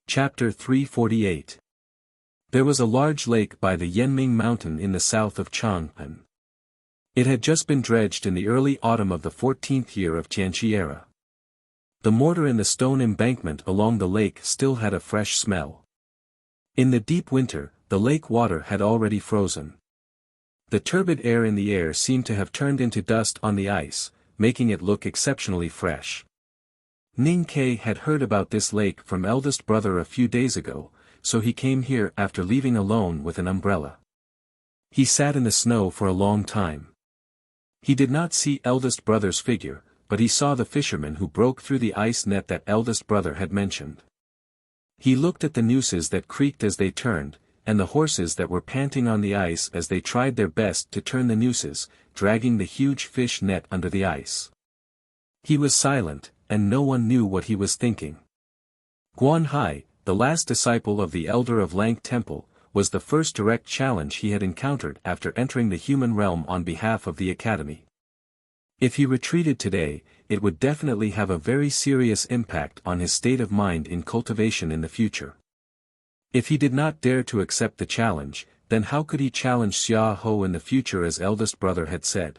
Chapter 348. There was a large lake by the Yanming Mountain in the south of Chang'an. It had just been dredged in the early autumn of the 14th year of Tianqi era. The mortar in the stone embankment along the lake still had a fresh smell. In the deep winter, the lake water had already frozen. The turbid air in the air seemed to have turned into dust on the ice, making it look exceptionally fresh. Ning Ke had heard about this lake from eldest brother a few days ago, so he came here after leaving alone with an umbrella. He sat in the snow for a long time. He did not see eldest brother's figure, but he saw the fisherman who broke through the ice net that eldest brother had mentioned. He looked at the nooses that creaked as they turned, and the horses that were panting on the ice as they tried their best to turn the nooses, dragging the huge fish net under the ice. He was silent, and no one knew what he was thinking. Guan Hai, the last disciple of the elder of Lang Temple, was the first direct challenge he had encountered after entering the human realm on behalf of the academy. If he retreated today, it would definitely have a very serious impact on his state of mind in cultivation in the future. If he did not dare to accept the challenge, then how could he challenge Xia Ho in the future as eldest brother had said?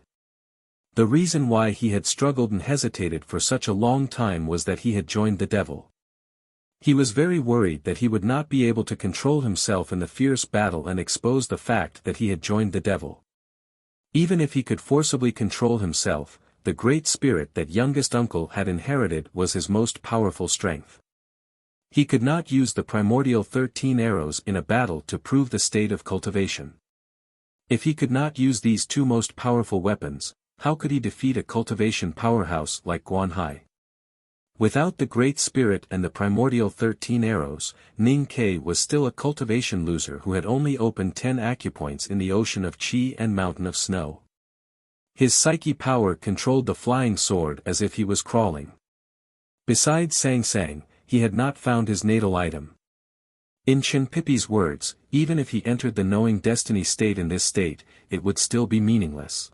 The reason why he had struggled and hesitated for such a long time was that he had joined the devil. He was very worried that he would not be able to control himself in the fierce battle and expose the fact that he had joined the devil. Even if he could forcibly control himself, the great spirit that youngest uncle had inherited was his most powerful strength. He could not use the primordial 13 arrows in a battle to prove the state of cultivation. If he could not use these two most powerful weapons, how could he defeat a cultivation powerhouse like Guan Hai? Without the Great Spirit and the primordial 13 arrows, Ning Ke was still a cultivation loser who had only opened 10 acupoints in the ocean of Qi and mountain of snow. His psyche power controlled the flying sword as if he was crawling. Besides Sang Sang, he had not found his natal item. In Chen Pipi's words, even if he entered the knowing destiny state in this state, it would still be meaningless.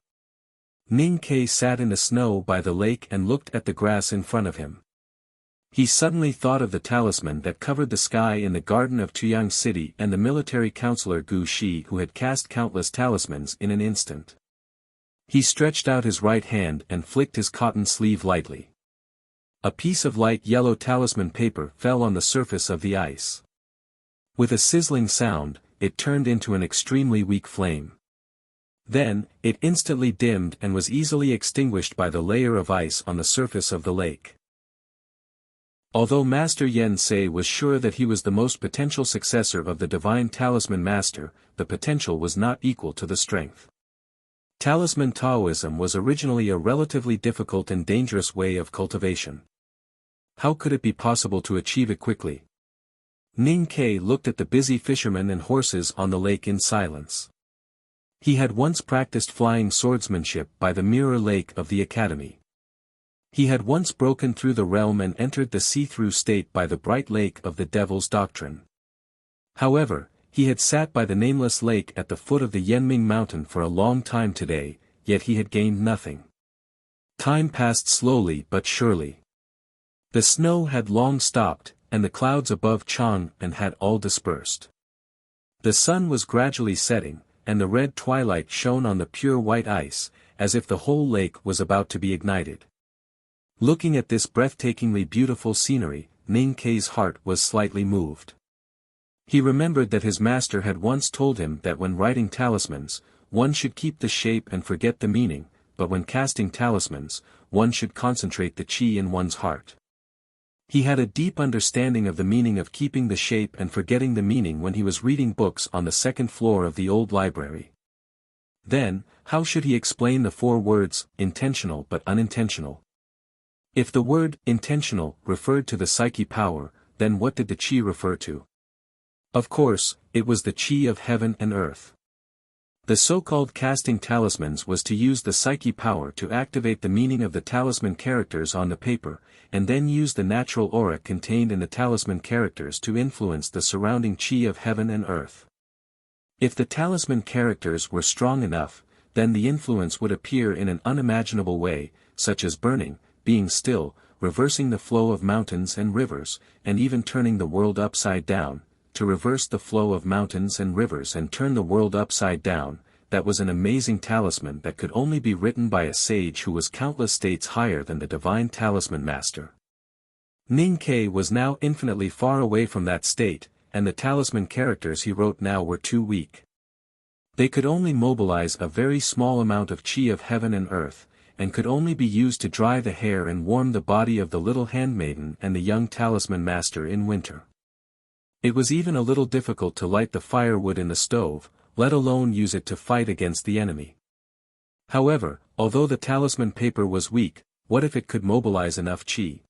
Ning Ke sat in the snow by the lake and looked at the grass in front of him. He suddenly thought of the talisman that covered the sky in the garden of Tuyang City and the military counselor Gu Shi who had cast countless talismans in an instant. He stretched out his right hand and flicked his cotton sleeve lightly. A piece of light yellow talisman paper fell on the surface of the ice. With a sizzling sound, it turned into an extremely weak flame. Then, it instantly dimmed and was easily extinguished by the layer of ice on the surface of the lake. Although Master Yen Sei was sure that he was the most potential successor of the Divine Talisman Master, the potential was not equal to the strength. Talisman Taoism was originally a relatively difficult and dangerous way of cultivation. How could it be possible to achieve it quickly? Ning Ke looked at the busy fishermen and horses on the lake in silence. He had once practiced flying swordsmanship by the mirror lake of the academy. He had once broken through the realm and entered the see-through state by the bright lake of the devil's doctrine. However, he had sat by the nameless lake at the foot of the Yanming Mountain for a long time today, yet he had gained nothing. Time passed slowly but surely. The snow had long stopped, and the clouds above Chang'an had all dispersed. The sun was gradually setting, and the red twilight shone on the pure white ice, as if the whole lake was about to be ignited. Looking at this breathtakingly beautiful scenery, Ning Ke's heart was slightly moved. He remembered that his master had once told him that when writing talismans, one should keep the shape and forget the meaning, but when casting talismans, one should concentrate the qi in one's heart. He had a deep understanding of the meaning of keeping the shape and forgetting the meaning when he was reading books on the second floor of the old library. Then, how should he explain the 4 words, intentional but unintentional? If the word, intentional, referred to the psyche power, then what did the qi refer to? Of course, it was the qi of heaven and earth. The so-called casting talismans was to use the psyche power to activate the meaning of the talisman characters on the paper, and then use the natural aura contained in the talisman characters to influence the surrounding qi of heaven and earth. If the talisman characters were strong enough, then the influence would appear in an unimaginable way, such as burning, being still, reversing the flow of mountains and rivers, and even turning the world upside down, to reverse the flow of mountains and rivers and turn the world upside down. That was an amazing talisman that could only be written by a sage who was countless states higher than the divine talisman master. Ning Ke was now infinitely far away from that state, and the talisman characters he wrote now were too weak. They could only mobilize a very small amount of chi of heaven and earth, and could only be used to dry the hair and warm the body of the little handmaiden and the young talisman master in winter. It was even a little difficult to light the firewood in the stove, let alone use it to fight against the enemy. However, although the talisman paper was weak, what if it could mobilize enough chi?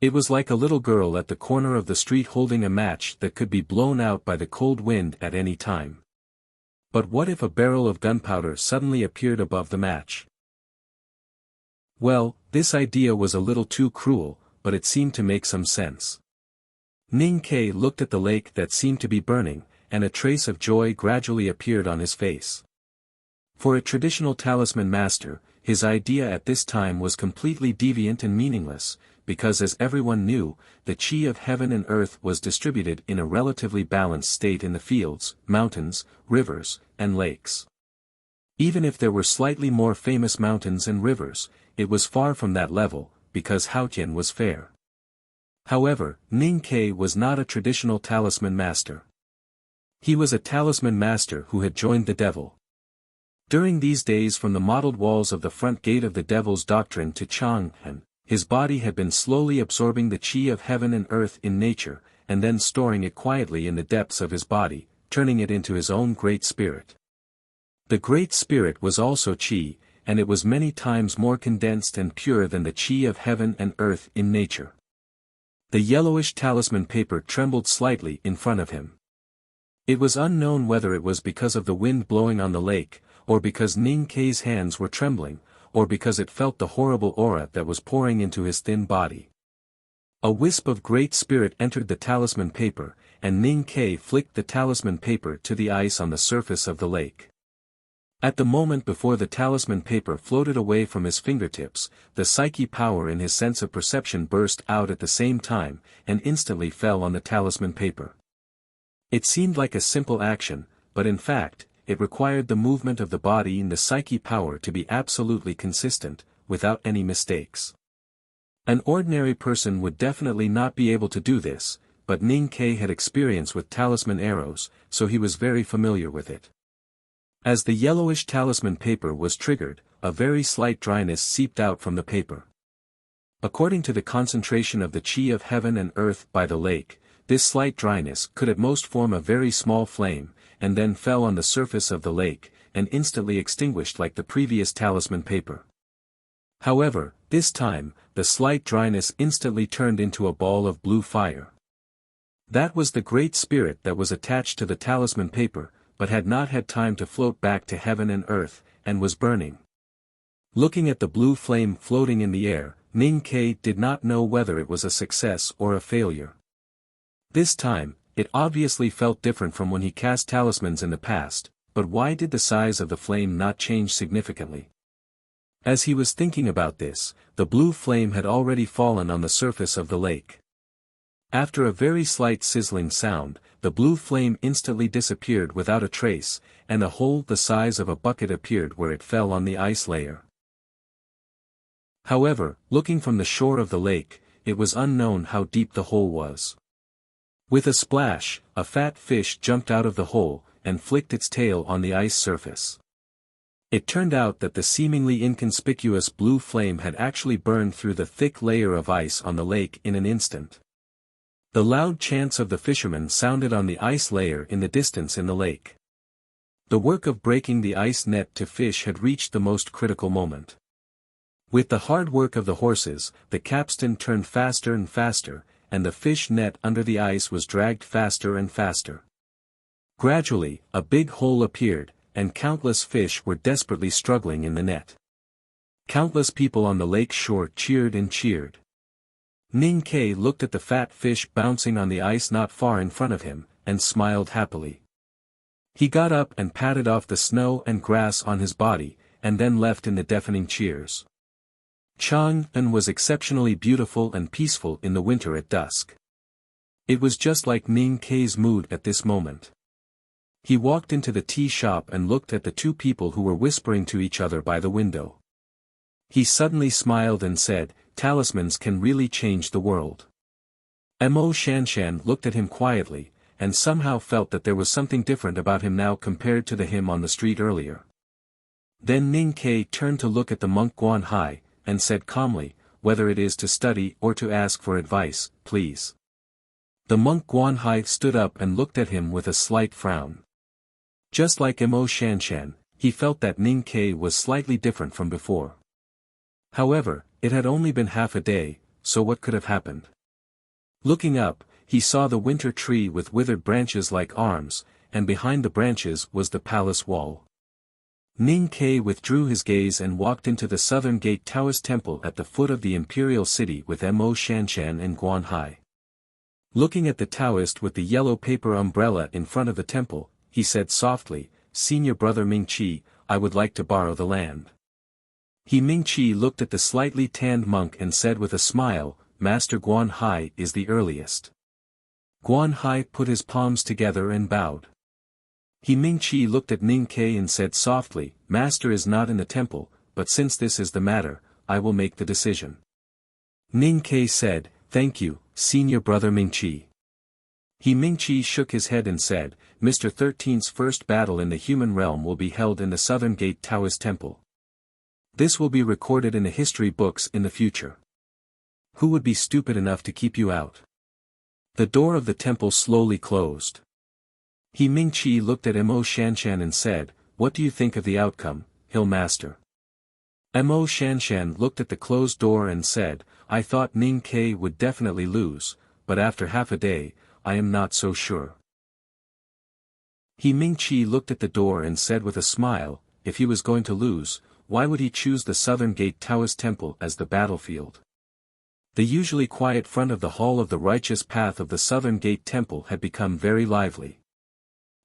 It was like a little girl at the corner of the street holding a match that could be blown out by the cold wind at any time. But what if a barrel of gunpowder suddenly appeared above the match? Well, this idea was a little too cruel, but it seemed to make some sense. Ning Ke looked at the lake that seemed to be burning, and a trace of joy gradually appeared on his face. For a traditional talisman master, his idea at this time was completely deviant and meaningless, because as everyone knew, the chi of heaven and earth was distributed in a relatively balanced state in the fields, mountains, rivers, and lakes. Even if there were slightly more famous mountains and rivers, it was far from that level, because Haotian was fair. However, Ning Ke was not a traditional talisman master. He was a talisman master who had joined the devil. During these days from the mottled walls of the front gate of the devil's doctrine to Chang'an, his body had been slowly absorbing the chi of heaven and earth in nature, and then storing it quietly in the depths of his body, turning it into his own Great Spirit. The Great Spirit was also chi, and it was many times more condensed and pure than the chi of heaven and earth in nature. The yellowish talisman paper trembled slightly in front of him. It was unknown whether it was because of the wind blowing on the lake, or because Ning Ke's hands were trembling, or because it felt the horrible aura that was pouring into his thin body. A wisp of Great Spirit entered the talisman paper, and Ning Ke flicked the talisman paper to the ice on the surface of the lake. At the moment before the talisman paper floated away from his fingertips, the psyche power in his sense of perception burst out at the same time, and instantly fell on the talisman paper. It seemed like a simple action, but in fact, it required the movement of the body and the psyche power to be absolutely consistent, without any mistakes. An ordinary person would definitely not be able to do this, but Ning Ke had experience with talisman arrows, so he was very familiar with it. As the yellowish talisman paper was triggered, a very slight dryness seeped out from the paper. According to the concentration of the chi of heaven and earth by the lake, this slight dryness could at most form a very small flame, and then fell on the surface of the lake, and instantly extinguished like the previous talisman paper. However, this time, the slight dryness instantly turned into a ball of blue fire. That was the Great Spirit that was attached to the talisman paper, but had not had time to float back to heaven and earth, and was burning. Looking at the blue flame floating in the air, Ning Ke did not know whether it was a success or a failure. This time, it obviously felt different from when he cast talismans in the past, but why did the size of the flame not change significantly? As he was thinking about this, the blue flame had already fallen on the surface of the lake. After a very slight sizzling sound, the blue flame instantly disappeared without a trace, and a hole the size of a bucket appeared where it fell on the ice layer. However, looking from the shore of the lake, it was unknown how deep the hole was. With a splash, a fat fish jumped out of the hole, and flicked its tail on the ice surface. It turned out that the seemingly inconspicuous blue flame had actually burned through the thick layer of ice on the lake in an instant. The loud chants of the fishermen sounded on the ice layer in the distance in the lake. The work of breaking the ice net to fish had reached the most critical moment. With the hard work of the horses, the capstan turned faster and faster, and the fish net under the ice was dragged faster and faster. Gradually, a big hole appeared, and countless fish were desperately struggling in the net. Countless people on the lake shore cheered and cheered. Ning Ke looked at the fat fish bouncing on the ice not far in front of him, and smiled happily. He got up and patted off the snow and grass on his body, and then left in the deafening cheers. Chang'an was exceptionally beautiful and peaceful in the winter at dusk. It was just like Ning Kei's mood at this moment. He walked into the tea shop and looked at the two people who were whispering to each other by the window. He suddenly smiled and said, "Talismans can really change the world." Mo Shanshan looked at him quietly, and somehow felt that there was something different about him now compared to the him on the street earlier. Then Ning Kei turned to look at the monk Guan Hai, and said calmly, "Whether it is to study or to ask for advice, please." The monk Guan Hai stood up and looked at him with a slight frown. Just like Mo Shanshan, he felt that Ning Kei was slightly different from before. However, it had only been half a day, so what could have happened? Looking up, he saw the winter tree with withered branches like arms, and behind the branches was the palace wall. Ning Kei withdrew his gaze and walked into the southern gate Taoist temple at the foot of the imperial city with Mo Shanshan and Guan Hai. Looking at the Taoist with the yellow paper umbrella in front of the temple, he said softly, "Senior brother Ming Qi, I would like to borrow the land." Ming Qi looked at the slightly tanned monk and said with a smile, "Master Guan Hai is the earliest." Guan Hai put his palms together and bowed. Ming Qi looked at Ning Kei and said softly, "Master is not in the temple, but since this is the matter, I will make the decision." Ning Kei said, "Thank you, senior brother Ming Qi." Ming Qi shook his head and said, "Mr. 13's first battle in the human realm will be held in the Southern Gate Taoist Temple. This will be recorded in the history books in the future. Who would be stupid enough to keep you out?" The door of the temple slowly closed. Ming Qi looked at Mo Shanshan and said, "What do you think of the outcome, Hill Master?" Mo Shanshan looked at the closed door and said, "I thought Ning Kei would definitely lose, but after half a day, I am not so sure." Ming Qi looked at the door and said with a smile, "If he was going to lose, why would he choose the Southern Gate Taoist Temple as the battlefield?" The usually quiet front of the Hall of the Righteous Path of the Southern Gate Temple had become very lively.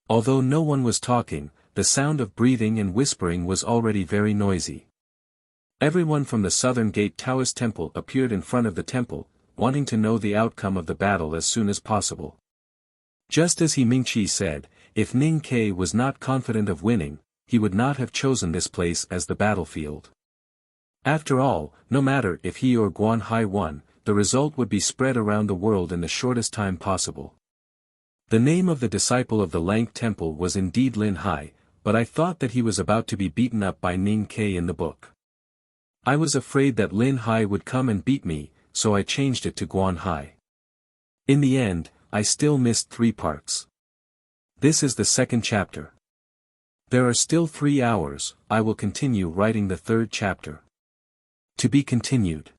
Although no one was talking, the sound of breathing and whispering was already very noisy. Everyone from the Southern Gate Taoist Temple appeared in front of the temple, wanting to know the outcome of the battle as soon as possible. Just as Ming Qi said, if Ning Kei was not confident of winning, he would not have chosen this place as the battlefield. After all, no matter if he or Guan Hai won, the result would be spread around the world in the shortest time possible. The name of the disciple of the Lang Temple was indeed Lin Hai, but I thought that he was about to be beaten up by Ning Kei in the book. I was afraid that Lin Hai would come and beat me, so I changed it to Guan Hai. In the end, I still missed 3 parts. This is the second chapter. There are still 3 hours, I will continue writing the 3rd chapter. To be continued.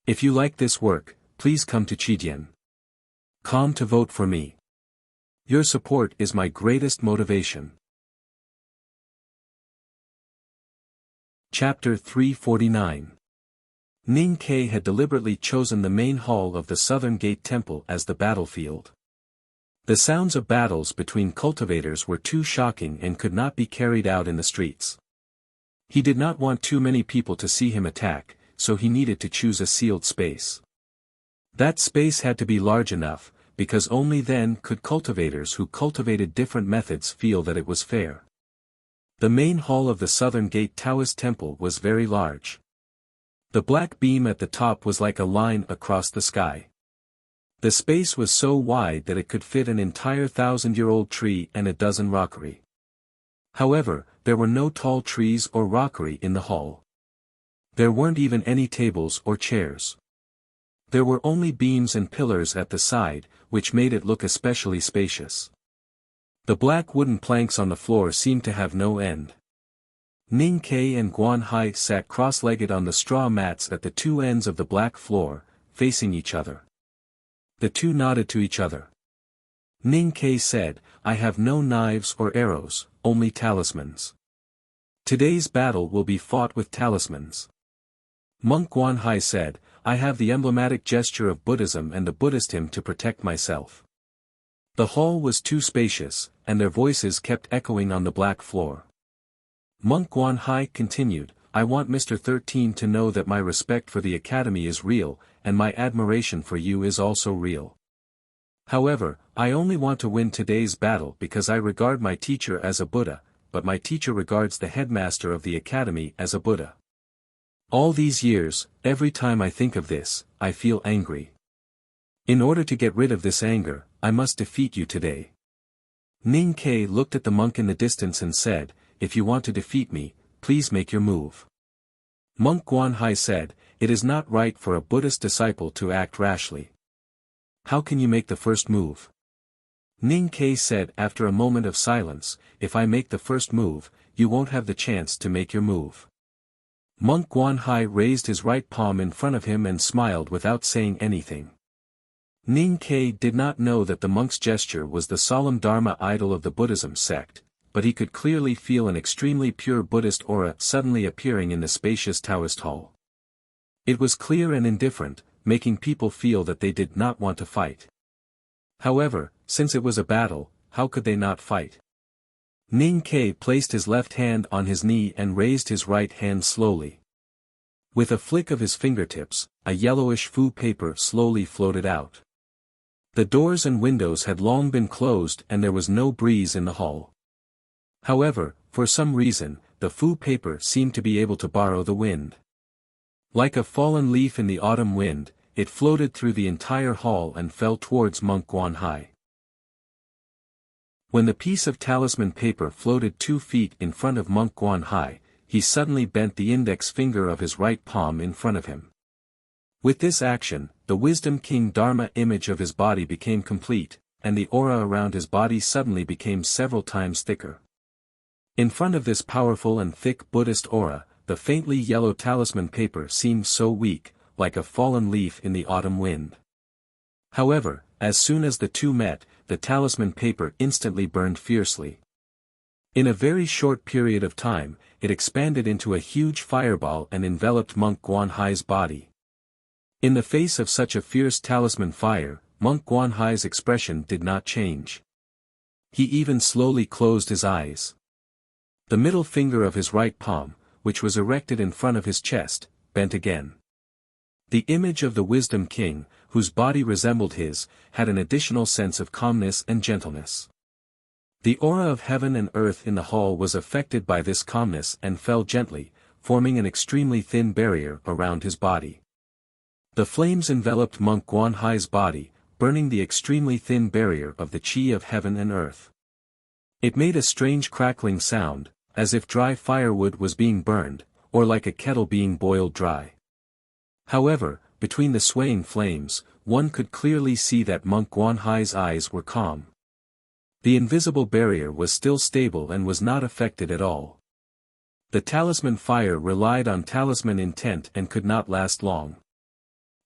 If you like this work, please come to Chidian.com to vote for me. Your support is my greatest motivation. Chapter 349. Ning Kei had deliberately chosen the main hall of the Southern Gate Temple as the battlefield. The sounds of battles between cultivators were too shocking and could not be carried out in the streets. He did not want too many people to see him attack, so he needed to choose a sealed space. That space had to be large enough, because only then could cultivators who cultivated different methods feel that it was fair. The main hall of the Southern Gate Taoist Temple was very large. The black beam at the top was like a line across the sky. The space was so wide that it could fit an entire 1,000-year-old tree and a dozen rockery. However, there were no tall trees or rockery in the hall. There weren't even any tables or chairs. There were only beams and pillars at the side, which made it look especially spacious. The black wooden planks on the floor seemed to have no end. Ning Kei and Guan Hai sat cross-legged on the straw mats at the 2 ends of the black floor, facing each other. The two nodded to each other. Ning Kei said, "I have no knives or arrows, only talismans. Today's battle will be fought with talismans." Monk Guan Hai said, "I have the emblematic gesture of Buddhism and the Buddhist hymn to protect myself." The hall was too spacious, and their voices kept echoing on the black floor. Monk Guan Hai continued, I want Mr. 13 to know that my respect for the Academy is real, and my admiration for you is also real. However, I only want to win today's battle because I regard my teacher as a Buddha, but my teacher regards the headmaster of the Academy as a Buddha. All these years, every time I think of this, I feel angry. In order to get rid of this anger, I must defeat you today. Ning Ke looked at the monk in the distance and said, "If you want to defeat me, please make your move." Monk Guanhai said, "It is not right for a Buddhist disciple to act rashly. How can you make the first move?" Ning Ke said after a moment of silence, "If I make the first move, you won't have the chance to make your move." Monk Guanhai raised his right palm in front of him and smiled without saying anything. Ning Ke did not know that the monk's gesture was the solemn Dharma idol of the Buddhism sect, but he could clearly feel an extremely pure Buddhist aura suddenly appearing in the spacious Taoist hall. It was clear and indifferent, making people feel that they did not want to fight. However, since it was a battle, how could they not fight? Ning Ke placed his left hand on his knee and raised his right hand slowly. With a flick of his fingertips, a yellowish fu paper slowly floated out. The doors and windows had long been closed and there was no breeze in the hall. However, for some reason, the fu paper seemed to be able to borrow the wind. Like a fallen leaf in the autumn wind, it floated through the entire hall and fell towards Monk Guanhai. When the piece of talisman paper floated 2 feet in front of Monk Guanhai, he suddenly bent the index finger of his right palm in front of him. With this action, the Wisdom King Dharma image of his body became complete, and the aura around his body suddenly became several times thicker. In front of this powerful and thick Buddhist aura, the faintly yellow talisman paper seemed so weak, like a fallen leaf in the autumn wind. However, as soon as the two met, the talisman paper instantly burned fiercely. In a very short period of time, it expanded into a huge fireball and enveloped Monk Guanhai's body. In the face of such a fierce talisman fire, Monk Guanhai's expression did not change. He even slowly closed his eyes. The middle finger of his right palm, which was erected in front of his chest, bent again. The image of the Wisdom King, whose body resembled his, had an additional sense of calmness and gentleness. The aura of heaven and earth in the hall was affected by this calmness and fell gently, forming an extremely thin barrier around his body. The flames enveloped Monk Guanhai's body, burning the extremely thin barrier of the chi of heaven and earth. It made a strange crackling sound, as if dry firewood was being burned, or like a kettle being boiled dry. However, between the swaying flames, one could clearly see that Monk Guanhai's eyes were calm. The invisible barrier was still stable and was not affected at all. The talisman fire relied on talisman intent and could not last long.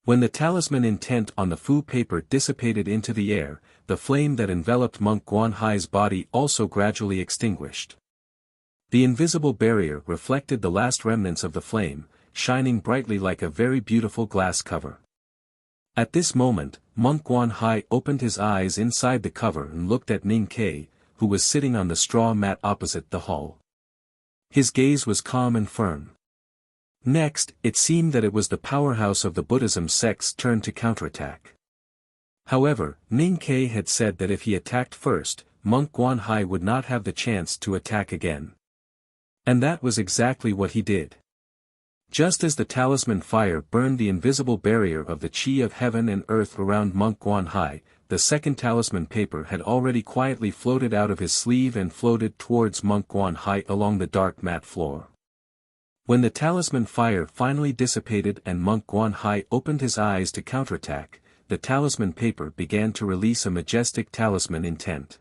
When the talisman intent on the fu paper dissipated into the air, the flame that enveloped Monk Guanhai's body also gradually extinguished. The invisible barrier reflected the last remnants of the flame, shining brightly like a very beautiful glass cover. At this moment, Monk Guanhai opened his eyes inside the cover and looked at Ning Ke, who was sitting on the straw mat opposite the hall. His gaze was calm and firm. Next, it seemed that it was the powerhouse of the Buddhism sect's turn to counterattack. However, Ning Ke had said that if he attacked first, Monk Guanhai would not have the chance to attack again. And that was exactly what he did. Just as the talisman fire burned the invisible barrier of the chi of heaven and earth around Monk Guanhai, the second talisman paper had already quietly floated out of his sleeve and floated towards Monk Guanhai along the dark mat floor. When the talisman fire finally dissipated and Monk Guanhai opened his eyes to counterattack, the talisman paper began to release a majestic talisman intent.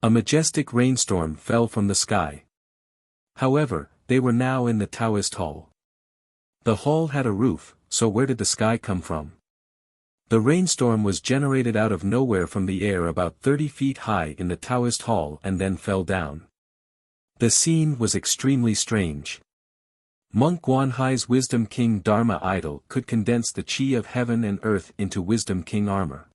A majestic rainstorm fell from the sky. However, they were now in the Taoist hall. The hall had a roof, so where did the sky come from? The rainstorm was generated out of nowhere from the air about 30 feet high in the Taoist hall and then fell down. The scene was extremely strange. Monk Guanhai's Wisdom King Dharma idol could condense the chi of heaven and earth into Wisdom King armor.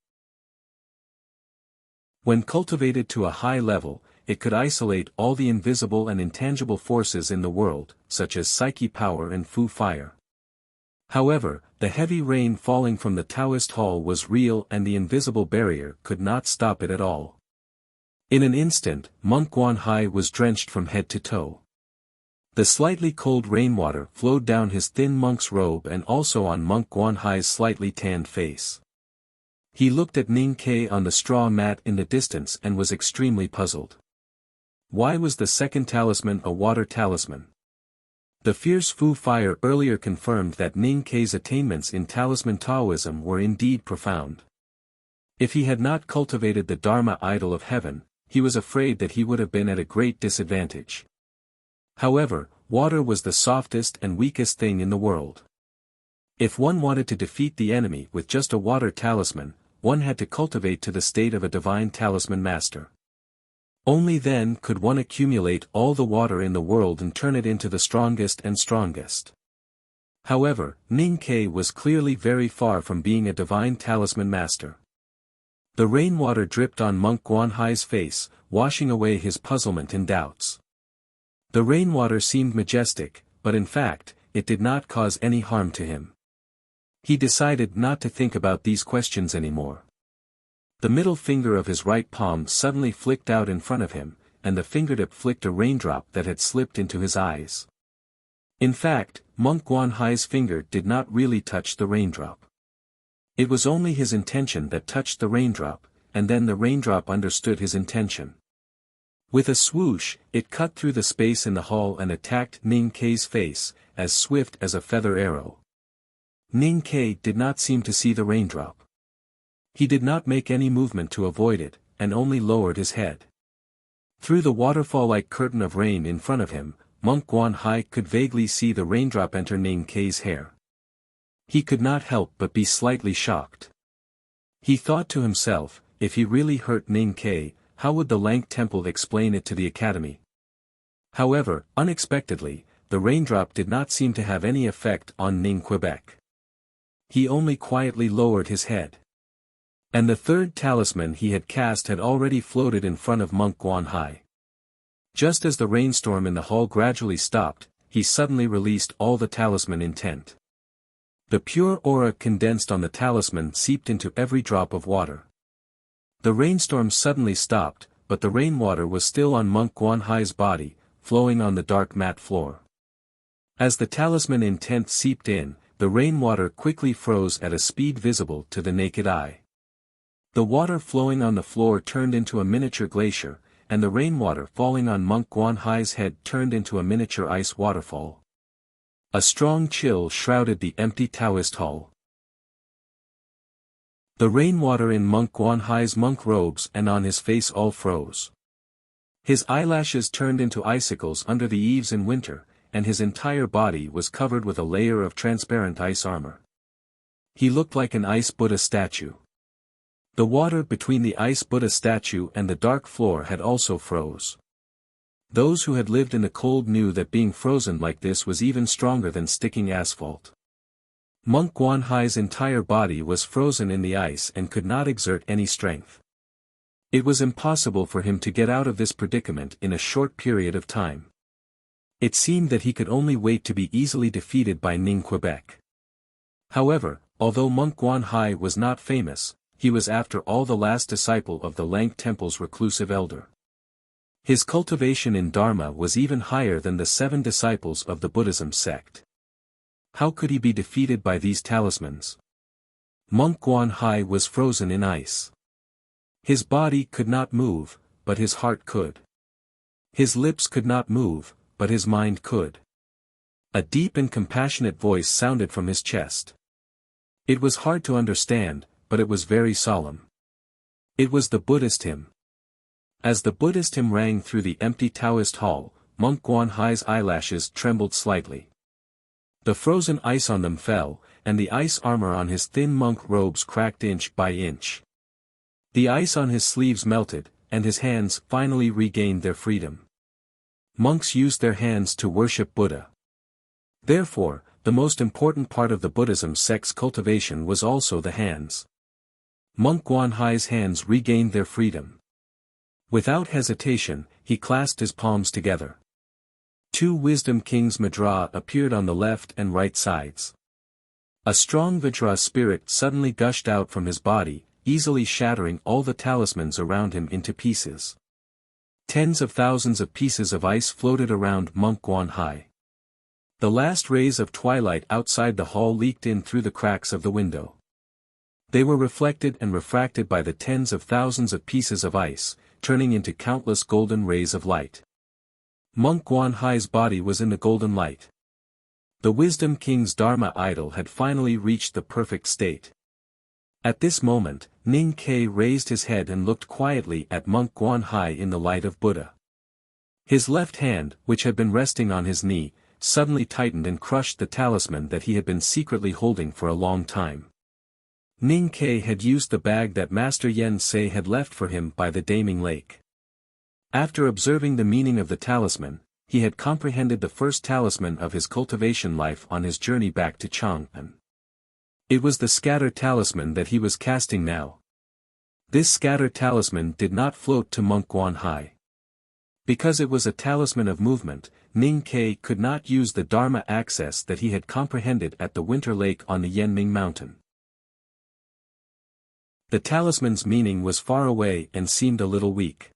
When cultivated to a high level, it could isolate all the invisible and intangible forces in the world, such as psyche power and Fu fire. However, the heavy rain falling from the Taoist hall was real and the invisible barrier could not stop it at all. In an instant, Monk Guanhai was drenched from head to toe. The slightly cold rainwater flowed down his thin monk's robe and also on Monk Guanhai's slightly tanned face. He looked at Ning Ke on the straw mat in the distance and was extremely puzzled. Why was the second talisman a water talisman? The fierce Fu fire earlier confirmed that Ning Ke's attainments in talisman Taoism were indeed profound. If he had not cultivated the Dharma idol of heaven, he was afraid that he would have been at a great disadvantage. However, water was the softest and weakest thing in the world. If one wanted to defeat the enemy with just a water talisman, one had to cultivate to the state of a divine talisman master. Only then could one accumulate all the water in the world and turn it into the strongest and strongest. However, Ning Ke was clearly very far from being a divine talisman master. The rainwater dripped on Monk Guanhai's face, washing away his puzzlement and doubts. The rainwater seemed majestic, but in fact, it did not cause any harm to him. He decided not to think about these questions anymore. The middle finger of his right palm suddenly flicked out in front of him, and the fingertip flicked a raindrop that had slipped into his eyes. In fact, Monk Guanhai's finger did not really touch the raindrop. It was only his intention that touched the raindrop, and then the raindrop understood his intention. With a swoosh, it cut through the space in the hall and attacked Ning Ke's face, as swift as a feather arrow. Ning Ke did not seem to see the raindrop. He did not make any movement to avoid it, and only lowered his head. Through the waterfall-like curtain of rain in front of him, Monk Guanhai could vaguely see the raindrop enter Ning Ke's hair. He could not help but be slightly shocked. He thought to himself, if he really hurt Ning Ke, how would the Lank Temple explain it to the academy? However, unexpectedly, the raindrop did not seem to have any effect on Ning Quebec. He only quietly lowered his head. And the third talisman he had cast had already floated in front of Monk Guanhai. Just as the rainstorm in the hall gradually stopped, he suddenly released all the talisman intent. The pure aura condensed on the talisman seeped into every drop of water. The rainstorm suddenly stopped, but the rainwater was still on Monk Guanhai's body, flowing on the dark mat floor. As the talisman intent seeped in, the rainwater quickly froze at a speed visible to the naked eye. The water flowing on the floor turned into a miniature glacier, and the rainwater falling on Monk Guanhai's head turned into a miniature ice waterfall. A strong chill shrouded the empty Taoist hall. The rainwater in Monk Guanhai's monk robes and on his face all froze. His eyelashes turned into icicles under the eaves in winter, and his entire body was covered with a layer of transparent ice armor. He looked like an ice Buddha statue. The water between the ice Buddha statue and the dark floor had also froze. Those who had lived in the cold knew that being frozen like this was even stronger than sticking asphalt. Monk Guanhai's entire body was frozen in the ice and could not exert any strength. It was impossible for him to get out of this predicament in a short period of time. It seemed that he could only wait to be easily defeated by Ning Quebec. However, although Monk Guanhai was not famous, he was after all the last disciple of the Lank Temple's reclusive elder. His cultivation in Dharma was even higher than the 7 disciples of the Buddhism sect. How could he be defeated by these talismans? Monk Guanhai was frozen in ice. His body could not move, but his heart could. His lips could not move, but his mind could. A deep and compassionate voice sounded from his chest. It was hard to understand, but it was very solemn. It was the Buddhist hymn. As the Buddhist hymn rang through the empty Taoist hall, Monk Guanhai's eyelashes trembled slightly. The frozen ice on them fell, and the ice armor on his thin monk robes cracked inch by inch. The ice on his sleeves melted, and his hands finally regained their freedom. Monks used their hands to worship Buddha. Therefore, the most important part of the Buddhism sect's cultivation was also the hands. Monk Guanhai's hands regained their freedom. Without hesitation, he clasped his palms together. 2 Wisdom Kings Mudra appeared on the left and right sides. A strong Vajra spirit suddenly gushed out from his body, easily shattering all the talismans around him into pieces. Tens of thousands of pieces of ice floated around Monk Guanhai. The last rays of twilight outside the hall leaked in through the cracks of the window. They were reflected and refracted by the tens of thousands of pieces of ice, turning into countless golden rays of light. Monk Guanhai's body was in the golden light. The Wisdom King's Dharma idol had finally reached the perfect state. At this moment, Ning Ke raised his head and looked quietly at Monk Guanhai in the light of Buddha. His left hand, which had been resting on his knee, suddenly tightened and crushed the talisman that he had been secretly holding for a long time. Ning Ke had used the bag that Master Yen Sei had left for him by the Daming Lake. After observing the meaning of the talisman, he had comprehended the first talisman of his cultivation life on his journey back to Chang'an. It was the scatter talisman that he was casting now. This scatter talisman did not float to Monk Guanhai. Because it was a talisman of movement, Ning Ke could not use the Dharma access that he had comprehended at the Winter Lake on the Yenming Mountain. The talisman's meaning was far away and seemed a little weak.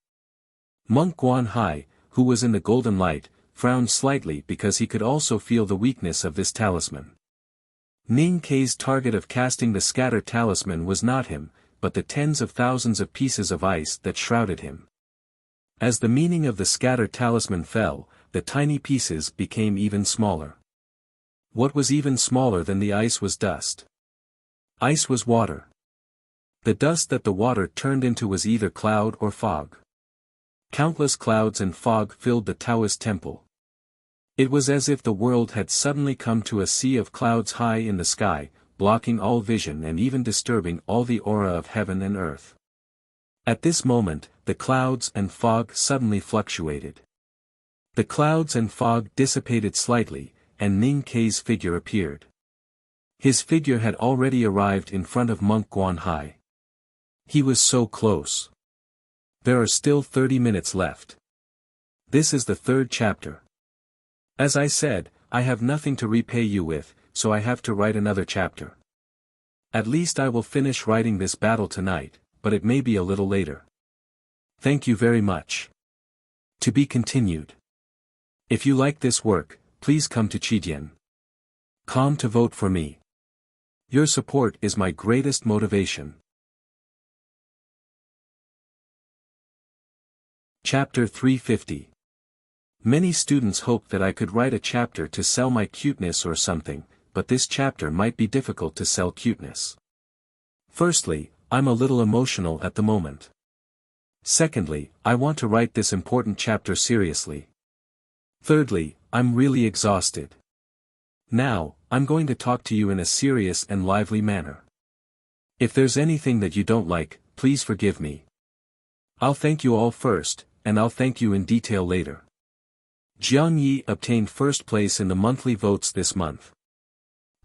Monk Guanhai, who was in the golden light, frowned slightly because he could also feel the weakness of this talisman. Ning Ke's target of casting the scatter talisman was not him, but the tens of thousands of pieces of ice that shrouded him. As the meaning of the scatter talisman fell, the tiny pieces became even smaller. What was even smaller than the ice was dust. Ice was water. The dust that the water turned into was either cloud or fog. Countless clouds and fog filled the Taoist temple. It was as if the world had suddenly come to a sea of clouds high in the sky, blocking all vision and even disturbing all the aura of heaven and earth. At this moment, the clouds and fog suddenly fluctuated. The clouds and fog dissipated slightly, and Ning Ke's figure appeared. His figure had already arrived in front of Monk Guanhai. He was so close. There are still 30 minutes left. This is the 3rd chapter. As I said, I have nothing to repay you with, so I have to write another chapter. At least I will finish writing this battle tonight, but it may be a little later. Thank you very much. To be continued. If you like this work, please come to Chidian.com to vote for me. Your support is my greatest motivation. Chapter 350. Many students hoped that I could write a chapter to sell my cuteness or something, but this chapter might be difficult to sell cuteness. Firstly, I'm a little emotional at the moment. Secondly, I want to write this important chapter seriously. Thirdly, I'm really exhausted. Now, I'm going to talk to you in a serious and lively manner. If there's anything that you don't like, please forgive me. I'll thank you all first, and I'll thank you in detail later. Jiang Yi obtained first place in the monthly votes this month.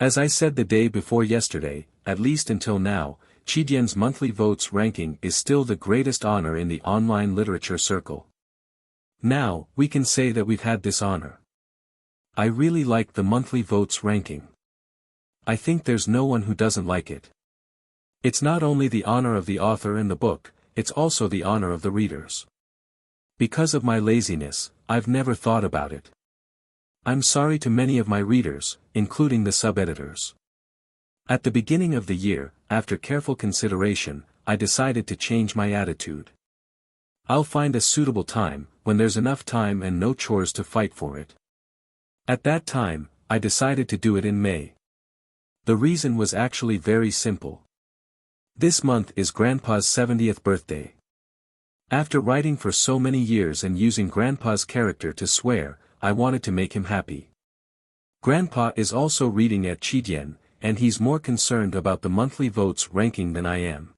As I said the day before yesterday, at least until now, Chidian's monthly votes ranking is still the greatest honor in the online literature circle. Now, we can say that we've had this honor. I really like the monthly votes ranking. I think there's no one who doesn't like it. It's not only the honor of the author and the book, it's also the honor of the readers. Because of my laziness, I've never thought about it. I'm sorry to many of my readers, including the sub-editors. At the beginning of the year, after careful consideration, I decided to change my attitude. I'll find a suitable time, when there's enough time and no chores to fight for it. At that time, I decided to do it in May. The reason was actually very simple. This month is Grandpa's 70th birthday. After writing for so many years and using Grandpa's character to swear, I wanted to make him happy. Grandpa is also reading at Chidian, and he's more concerned about the monthly votes ranking than I am.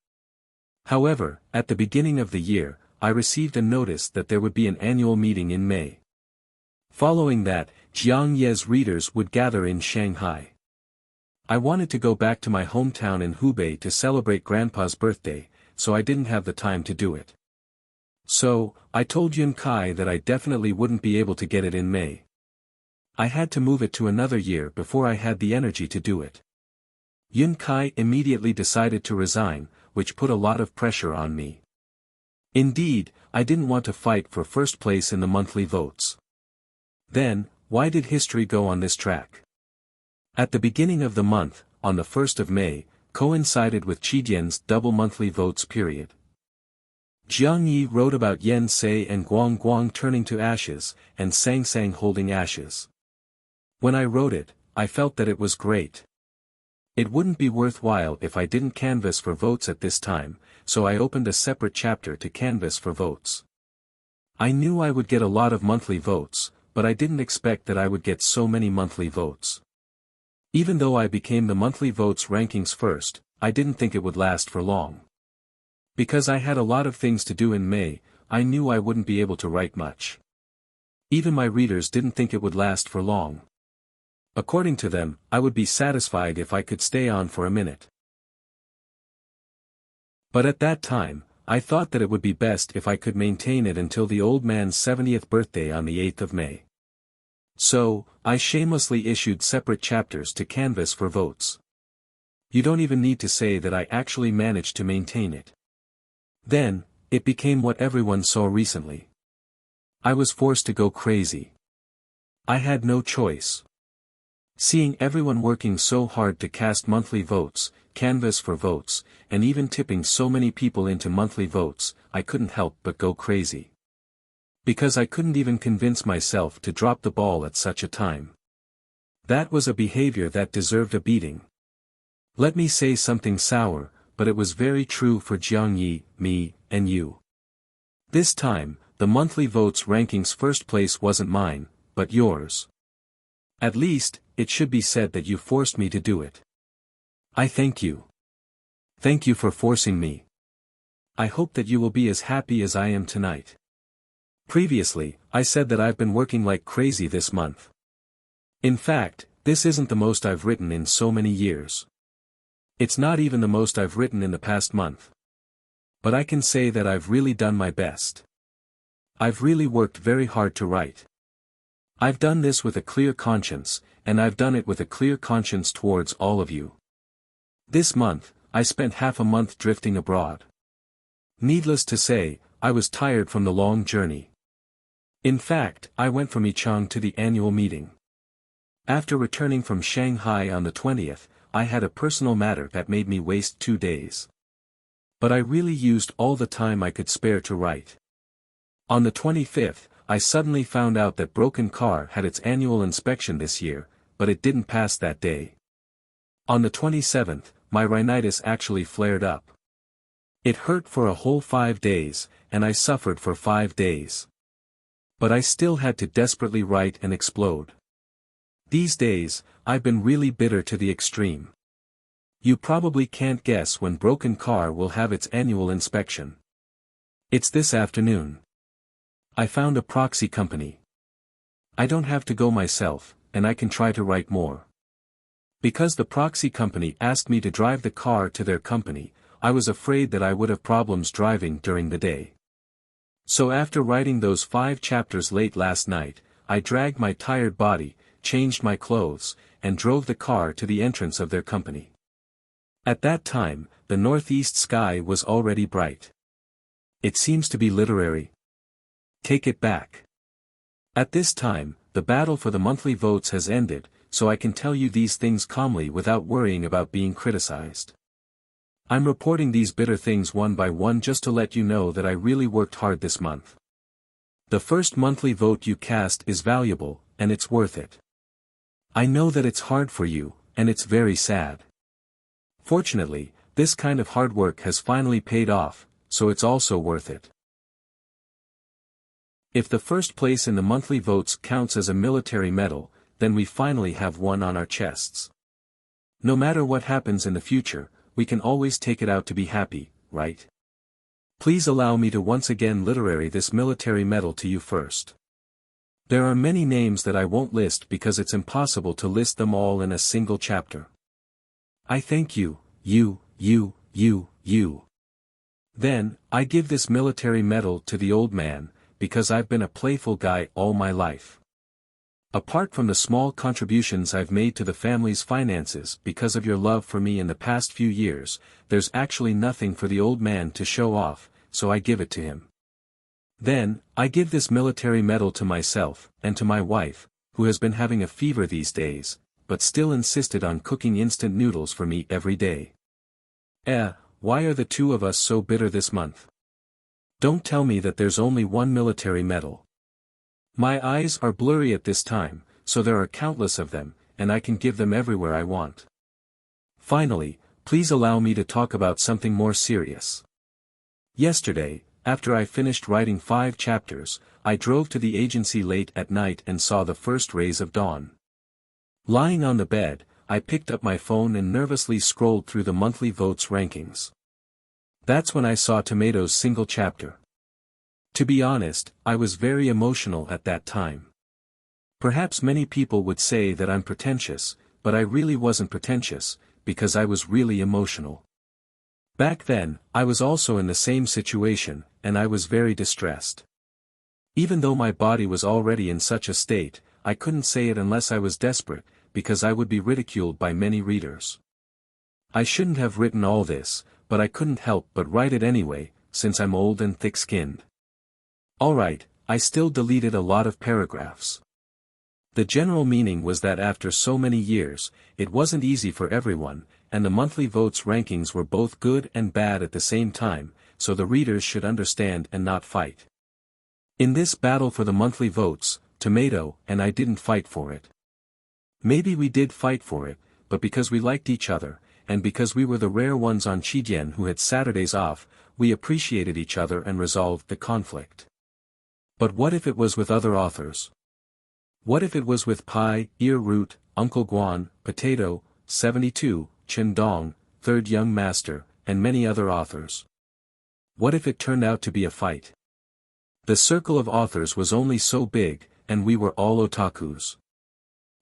However, at the beginning of the year, I received a notice that there would be an annual meeting in May. Following that, Jiang Ye's readers would gather in Shanghai. I wanted to go back to my hometown in Hubei to celebrate Grandpa's birthday, so I didn't have the time to do it. So, I told Yun Kai that I definitely wouldn't be able to get it in May. I had to move it to another year before I had the energy to do it. Yun Kai immediately decided to resign, which put a lot of pressure on me. Indeed, I didn't want to fight for first place in the monthly votes. Then, why did history go on this track? At the beginning of the month, on the 1st of May, coincided with Qidian's double monthly votes period. Jiang Yi wrote about Yen Sei and Guang Guang turning to ashes, and Sang Sang holding ashes. When I wrote it, I felt that it was great. It wouldn't be worthwhile if I didn't canvass for votes at this time, so I opened a separate chapter to canvass for votes. I knew I would get a lot of monthly votes, but I didn't expect that I would get so many monthly votes. Even though I became the monthly votes rankings first, I didn't think it would last for long. Because I had a lot of things to do in May, I knew I wouldn't be able to write much. Even my readers didn't think it would last for long. According to them, I would be satisfied if I could stay on for a minute. But at that time, I thought that it would be best if I could maintain it until the old man's 70th birthday on the 8th of May. So, I shamelessly issued separate chapters to canvass for votes. You don't even need to say that I actually managed to maintain it. Then, it became what everyone saw recently. I was forced to go crazy. I had no choice. Seeing everyone working so hard to cast monthly votes, canvass for votes, and even tipping so many people into monthly votes, I couldn't help but go crazy. Because I couldn't even convince myself to drop the ball at such a time. That was a behavior that deserved a beating. Let me say something sour, but it was very true for Jiang Yi, me, and you. This time, the monthly votes rankings first place wasn't mine, but yours. At least, it should be said that you forced me to do it. I thank you. Thank you for forcing me. I hope that you will be as happy as I am tonight. Previously, I said that I've been working like crazy this month. In fact, this isn't the most I've written in so many years. It's not even the most I've written in the past month. But I can say that I've really done my best. I've really worked very hard to write. I've done this with a clear conscience, and I've done it with a clear conscience towards all of you. This month, I spent half a month drifting abroad. Needless to say, I was tired from the long journey. In fact, I went from Yichang to the annual meeting. After returning from Shanghai on the 20th, I had a personal matter that made me waste 2 days. But I really used all the time I could spare to write. On the 25th, I suddenly found out that Broken Car had its annual inspection this year, but it didn't pass that day. On the 27th, my rhinitis actually flared up. It hurt for a whole 5 days, and I suffered for 5 days. But I still had to desperately write and explode. These days, I've been really bitter to the extreme. You probably can't guess when Broken Car will have its annual inspection. It's this afternoon. I found a proxy company. I don't have to go myself, and I can try to write more. Because the proxy company asked me to drive the car to their company, I was afraid that I would have problems driving during the day. So after writing those 5 chapters late last night, I dragged my tired body, changed my clothes, and drove the car to the entrance of their company. At that time, the northeast sky was already bright. It seems to be literary. Take it back. At this time, the battle for the monthly votes has ended, so I can tell you these things calmly without worrying about being criticized. I'm reporting these bitter things one by one just to let you know that I really worked hard this month. The first monthly vote you cast is valuable, and it's worth it. I know that it's hard for you, and it's very sad. Fortunately, this kind of hard work has finally paid off, so it's also worth it. If the first place in the monthly votes counts as a military medal, then we finally have one on our chests. No matter what happens in the future, we can always take it out to be happy, right? Please allow me to once again literary this military medal to you first. There are many names that I won't list because it's impossible to list them all in a single chapter. I thank you, you. Then, I give this military medal to the old man, because I've been a playful guy all my life. Apart from the small contributions I've made to the family's finances because of your love for me in the past few years, there's actually nothing for the old man to show off, so I give it to him. Then, I give this military medal to myself, and to my wife, who has been having a fever these days, but still insisted on cooking instant noodles for me every day. Why are the two of us so bitter this month? Don't tell me that there's only one military medal. My eyes are blurry at this time, so there are countless of them, and I can give them everywhere I want. Finally, please allow me to talk about something more serious. Yesterday, after I finished writing 5 chapters, I drove to the agency late at night and saw the first rays of dawn. Lying on the bed, I picked up my phone and nervously scrolled through the monthly votes rankings. That's when I saw Tomato's single chapter. To be honest, I was very emotional at that time. Perhaps many people would say that I'm pretentious, but I really wasn't pretentious, because I was really emotional. Back then, I was also in the same situation, and I was very distressed. Even though my body was already in such a state, I couldn't say it unless I was desperate, because I would be ridiculed by many readers. I shouldn't have written all this, but I couldn't help but write it anyway, since I'm old and thick-skinned. Alright, I still deleted a lot of paragraphs. The general meaning was that after so many years, it wasn't easy for everyone, and the monthly votes rankings were both good and bad at the same time, so the readers should understand and not fight. In this battle for the monthly votes, Tomato and I didn't fight for it. Maybe we did fight for it, but because we liked each other, and because we were the rare ones on Chidian who had Saturdays off, we appreciated each other and resolved the conflict. But what if it was with other authors? What if it was with Pai, Ear Root, Uncle Guan, Potato, 72, Chen Dong, Third Young Master, and many other authors? What if it turned out to be a fight? The circle of authors was only so big, and we were all otakus.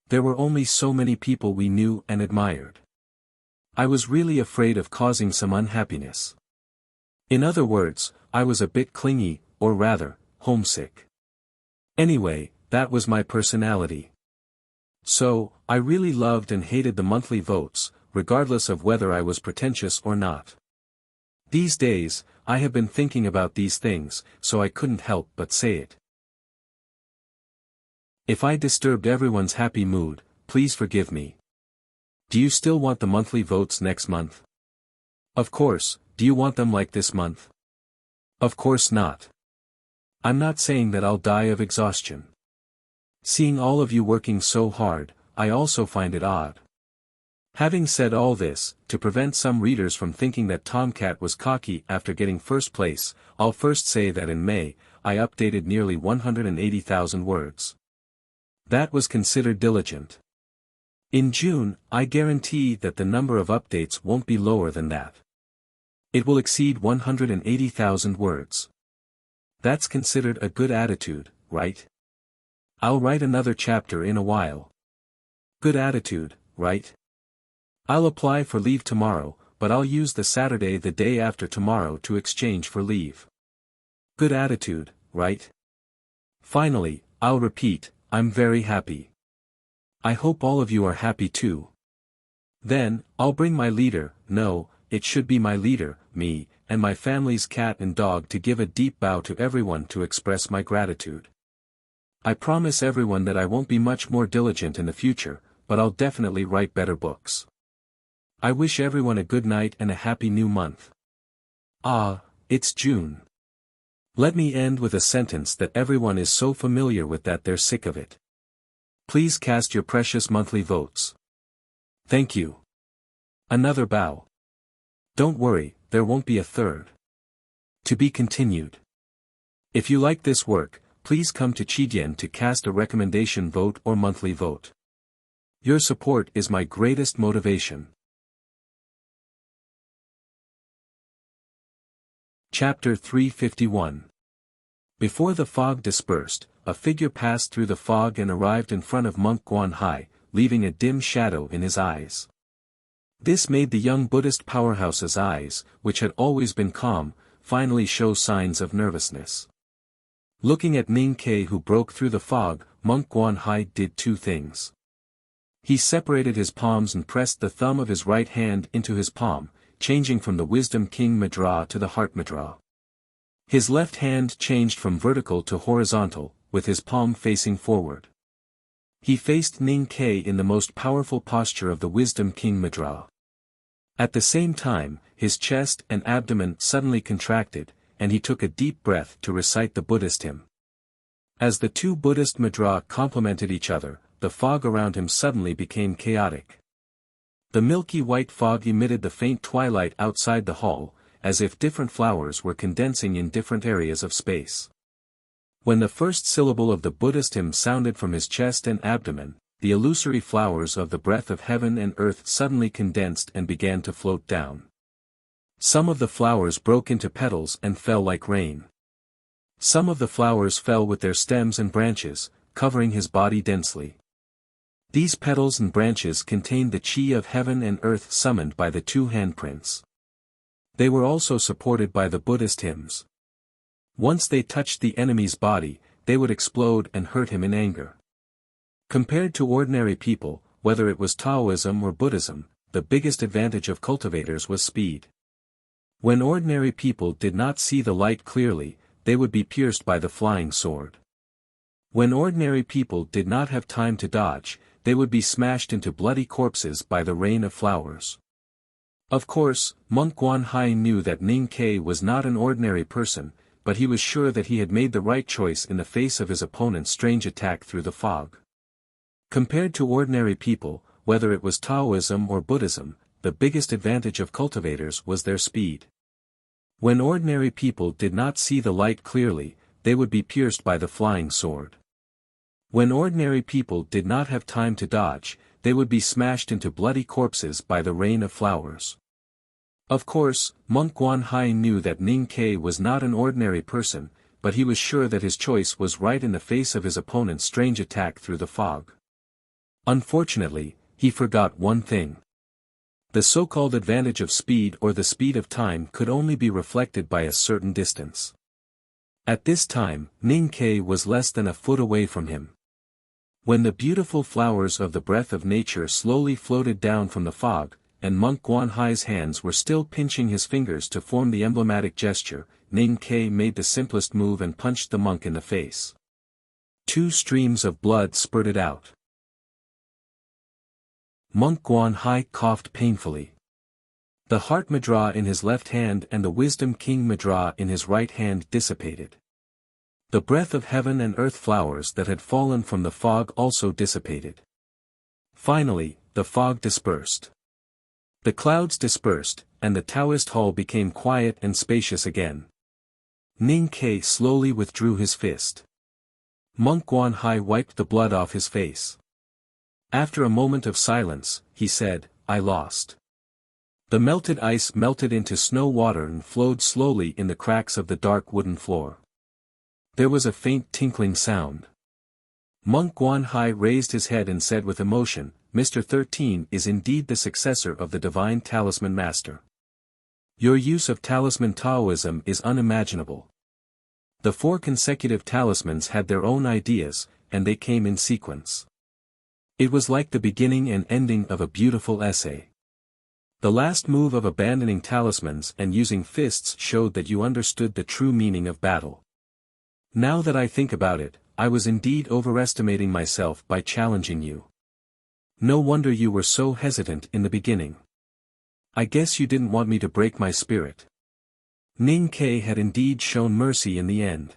There were only so many people we knew and admired. I was really afraid of causing some unhappiness. In other words, I was a bit clingy, or rather, homesick. Anyway, that was my personality. So, I really loved and hated the monthly votes, regardless of whether I was pretentious or not. These days, I have been thinking about these things, so I couldn't help but say it. If I disturbed everyone's happy mood, please forgive me. Do you still want the monthly votes next month? Of course, do you want them like this month? Of course not. I'm not saying that I'll die of exhaustion. Seeing all of you working so hard, I also find it odd. Having said all this, to prevent some readers from thinking that Tomcat was cocky after getting first place, I'll first say that in May, I updated nearly 180,000 words. That was considered diligent. In June, I guarantee that the number of updates won't be lower than that. It will exceed 180,000 words. That's considered a good attitude, right? I'll write another chapter in a while. Good attitude, right? I'll apply for leave tomorrow, but I'll use the Saturday the day after tomorrow to exchange for leave. Good attitude, right? Finally, I'll repeat, I'm very happy. I hope all of you are happy too. Then, I'll bring my leader, no, it should be my leader, me, and my family's cat and dog to give a deep bow to everyone to express my gratitude. I promise everyone that I won't be much more diligent in the future, but I'll definitely write better books. I wish everyone a good night and a happy new month. Ah, it's June. Let me end with a sentence that everyone is so familiar with that they're sick of it. Please cast your precious monthly votes. Thank you. Another bow. Don't worry, there won't be a third. To be continued. If you like this work, please come to Chidian to cast a recommendation vote or monthly vote. Your support is my greatest motivation. Chapter 351. Before the fog dispersed, a figure passed through the fog and arrived in front of Monk Guanhai, leaving a dim shadow in his eyes. This made the young Buddhist powerhouse's eyes, which had always been calm, finally show signs of nervousness. Looking at Ning Ke who broke through the fog, Monk Guanhai did two things. He separated his palms and pressed the thumb of his right hand into his palm, changing from the Wisdom King Mudra to the Heart Mudra. His left hand changed from vertical to horizontal, with his palm facing forward. He faced Ning Ke in the most powerful posture of the Wisdom King Mudra. At the same time, his chest and abdomen suddenly contracted, and he took a deep breath to recite the Buddhist hymn. As the two Buddhist mudra complemented each other, the fog around him suddenly became chaotic. The milky white fog emitted the faint twilight outside the hall, as if different flowers were condensing in different areas of space. When the first syllable of the Buddhist hymn sounded from his chest and abdomen, the illusory flowers of the breath of heaven and earth suddenly condensed and began to float down. Some of the flowers broke into petals and fell like rain. Some of the flowers fell with their stems and branches, covering his body densely. These petals and branches contained the chi of heaven and earth summoned by the two handprints. They were also supported by the Buddhist hymns. Once they touched the enemy's body, they would explode and hurt him in anger. Compared to ordinary people, whether it was Taoism or Buddhism, the biggest advantage of cultivators was speed. When ordinary people did not see the light clearly, they would be pierced by the flying sword. When ordinary people did not have time to dodge, they would be smashed into bloody corpses by the rain of flowers. Of course, Monk Guanhai knew that Ning Ke was not an ordinary person, but he was sure that he had made the right choice in the face of his opponent's strange attack through the fog. Compared to ordinary people, whether it was Taoism or Buddhism, the biggest advantage of cultivators was their speed. When ordinary people did not see the light clearly, they would be pierced by the flying sword. When ordinary people did not have time to dodge, they would be smashed into bloody corpses by the rain of flowers. Of course, Monk Guanhai knew that Ning Ke was not an ordinary person, but he was sure that his choice was right in the face of his opponent's strange attack through the fog. Unfortunately, he forgot one thing. The so-called advantage of speed or the speed of time could only be reflected by a certain distance. At this time, Ning Ke was less than a foot away from him. When the beautiful flowers of the breath of nature slowly floated down from the fog, and Monk Guanhai's hands were still pinching his fingers to form the emblematic gesture, Ning Ke made the simplest move and punched the monk in the face. 2 streams of blood spurted out. Monk Guanhai coughed painfully. The Heart Mudra in his left hand and the Wisdom King Mudra in his right hand dissipated. The breath of heaven and earth flowers that had fallen from the fog also dissipated. Finally, the fog dispersed. The clouds dispersed, and the Taoist hall became quiet and spacious again. Ning Ke slowly withdrew his fist. Monk Guanhai wiped the blood off his face. After a moment of silence, he said, "I lost." The melted ice melted into snow water and flowed slowly in the cracks of the dark wooden floor. There was a faint tinkling sound. Monk Guanhai raised his head and said with emotion, "Mr. 13 is indeed the successor of the divine talisman master. Your use of talisman Taoism is unimaginable." The 4 consecutive talismans had their own ideas, and they came in sequence. It was like the beginning and ending of a beautiful essay. The last move of abandoning talismans and using fists showed that you understood the true meaning of battle. Now that I think about it, I was indeed overestimating myself by challenging you. No wonder you were so hesitant in the beginning. I guess you didn't want me to break my spirit. Ning Ke had indeed shown mercy in the end.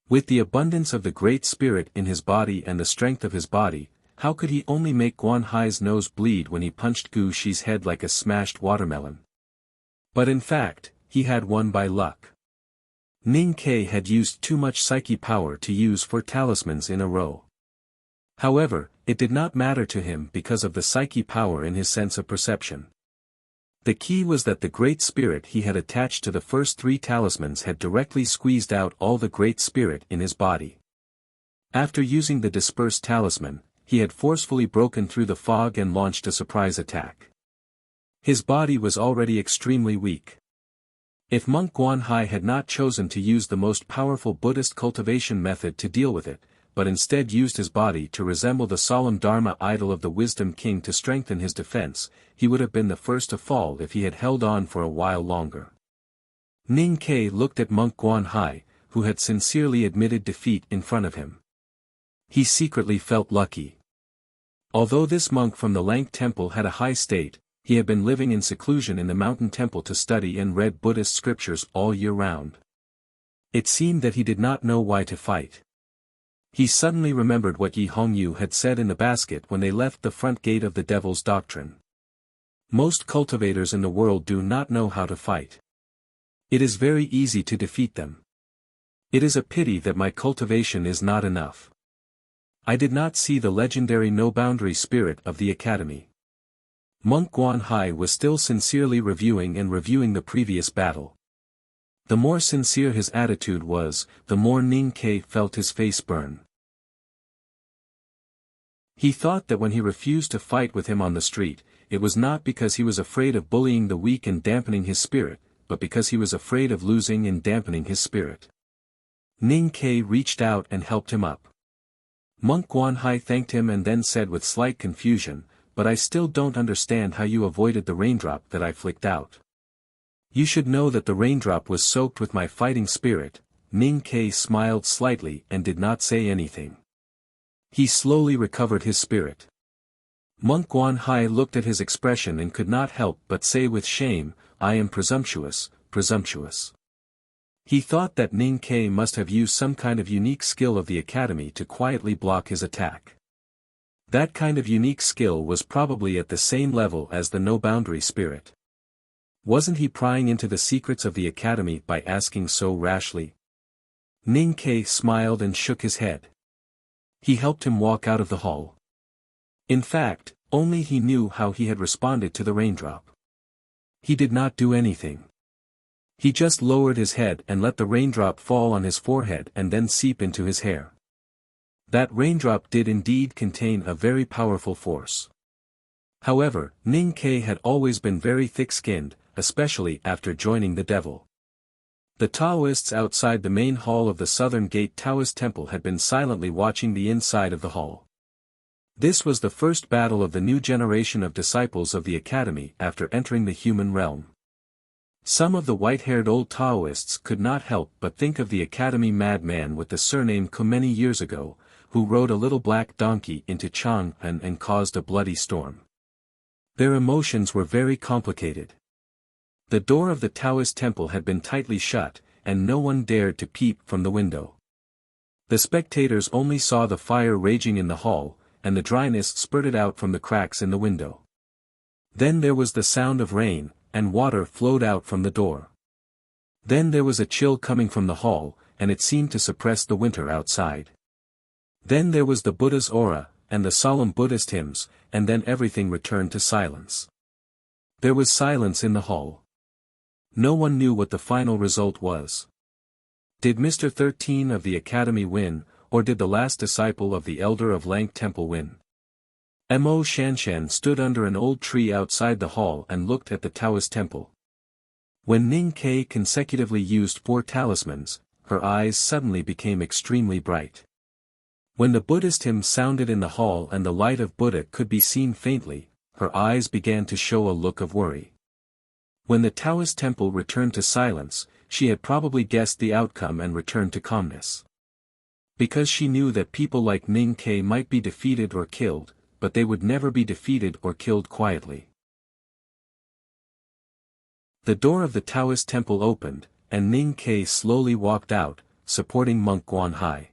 With the abundance of the Great Spirit in his body and the strength of his body, how could he only make Guanhai's nose bleed when he punched Gu Shi's head like a smashed watermelon? But in fact, he had won by luck. Ning Ke had used too much psyche power to use 4 talismans in a row. However, it did not matter to him because of the psyche power in his sense of perception. The key was that the Great Spirit he had attached to the first 3 talismans had directly squeezed out all the Great Spirit in his body. After using the dispersed talisman, he had forcefully broken through the fog and launched a surprise attack. His body was already extremely weak. If monk Guanhai had not chosen to use the most powerful Buddhist cultivation method to deal with it, but instead used his body to resemble the solemn Dharma idol of the Wisdom King to strengthen his defense, he would have been the first to fall if he had held on for a while longer. Ning Ke looked at monk Guanhai, who had sincerely admitted defeat in front of him. He secretly felt lucky. Although this monk from the Lank Temple had a high state, he had been living in seclusion in the mountain temple to study and read Buddhist scriptures all year round. It seemed that he did not know why to fight. He suddenly remembered what Yi Hongyu had said in the basket when they left the front gate of the Devil's Doctrine. Most cultivators in the world do not know how to fight. It is very easy to defeat them. It is a pity that my cultivation is not enough. I did not see the legendary no-boundary spirit of the academy. Monk Guanhai was still sincerely reviewing the previous battle. The more sincere his attitude was, the more Ning Ke felt his face burn. He thought that when he refused to fight with him on the street, it was not because he was afraid of bullying the weak and dampening his spirit, but because he was afraid of losing and dampening his spirit. Ning Ke reached out and helped him up. Monk Guanhai thanked him and then said with slight confusion, "But I still don't understand how you avoided the raindrop that I flicked out. You should know that the raindrop was soaked with my fighting spirit." Ning Ke smiled slightly and did not say anything. He slowly recovered his spirit. Monk Guanhai looked at his expression and could not help but say with shame, "I am presumptuous, presumptuous." He thought that Ning Ke must have used some kind of unique skill of the academy to quietly block his attack. That kind of unique skill was probably at the same level as the no-boundary spirit. Wasn't he prying into the secrets of the academy by asking so rashly? Ning Ke smiled and shook his head. He helped him walk out of the hall. In fact, only he knew how he had responded to the raindrop. He did not do anything. He just lowered his head and let the raindrop fall on his forehead and then seep into his hair. That raindrop did indeed contain a very powerful force. However, Ning Ke had always been very thick-skinned, especially after joining the devil. The Taoists outside the main hall of the Southern Gate Taoist Temple had been silently watching the inside of the hall. This was the first battle of the new generation of disciples of the academy after entering the human realm. Some of the white-haired old Taoists could not help but think of the academy madman with the surname Ko many years ago, who rode a little black donkey into Chang'an and caused a bloody storm. Their emotions were very complicated. The door of the Taoist temple had been tightly shut, and no one dared to peep from the window. The spectators only saw the fire raging in the hall, and the dryness spurted out from the cracks in the window. Then there was the sound of rain, and water flowed out from the door. Then there was a chill coming from the hall, and it seemed to suppress the winter outside. Then there was the Buddha's aura, and the solemn Buddhist hymns, and then everything returned to silence. There was silence in the hall. No one knew what the final result was. Did Mr. 13 of the Academy win, or did the last disciple of the Elder of Lank Temple win? Mo Shanshan stood under an old tree outside the hall and looked at the Taoist temple. When Ning Ke consecutively used 4 talismans, her eyes suddenly became extremely bright. When the Buddhist hymn sounded in the hall and the light of Buddha could be seen faintly, her eyes began to show a look of worry. When the Taoist temple returned to silence, she had probably guessed the outcome and returned to calmness. Because she knew that people like Ning Ke might be defeated or killed, but they would never be defeated or killed quietly. The door of the Taoist temple opened, and Ning Ke slowly walked out, supporting monk Guanhai.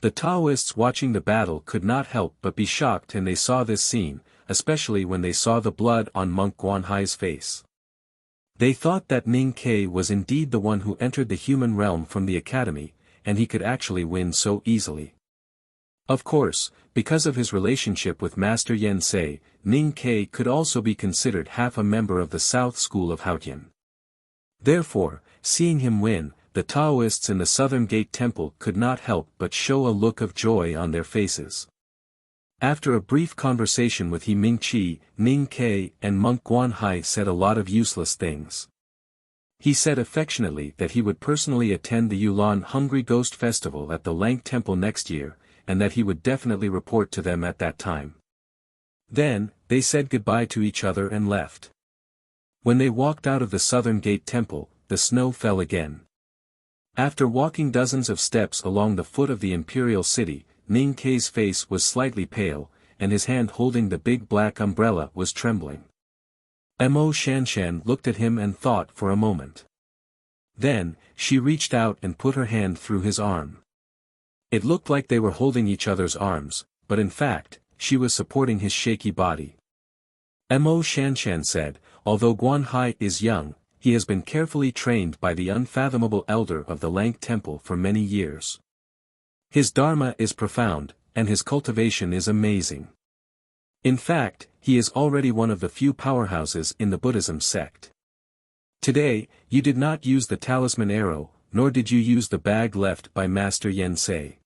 The Taoists watching the battle could not help but be shocked when they saw this scene, especially when they saw the blood on monk Guanhai's face. They thought that Ning Ke was indeed the one who entered the human realm from the academy, and he could actually win so easily. Of course, because of his relationship with Master Yen Sei, Ning Ke could also be considered half a member of the South School of Haotian. Therefore, seeing him win, the Taoists in the Southern Gate Temple could not help but show a look of joy on their faces. After a brief conversation with He Mingqi, Ning Ke and monk Guanhai said a lot of useless things. He said affectionately that he would personally attend the Yulan Hungry Ghost Festival at the Lang Temple next year, and that he would definitely report to them at that time. Then, they said goodbye to each other and left. When they walked out of the Southern Gate Temple, the snow fell again. After walking dozens of steps along the foot of the imperial city, Ning Kei's face was slightly pale, and his hand holding the big black umbrella was trembling. Mo Shanshan looked at him and thought for a moment. Then, she reached out and put her hand through his arm. It looked like they were holding each other's arms, but in fact, she was supporting his shaky body. Mo Shanshan said, although Guan Hai is young, he has been carefully trained by the unfathomable elder of the Lang Temple for many years. His dharma is profound, and his cultivation is amazing. In fact, he is already one of the few powerhouses in the Buddhism sect. Today, you did not use the talisman arrow, nor did you use the bag left by Master Yen Sei.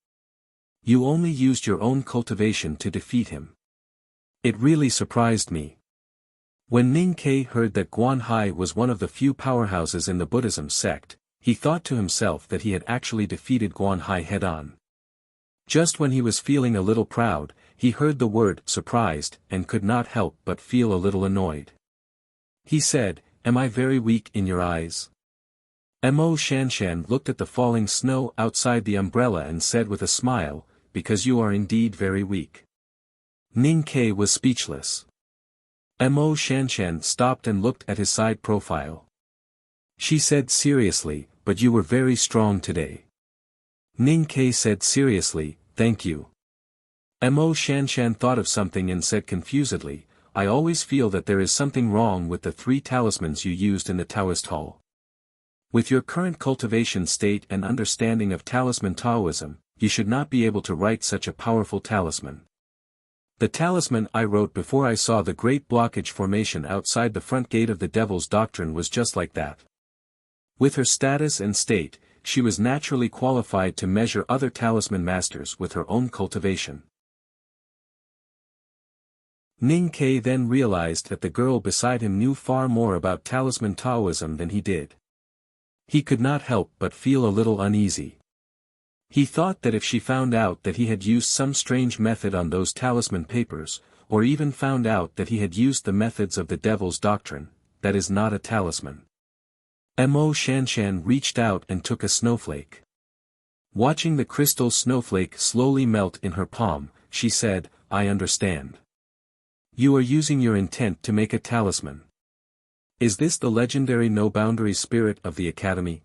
You only used your own cultivation to defeat him. It really surprised me. When Ning Kei heard that Guan Hai was one of the few powerhouses in the Buddhism sect, he thought to himself that he had actually defeated Guan Hai head-on. Just when he was feeling a little proud, he heard the word surprised and could not help but feel a little annoyed. He said, "Am I very weak in your eyes?" Mo Shanshan looked at the falling snow outside the umbrella and said with a smile, "Because you are indeed very weak." Ning Kei was speechless. Mo Shanshan stopped and looked at his side profile. She said seriously, "But you were very strong today." Ning Kei said seriously, "Thank you." Mo Shanshan thought of something and said confusedly, "I always feel that there is something wrong with the 3 talismans you used in the Taoist hall. With your current cultivation state and understanding of talisman Taoism, you should not be able to write such a powerful talisman. The talisman I wrote before I saw the great blockage formation outside the front gate of the Devil's Doctrine was just like that." With her status and state, she was naturally qualified to measure other talisman masters with her own cultivation. Ning Kei then realized that the girl beside him knew far more about talisman Taoism than he did. He could not help but feel a little uneasy. He thought that if she found out that he had used some strange method on those talisman papers, or even found out that he had used the methods of the Devil's Doctrine, that is not a talisman. Mo Shanshan reached out and took a snowflake. Watching the crystal snowflake slowly melt in her palm, she said, "I understand. You are using your intent to make a talisman. Is this the legendary no-boundary spirit of the Academy?"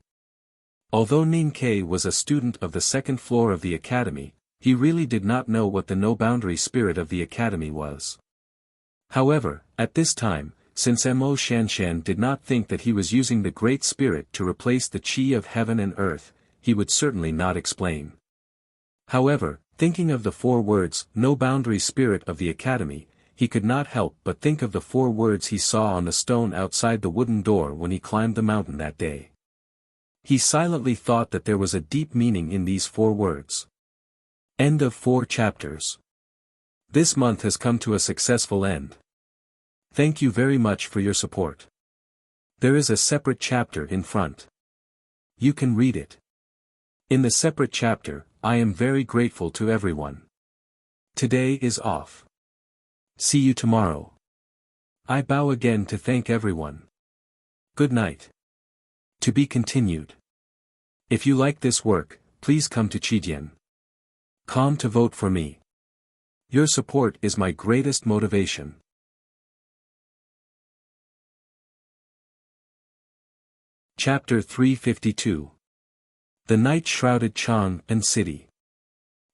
Although Ning Kei was a student of the 2nd floor of the Academy, he really did not know what the no-boundary spirit of the Academy was. However, at this time, since Mo Shanshan did not think that he was using the Great Spirit to replace the Qi of heaven and earth, he would certainly not explain. However, thinking of the 4 words, no-boundary spirit of the Academy, he could not help but think of the 4 words he saw on the stone outside the wooden door when he climbed the mountain that day. He silently thought that there was a deep meaning in these 4 words. End of 4 chapters. This month has come to a successful end. Thank you very much for your support. There is a separate chapter in front. You can read it. In the separate chapter, I am very grateful to everyone. Today is off. See you tomorrow. I bow again to thank everyone. Good night. To be continued. If you like this work, please come to Chidian.com to vote for me. Your support is my greatest motivation. Chapter 352. The Night-Shrouded Chang and City.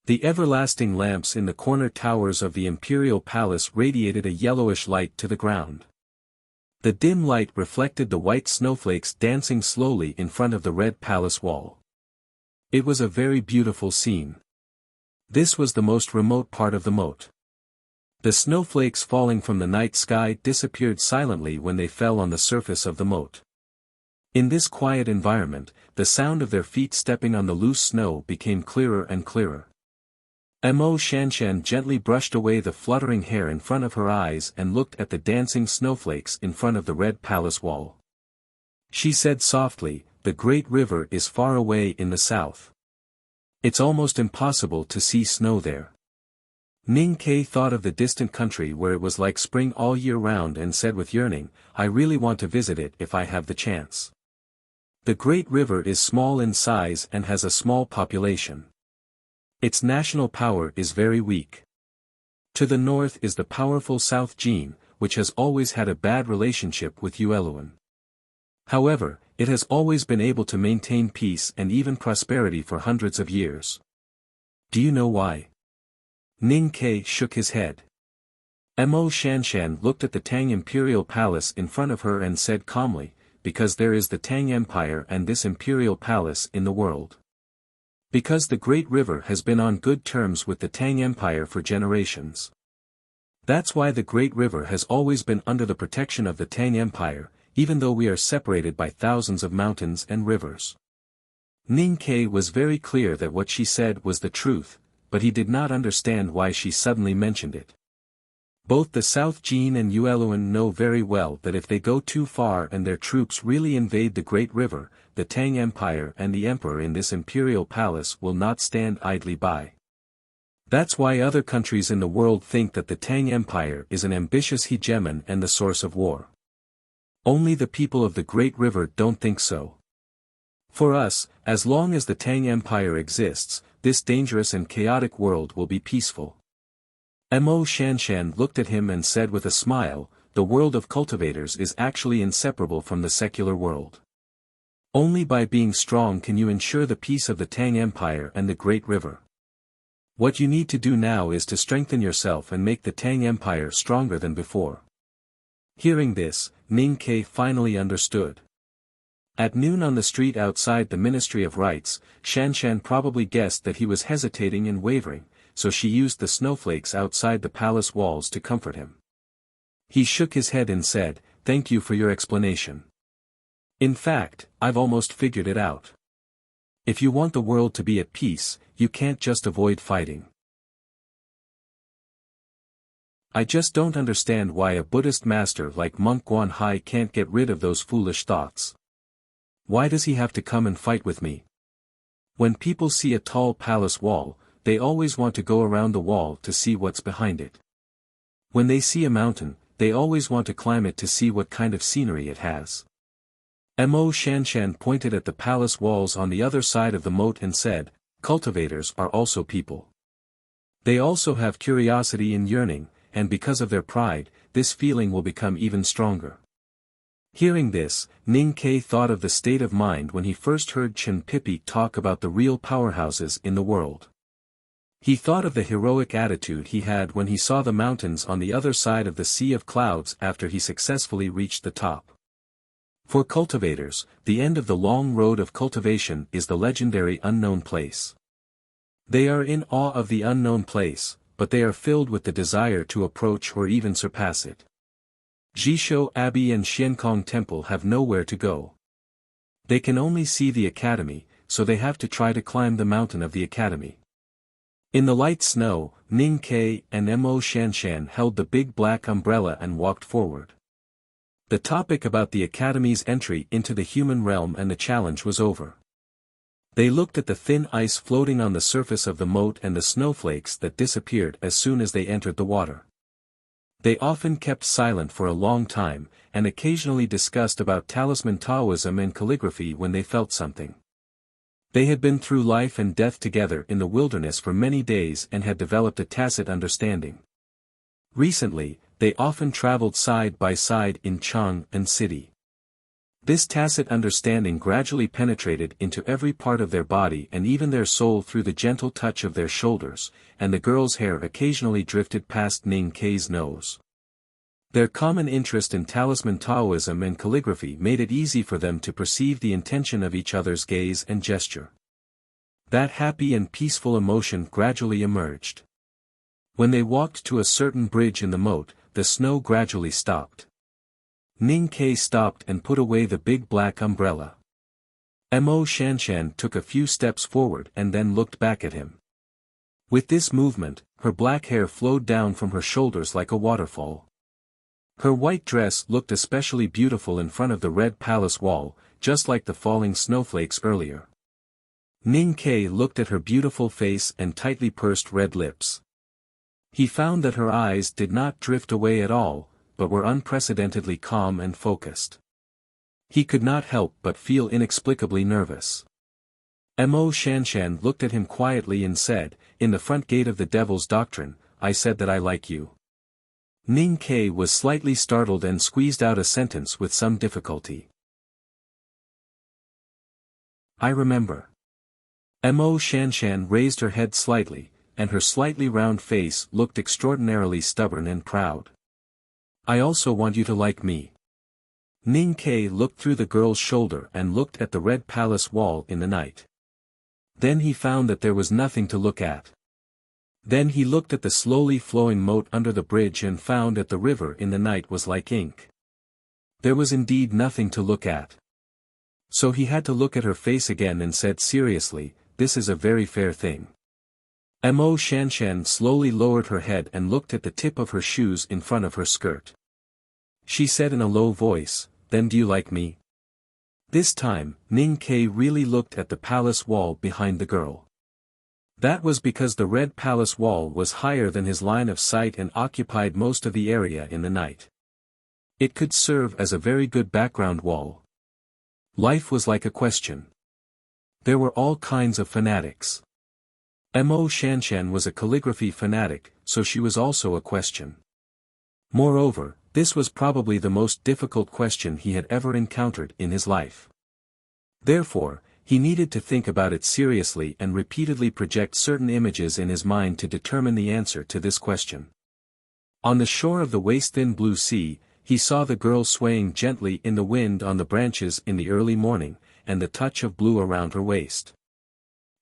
The everlasting lamps in the corner towers of the imperial palace radiated a yellowish light to the ground. The dim light reflected the white snowflakes dancing slowly in front of the red palace wall. It was a very beautiful scene. This was the most remote part of the moat. The snowflakes falling from the night sky disappeared silently when they fell on the surface of the moat. In this quiet environment, the sound of their feet stepping on the loose snow became clearer and clearer. Mo Shanshan gently brushed away the fluttering hair in front of her eyes and looked at the dancing snowflakes in front of the red palace wall. She said softly, "The great river is far away in the south. It's almost impossible to see snow there." Ning Ke thought of the distant country where it was like spring all year round and said with yearning, "I really want to visit it if I have the chance." The great river is small in size and has a small population. Its national power is very weak. To the north is the powerful South Jin, which has always had a bad relationship with Yueluan. However, it has always been able to maintain peace and even prosperity for hundreds of years. Do you know why? Ning Ke shook his head. Mo Shanshan looked at the Tang imperial palace in front of her and said calmly, "Because there is the Tang Empire and this imperial palace in the world. Because the Great River has been on good terms with the Tang Empire for generations. That's why the Great River has always been under the protection of the Tang Empire, even though we are separated by thousands of mountains and rivers." Ning Ke was very clear that what she said was the truth, but he did not understand why she suddenly mentioned it. Both the South Jin and Yueluan know very well that if they go too far and their troops really invade the Great River, the Tang Empire and the Emperor in this imperial palace will not stand idly by. That's why other countries in the world think that the Tang Empire is an ambitious hegemon and the source of war. Only the people of the Great River don't think so. For us, as long as the Tang Empire exists, this dangerous and chaotic world will be peaceful. Mo Shanshan looked at him and said with a smile, "The world of cultivators is actually inseparable from the secular world. Only by being strong can you ensure the peace of the Tang Empire and the Great River. What you need to do now is to strengthen yourself and make the Tang Empire stronger than before." Hearing this, Ning Ke finally understood. At noon on the street outside the Ministry of Rites, Shanshan probably guessed that he was hesitating and wavering, so she used the snowflakes outside the palace walls to comfort him. He shook his head and said, "Thank you for your explanation. In fact, I've almost figured it out. If you want the world to be at peace, you can't just avoid fighting. I just don't understand why a Buddhist master like Monk Guanhai can't get rid of those foolish thoughts. Why does he have to come and fight with me? When people see a tall palace wall, they always want to go around the wall to see what's behind it. When they see a mountain, they always want to climb it to see what kind of scenery it has." Mo Shanshan pointed at the palace walls on the other side of the moat and said, "Cultivators are also people. They also have curiosity and yearning, and because of their pride, this feeling will become even stronger." Hearing this, Ning Ke thought of the state of mind when he first heard Chen Pipi talk about the real powerhouses in the world. He thought of the heroic attitude he had when he saw the mountains on the other side of the sea of clouds after he successfully reached the top. For cultivators, the end of the long road of cultivation is the legendary unknown place. They are in awe of the unknown place, but they are filled with the desire to approach or even surpass it. Jishou Abbey and Xiankong Temple have nowhere to go. They can only see the academy, so they have to try to climb the mountain of the academy. In the light snow, Ning Ke and Mo Shanshan held the big black umbrella and walked forward. The topic about the academy's entry into the human realm and the challenge was over. They looked at the thin ice floating on the surface of the moat and the snowflakes that disappeared as soon as they entered the water. They often kept silent for a long time, and occasionally discussed about talisman Taoism and calligraphy when they felt something. They had been through life and death together in the wilderness for many days and had developed a tacit understanding. Recently, they often traveled side by side in Chang'an City. This tacit understanding gradually penetrated into every part of their body and even their soul through the gentle touch of their shoulders, and the girl's hair occasionally drifted past Ning Ke's nose. Their common interest in talisman Taoism and calligraphy made it easy for them to perceive the intention of each other's gaze and gesture. That happy and peaceful emotion gradually emerged. When they walked to a certain bridge in the moat, the snow gradually stopped. Ning Ke stopped and put away the big black umbrella. Mo Shanshan took a few steps forward and then looked back at him. With this movement, her black hair flowed down from her shoulders like a waterfall. Her white dress looked especially beautiful in front of the red palace wall, just like the falling snowflakes earlier. Ning Ke looked at her beautiful face and tightly pursed red lips. He found that her eyes did not drift away at all, but were unprecedentedly calm and focused. He could not help but feel inexplicably nervous. Mo Shanshan looked at him quietly and said, "In the front gate of the Devil's Doctrine, I said that I like you." Ning Ke was slightly startled and squeezed out a sentence with some difficulty. "I remember." Mo Shanshan raised her head slightly, and her slightly round face looked extraordinarily stubborn and proud. "I also want you to like me." Ning Ke looked through the girl's shoulder and looked at the red palace wall in the night. Then he found that there was nothing to look at. Then he looked at the slowly flowing moat under the bridge and found that the river in the night was like ink. There was indeed nothing to look at. So he had to look at her face again and said seriously, "This is a very fair thing." Mo Shanshan slowly lowered her head and looked at the tip of her shoes in front of her skirt. She said in a low voice, "Then do you like me?" This time, Ning Ke really looked at the palace wall behind the girl. That was because the red palace wall was higher than his line of sight and occupied most of the area in the night. It could serve as a very good background wall. Life was like a question. There were all kinds of fanatics. Mo Shanshan was a calligraphy fanatic, so she was also a question. Moreover, this was probably the most difficult question he had ever encountered in his life. Therefore, he needed to think about it seriously and repeatedly project certain images in his mind to determine the answer to this question. On the shore of the waist-thin blue sea, he saw the girl swaying gently in the wind on the branches in the early morning, and the touch of blue around her waist.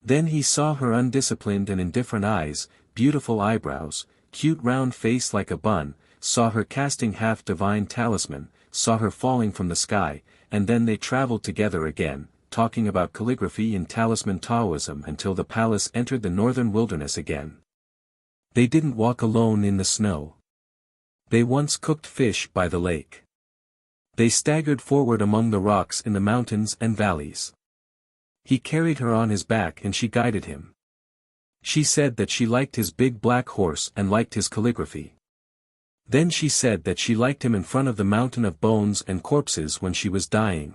Then he saw her undisciplined and indifferent eyes, beautiful eyebrows, cute round face like a bun, saw her casting half-divine talisman, saw her falling from the sky, and then they traveled together again, talking about calligraphy and talisman Taoism until the palace entered the northern wilderness again. They didn't walk alone in the snow. They once cooked fish by the lake. They staggered forward among the rocks in the mountains and valleys. He carried her on his back and she guided him. She said that she liked his big black horse and liked his calligraphy. Then she said that she liked him in front of the mountain of bones and corpses when she was dying.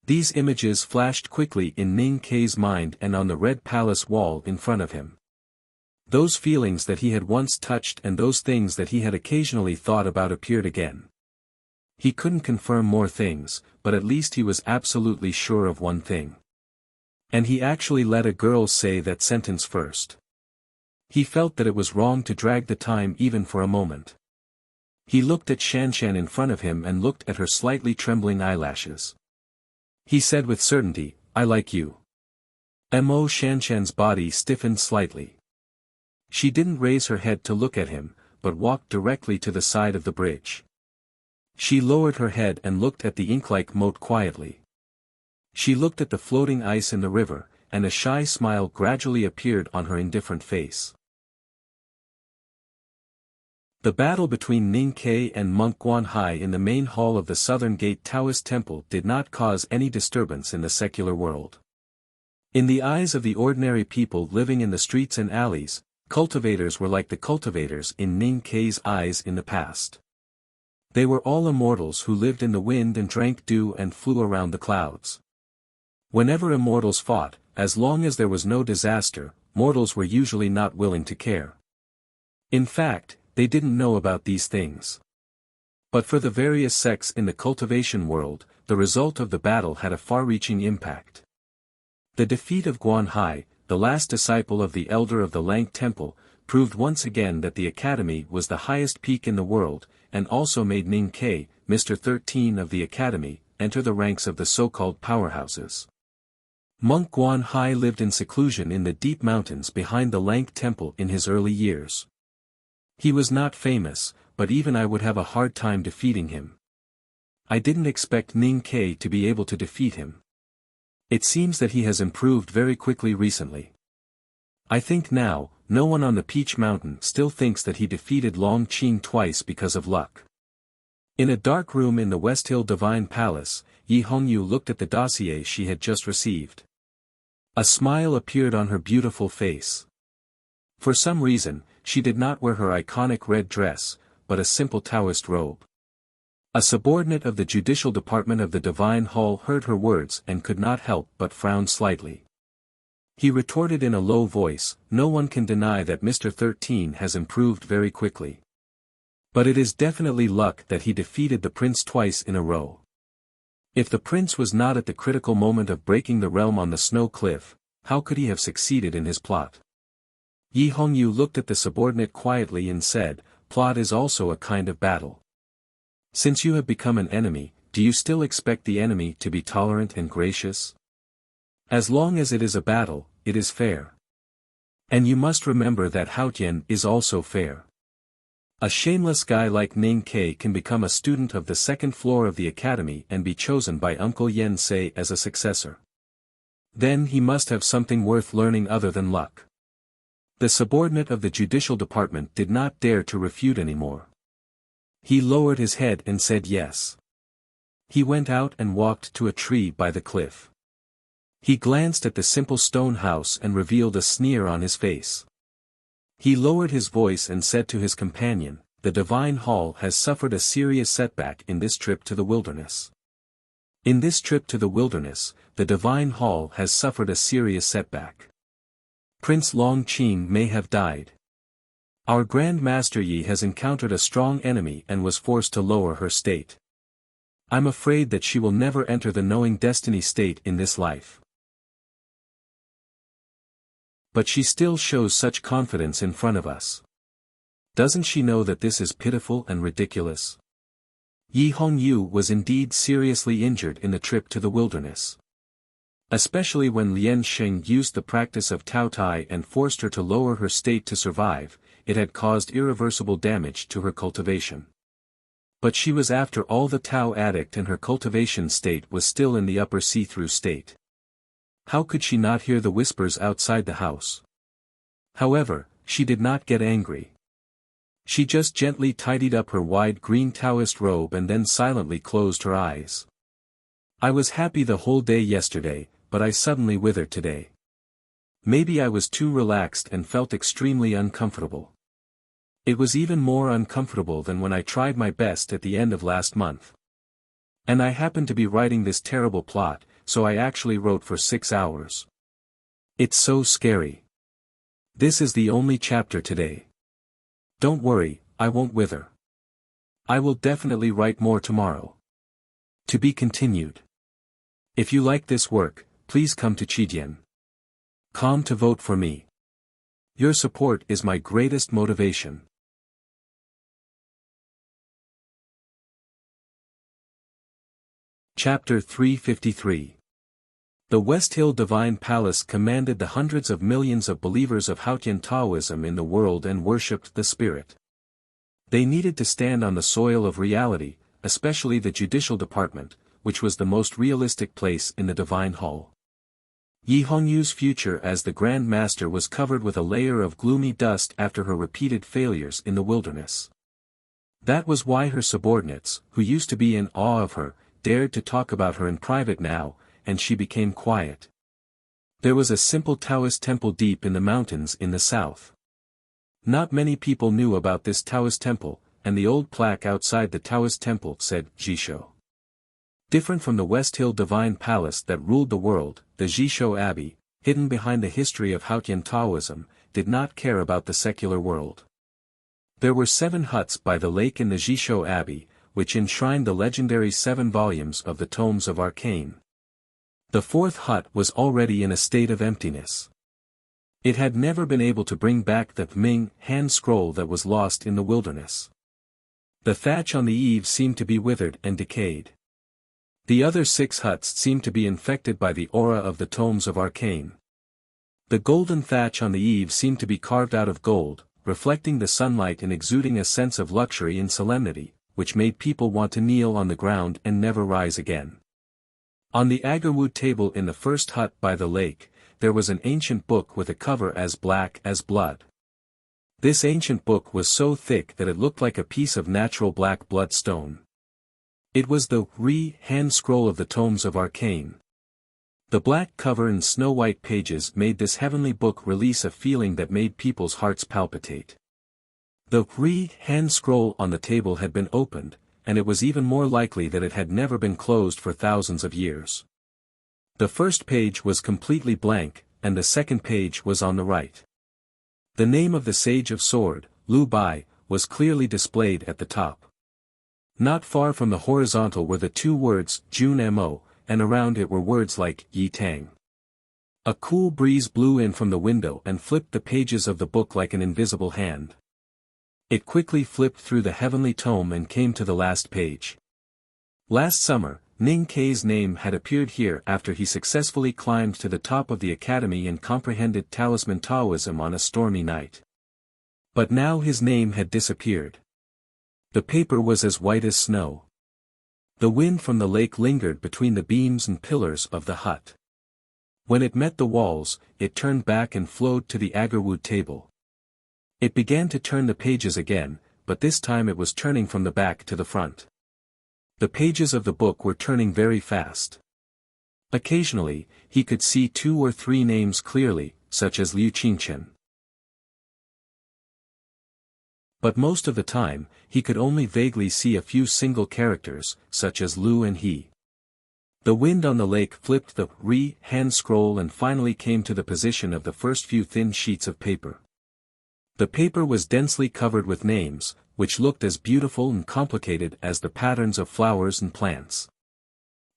These images flashed quickly in Ning Ke's mind and on the red palace wall in front of him. Those feelings that he had once touched and those things that he had occasionally thought about appeared again. He couldn't confirm more things, but at least he was absolutely sure of one thing. And he actually let a girl say that sentence first. He felt that it was wrong to drag the time even for a moment. He looked at Shanshan in front of him and looked at her slightly trembling eyelashes. He said with certainty, "I like you." Mo Shanshan's body stiffened slightly. She didn't raise her head to look at him, but walked directly to the side of the bridge. She lowered her head and looked at the ink-like moat quietly. She looked at the floating ice in the river, and a shy smile gradually appeared on her indifferent face. The battle between Ning Ke and monk Guanhai in the main hall of the Southern Gate Taoist Temple did not cause any disturbance in the secular world. In the eyes of the ordinary people living in the streets and alleys, cultivators were like the cultivators in Ning Ke's eyes in the past. They were all immortals who lived in the wind and drank dew and flew around the clouds. Whenever immortals fought, as long as there was no disaster, mortals were usually not willing to care. In fact, they didn't know about these things. But for the various sects in the cultivation world, the result of the battle had a far-reaching impact. The defeat of Guanhai, the last disciple of the elder of the Lank Temple, proved once again that the academy was the highest peak in the world, and also made Ning Ke, Mr. 13 of the academy, enter the ranks of the so-called powerhouses. Monk Guanhai lived in seclusion in the deep mountains behind the Lank Temple in his early years. He was not famous, but even I would have a hard time defeating him. I didn't expect Ning Ke to be able to defeat him. It seems that he has improved very quickly recently. I think now, no one on the Peach Mountain still thinks that he defeated Long Qing twice because of luck. In a dark room in the West Hill Divine Palace, Yi Hongyu looked at the dossier she had just received. A smile appeared on her beautiful face. For some reason, she did not wear her iconic red dress, but a simple Taoist robe. A subordinate of the Judicial Department of the Divine Hall heard her words and could not help but frown slightly. He retorted in a low voice, "No one can deny that Mr. 13 has improved very quickly. But it is definitely luck that he defeated the prince twice in a row. If the prince was not at the critical moment of breaking the realm on the snow cliff, how could he have succeeded in his plot?" Yi Hongyu looked at the subordinate quietly and said, "Plot is also a kind of battle. Since you have become an enemy, do you still expect the enemy to be tolerant and gracious? As long as it is a battle, it is fair. And you must remember that Haotian is also fair. A shameless guy like Ning Ke can become a student of the second floor of the academy and be chosen by Uncle Yen Sei as a successor. Then he must have something worth learning other than luck." The subordinate of the Judicial Department did not dare to refute anymore. He lowered his head and said yes. He went out and walked to a tree by the cliff. He glanced at the simple stone house and revealed a sneer on his face. He lowered his voice and said to his companion, "The Divine Hall has suffered a serious setback in this trip to the wilderness. In this trip to the wilderness, the Divine Hall has suffered a serious setback. Prince Long Qing may have died. Our Grand Master Yi has encountered a strong enemy and was forced to lower her state. I'm afraid that she will never enter the knowing destiny state in this life. But she still shows such confidence in front of us. Doesn't she know that this is pitiful and ridiculous?" Yi Hongyu was indeed seriously injured in the trip to the wilderness. Especially when Lien Sheng used the practice of Tao Tai and forced her to lower her state to survive, it had caused irreversible damage to her cultivation. But she was after all the Tao addict and her cultivation state was still in the upper see-through state. How could she not hear the whispers outside the house? However, she did not get angry. She just gently tidied up her wide green Taoist robe and then silently closed her eyes. "I was happy the whole day yesterday, but I suddenly withered today. Maybe I was too relaxed and felt extremely uncomfortable. It was even more uncomfortable than when I tried my best at the end of last month. And I happened to be writing this terrible plot, so I actually wrote for 6 hours. It's so scary. This is the only chapter today. Don't worry, I won't wither. I will definitely write more tomorrow. To be continued. If you like this work, please come to Chidian.com to vote for me. Your support is my greatest motivation." Chapter 353. The West Hill Divine Palace commanded the hundreds of millions of believers of Haotian Taoism in the world and worshipped the spirit. They needed to stand on the soil of reality, especially the Judicial Department, which was the most realistic place in the Divine Hall. Yi Hongyu's future as the Grand Master was covered with a layer of gloomy dust after her repeated failures in the wilderness. That was why her subordinates, who used to be in awe of her, dared to talk about her in private now, and she became quiet. There was a simple Taoist temple deep in the mountains in the south. Not many people knew about this Taoist temple, and the old plaque outside the Taoist temple said, Jisho. Different from the West Hill Divine Palace that ruled the world, the Jisho Abbey, hidden behind the history of Haotian Taoism, did not care about the secular world. There were 7 huts by the lake in the Jisho Abbey, which enshrined the legendary 7 volumes of the Tomes of Arcane. The 4th hut was already in a state of emptiness. It had never been able to bring back the Ming hand scroll that was lost in the wilderness. The thatch on the eaves seemed to be withered and decayed. The other 6 huts seemed to be infected by the aura of the Tomes of Arcane. The golden thatch on the eaves seemed to be carved out of gold, reflecting the sunlight and exuding a sense of luxury and solemnity, which made people want to kneel on the ground and never rise again. On the agarwood table in the first hut by the lake, there was an ancient book with a cover as black as blood. This ancient book was so thick that it looked like a piece of natural black blood stone. It was the hand scroll of the tomes of Arcane. The black cover and snow-white pages made this heavenly book release a feeling that made people's hearts palpitate. The hand scroll on the table had been opened, and it was even more likely that it had never been closed for thousands of years. The first page was completely blank, and the second page was on the right. The name of the Sage of Sword, Lu Bai, was clearly displayed at the top. Not far from the horizontal were the two words Jun Mo, and around it were words like Yi Tang. A cool breeze blew in from the window and flipped the pages of the book like an invisible hand. It quickly flipped through the heavenly tome and came to the last page. Last summer, Ning Kei's name had appeared here after he successfully climbed to the top of the academy and comprehended Talisman Taoism on a stormy night. But now his name had disappeared. The paper was as white as snow. The wind from the lake lingered between the beams and pillars of the hut. When it met the walls, it turned back and flowed to the agarwood table. It began to turn the pages again, but this time it was turning from the back to the front. The pages of the book were turning very fast. Occasionally, he could see 2 or 3 names clearly, such as Liu Qingchen. But most of the time, he could only vaguely see a few single characters, such as Lu and He. The wind on the lake flipped the hand scroll and finally came to the position of the first few thin sheets of paper. The paper was densely covered with names, which looked as beautiful and complicated as the patterns of flowers and plants.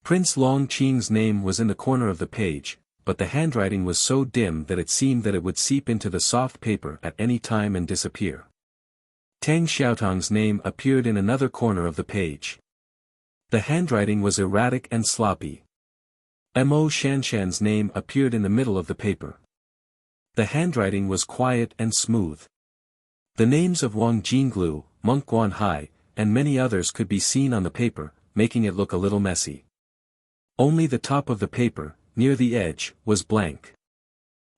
Prince Long Qing's name was in the corner of the page, but the handwriting was so dim that it seemed that it would seep into the soft paper at any time and disappear. Tang Xiaotong's name appeared in another corner of the page. The handwriting was erratic and sloppy. Mo Shanshan's name appeared in the middle of the paper. The handwriting was quiet and smooth. The names of Wang Jinglu, Monk Guanhai, and many others could be seen on the paper, making it look a little messy. Only the top of the paper, near the edge, was blank.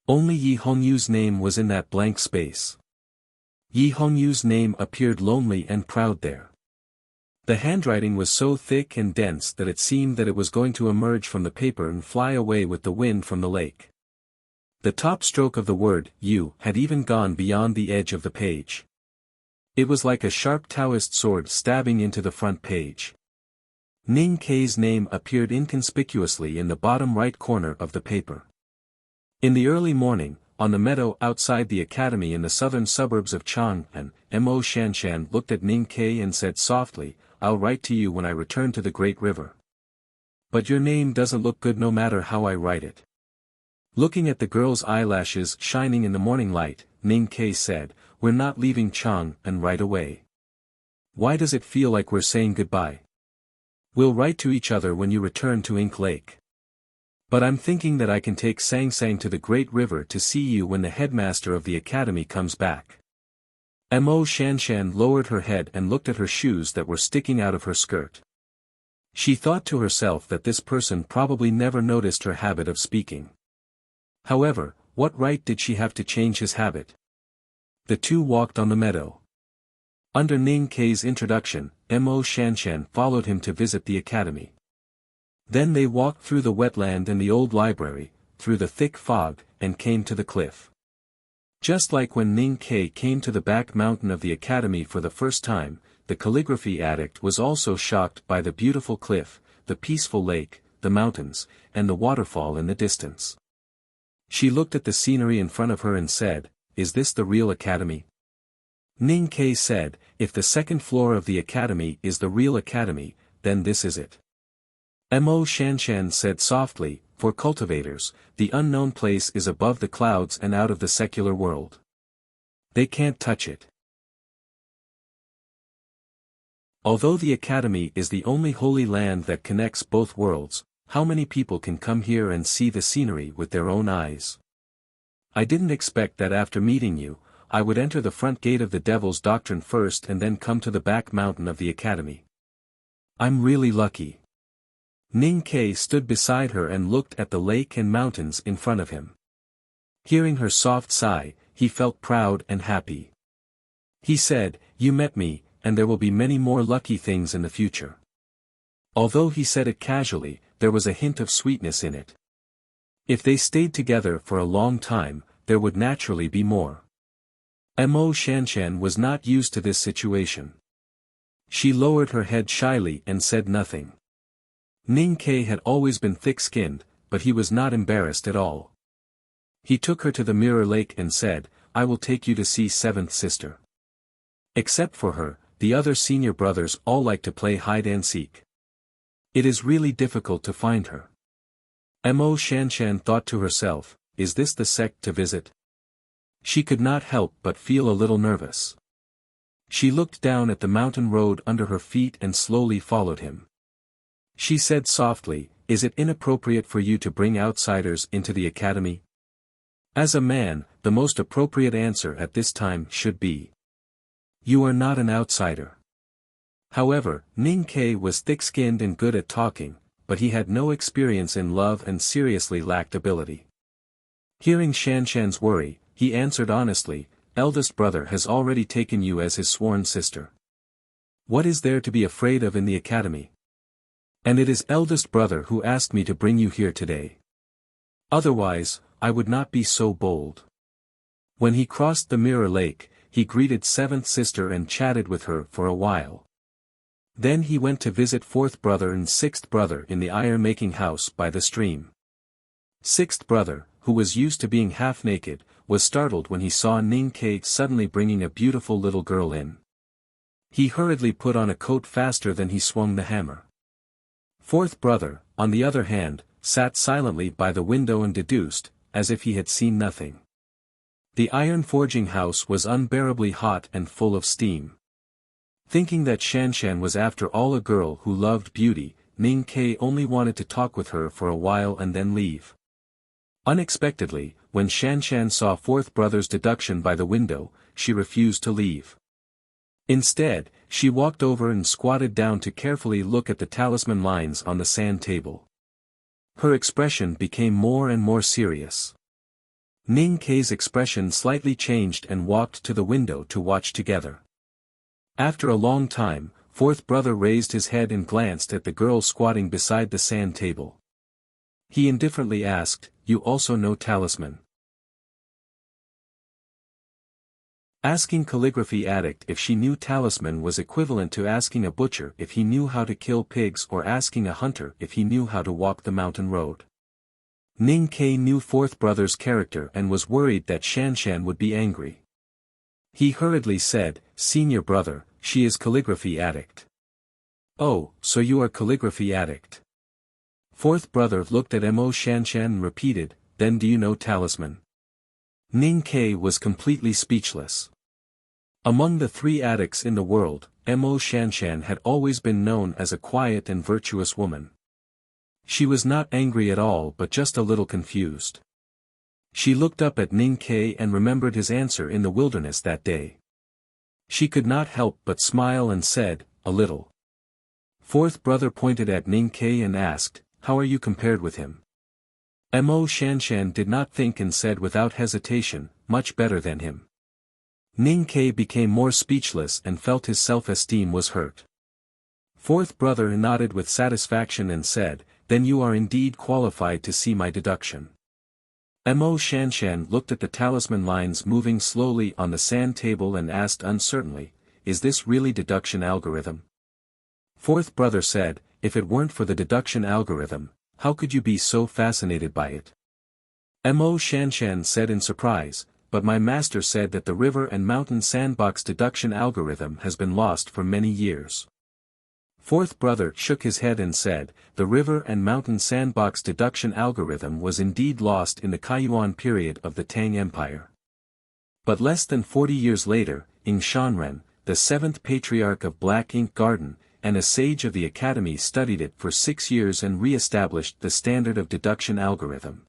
Only Yi Hongyu's name was in that blank space. Yi Hongyu's name appeared lonely and proud there. The handwriting was so thick and dense that it seemed that it was going to emerge from the paper and fly away with the wind from the lake. The top stroke of the word "you" had even gone beyond the edge of the page. It was like a sharp Taoist sword stabbing into the front page. Ning Kei's name appeared inconspicuously in the bottom right corner of the paper. In the early morning, on the meadow outside the academy in the southern suburbs of Chang'an, Mo Shanshan looked at Ning Kei and said softly, "I'll write to you when I return to the Great River. But your name doesn't look good no matter how I write it." Looking at the girl's eyelashes shining in the morning light, Ning Kei said, "We're not leaving Chang'an right away. Why does it feel like we're saying goodbye? We'll write to each other when you return to Ink Lake. But I'm thinking that I can take Sang Sang to the Great River to see you when the headmaster of the academy comes back." Mo Shanshan lowered her head and looked at her shoes that were sticking out of her skirt. She thought to herself that this person probably never noticed her habit of speaking. However, what right did she have to change his habit? The two walked on the meadow. Under Ning Kei's introduction, Mo Shanshan followed him to visit the academy. Then they walked through the wetland and the old library, through the thick fog, and came to the cliff. Just like when Ning Kei came to the back mountain of the academy for the first time, the calligraphy addict was also shocked by the beautiful cliff, the peaceful lake, the mountains, and the waterfall in the distance. She looked at the scenery in front of her and said, "Is this the real academy?" Ning Kei said, "If the second floor of the academy is the real academy, then this is it." Mo Shanshan said softly, "For cultivators, the unknown place is above the clouds and out of the secular world. They can't touch it." Although the academy is the only holy land that connects both worlds, how many people can come here and see the scenery with their own eyes? I didn't expect that after meeting you, I would enter the front gate of the Devil's Doctrine first and then come to the back mountain of the academy. I'm really lucky. Ning Kei stood beside her and looked at the lake and mountains in front of him. Hearing her soft sigh, he felt proud and happy. He said, "You met me, and there will be many more lucky things in the future." Although he said it casually, there was a hint of sweetness in it. If they stayed together for a long time, there would naturally be more. Mo Shanshan was not used to this situation. She lowered her head shyly and said nothing. Ning Ke had always been thick-skinned, but he was not embarrassed at all. He took her to the mirror lake and said, "I will take you to see seventh sister." Except for her, the other senior brothers all like to play hide-and-seek. It is really difficult to find her. Mo Shanshan thought to herself, is this the sect to visit? She could not help but feel a little nervous. She looked down at the mountain road under her feet and slowly followed him. She said softly, "Is it inappropriate for you to bring outsiders into the academy?" As a man, the most appropriate answer at this time should be, "You are not an outsider." However, Ning Ke was thick-skinned and good at talking, but he had no experience in love and seriously lacked ability. Hearing Shanshan's worry, he answered honestly, "Eldest brother has already taken you as his sworn sister. What is there to be afraid of in the academy? And it is eldest brother who asked me to bring you here today. Otherwise, I would not be so bold." When he crossed the mirror lake, he greeted seventh sister and chatted with her for a while. Then he went to visit fourth brother and sixth brother in the iron-making house by the stream. Sixth brother, who was used to being half-naked, was startled when he saw Ning Ke suddenly bringing a beautiful little girl in. He hurriedly put on a coat faster than he swung the hammer. Fourth brother, on the other hand, sat silently by the window and deduced, as if he had seen nothing. The iron forging house was unbearably hot and full of steam. Thinking that Shanshan was after all a girl who loved beauty, Ning Ke only wanted to talk with her for a while and then leave. Unexpectedly, when Shanshan saw fourth brother's deduction by the window, she refused to leave. Instead, she walked over and squatted down to carefully look at the talisman lines on the sand table. Her expression became more and more serious. Ning Ke's expression slightly changed and walked to the window to watch together. After a long time, fourth brother raised his head and glanced at the girl squatting beside the sand table. He indifferently asked, "You also know talisman?" Asking calligraphy addict if she knew talisman was equivalent to asking a butcher if he knew how to kill pigs or asking a hunter if he knew how to walk the mountain road. Ning Ke knew fourth brother's character and was worried that Shanshan would be angry. He hurriedly said, "Senior brother, she is calligraphy addict." "Oh, so you are calligraphy addict." Fourth brother looked at Mo Shanshan and repeated, "Then do you know talisman?" Ning Ke was completely speechless. Among the three addicts in the world, Mo Shanshan had always been known as a quiet and virtuous woman. She was not angry at all but just a little confused. She looked up at Ning Ke and remembered his answer in the wilderness that day. She could not help but smile and said, "A little." Fourth brother pointed at Ning Ke and asked, "How are you compared with him?" Mo Shanshan did not think and said without hesitation, "Much better than him." Ning Ke became more speechless and felt his self-esteem was hurt. Fourth brother nodded with satisfaction and said, "Then you are indeed qualified to see my deduction." Mo Shanshan looked at the talisman lines moving slowly on the sand table and asked uncertainly, "Is this really deduction algorithm?" Fourth brother said, "If it weren't for the deduction algorithm, how could you be so fascinated by it?" Mo Shanshan said in surprise, "But my master said that the river and mountain sandbox deduction algorithm has been lost for many years." Fourth brother shook his head and said, "The river and mountain sandbox deduction algorithm was indeed lost in the Kaiyuan period of the Tang Empire. But less than 40 years later, Ing Shanren, the seventh patriarch of Black Ink Garden, and a sage of the academy studied it for 6 years and re-established the standard of deduction algorithm.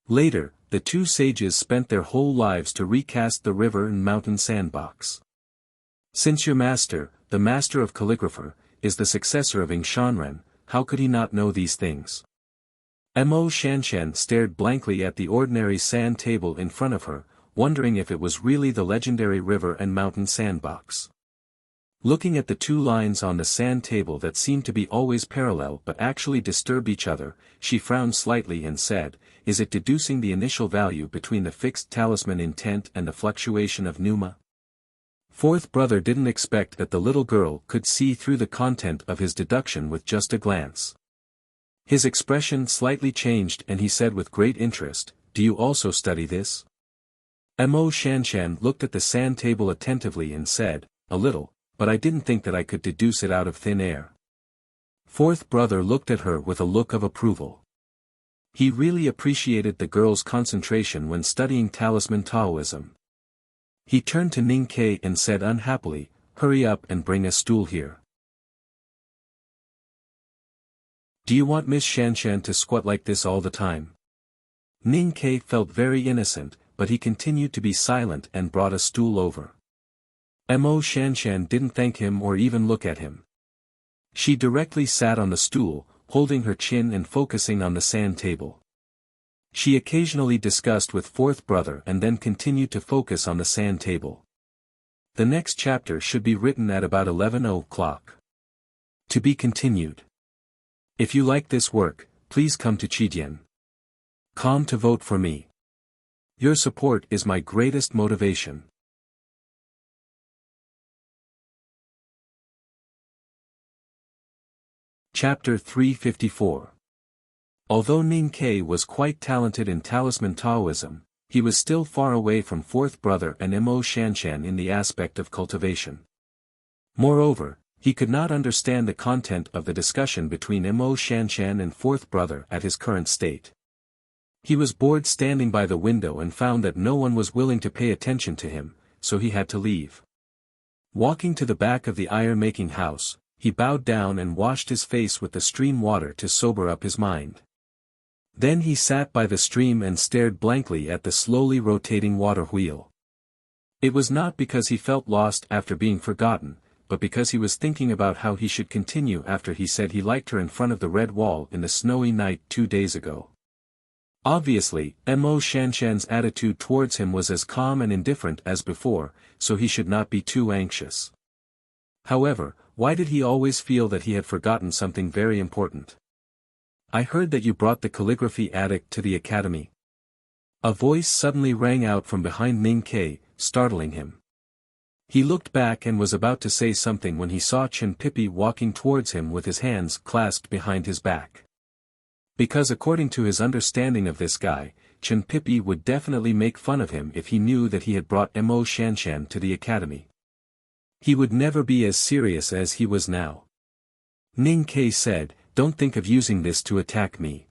Later, the two sages spent their whole lives to recast the river and mountain sandbox. Since your master, the master of calligrapher, is the successor of Ing Shanren, how could he not know these things?" Mo Shanshan stared blankly at the ordinary sand table in front of her, wondering if it was really the legendary river and mountain sandbox. Looking at the two lines on the sand table that seemed to be always parallel but actually disturb each other, she frowned slightly and said, "Is it deducing the initial value between the fixed talisman intent and the fluctuation of pneuma?" Fourth brother didn't expect that the little girl could see through the content of his deduction with just a glance. His expression slightly changed and he said with great interest, "Do you also study this?" Mo Shanshan looked at the sand table attentively and said, "A little, but I didn't think that I could deduce it out of thin air." Fourth brother looked at her with a look of approval. He really appreciated the girl's concentration when studying talisman Taoism. He turned to Ning Ke and said unhappily, "Hurry up and bring a stool here. Do you want Miss Shanshan to squat like this all the time?" Ning Ke felt very innocent, but he continued to be silent and brought a stool over. Mo Shanshan didn't thank him or even look at him. She directly sat on the stool, holding her chin and focusing on the sand table. She occasionally discussed with fourth brother and then continued to focus on the sand table. The next chapter should be written at about 11 o'clock. To be continued. If you like this work, please come to Chidian.com to vote for me. Your support is my greatest motivation. Chapter 354. Although Ning Ke was quite talented in talisman Taoism, he was still far away from fourth brother and Mo Shanshan in the aspect of cultivation. Moreover, he could not understand the content of the discussion between Mo Shanshan and fourth brother at his current state. He was bored standing by the window and found that no one was willing to pay attention to him, so he had to leave. Walking to the back of the iron-making house, he bowed down and washed his face with the stream water to sober up his mind. Then he sat by the stream and stared blankly at the slowly rotating water wheel. It was not because he felt lost after being forgotten, but because he was thinking about how he should continue after he said he liked her in front of the red wall in the snowy night 2 days ago. Obviously, Mo Shanshan's attitude towards him was as calm and indifferent as before, so he should not be too anxious. However, why did he always feel that he had forgotten something very important? "I heard that you brought the calligraphy addict to the academy." A voice suddenly rang out from behind Ning Ke, startling him. He looked back and was about to say something when he saw Chen Pipi walking towards him with his hands clasped behind his back. Because according to his understanding of this guy, Chen Pipi would definitely make fun of him if he knew that he had brought Mo Shanshan to the academy. He would never be as serious as he was now. Ning Ke said, "Don't think of using this to attack me.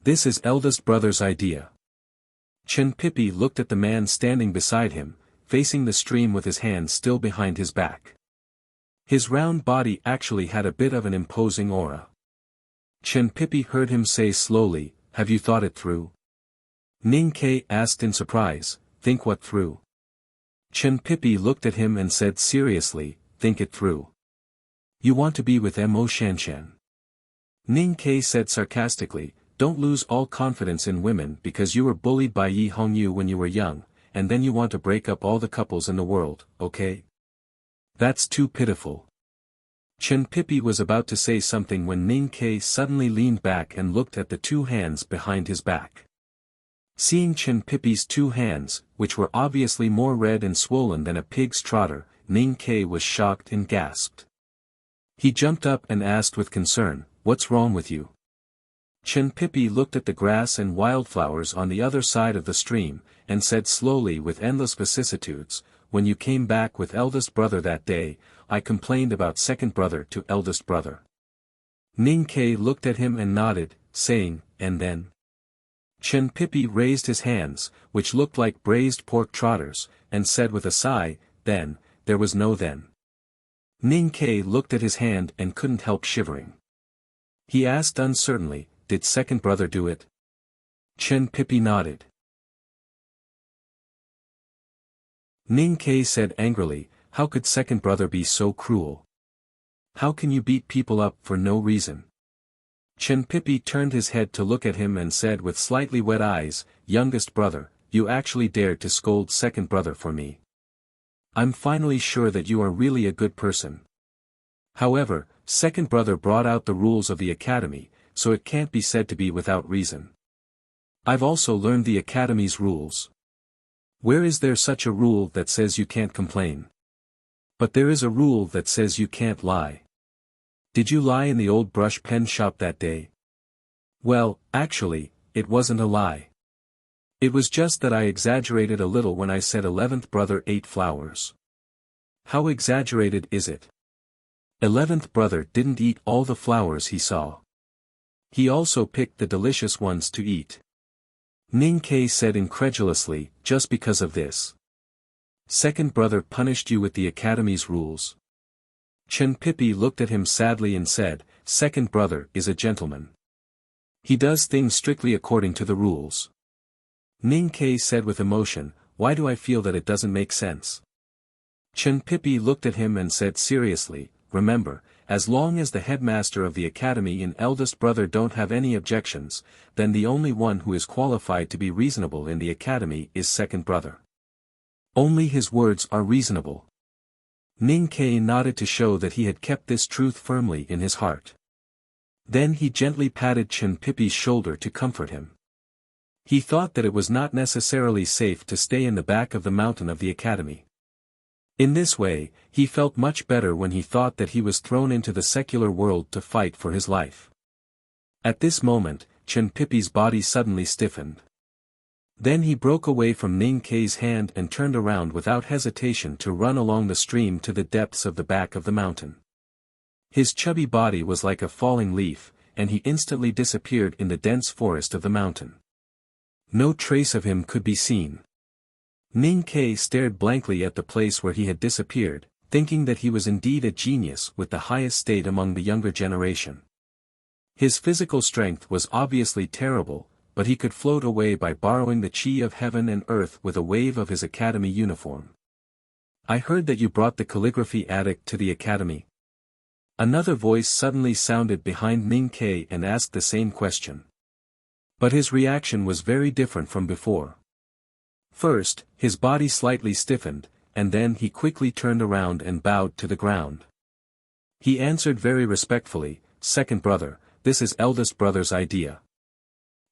This is eldest brother's idea." Chen Pipi looked at the man standing beside him, facing the stream with his hands still behind his back. His round body actually had a bit of an imposing aura. Chen Pipi heard him say slowly, "Have you thought it through?" Ning Ke asked in surprise, "Think what through?" Chen Pipi looked at him and said seriously, "Think it through. You want to be with Mo Shanshan." Ning Ke said sarcastically, "Don't lose all confidence in women because you were bullied by Yi Hongyu when you were young, and then you want to break up all the couples in the world, okay? That's too pitiful." Chen Pipi was about to say something when Ning Ke suddenly leaned back and looked at the two hands behind his back. Seeing Chen Pipi's two hands, which were obviously more red and swollen than a pig's trotter, Ning Ke was shocked and gasped. He jumped up and asked with concern, "What's wrong with you?" Chen Pipi looked at the grass and wildflowers on the other side of the stream, and said slowly with endless vicissitudes, "When you came back with eldest brother that day, I complained about second brother to eldest brother." Ning Ke looked at him and nodded, saying, "And then?" Chen Pipi raised his hands, which looked like braised pork trotters, and said with a sigh, "Then, there was no then." Ning Ke looked at his hand and couldn't help shivering. He asked uncertainly, "Did second brother do it?" Chen Pipi nodded. Ning Ke said angrily, "How could second brother be so cruel? How can you beat people up for no reason?" Chen Pipi turned his head to look at him and said with slightly wet eyes, "Youngest brother, you actually dared to scold second brother for me. I'm finally sure that you are really a good person. However, second brother brought out the rules of the academy, so it can't be said to be without reason. I've also learned the academy's rules. Where is there such a rule that says you can't complain? But there is a rule that says you can't lie. Did you lie in the old brush pen shop that day? Well, actually, it wasn't a lie. It was just that I exaggerated a little when I said 11th brother ate flowers. How exaggerated is it? 11th brother didn't eat all the flowers he saw. He also picked the delicious ones to eat. Ning-Kei said incredulously, just because of this. Second brother punished you with the academy's rules. Chen Pippi looked at him sadly and said, second brother is a gentleman. He does things strictly according to the rules. Ning-Kei said with emotion, why do I feel that it doesn't make sense? Chen Pippi looked at him and said seriously, remember, as long as the headmaster of the academy and eldest brother don't have any objections, then the only one who is qualified to be reasonable in the academy is second brother. Only his words are reasonable. Ning-Kei nodded to show that he had kept this truth firmly in his heart. Then he gently patted Chen Pippi's shoulder to comfort him. He thought that it was not necessarily safe to stay in the back of the mountain of the academy. In this way, he felt much better when he thought that he was thrown into the secular world to fight for his life. At this moment, Chen Pippi's body suddenly stiffened. Then he broke away from Ning-Kei's hand and turned around without hesitation to run along the stream to the depths of the back of the mountain. His chubby body was like a falling leaf, and he instantly disappeared in the dense forest of the mountain. No trace of him could be seen. Ning-Kei stared blankly at the place where he had disappeared, thinking that he was indeed a genius with the highest state among the younger generation. His physical strength was obviously terrible, but he could float away by borrowing the chi of heaven and earth with a wave of his academy uniform. I heard that you brought the calligraphy addict to the academy. Another voice suddenly sounded behind Ning-Kei and asked the same question. But his reaction was very different from before. First, his body slightly stiffened, and then he quickly turned around and bowed to the ground. He answered very respectfully, second brother, this is eldest brother's idea.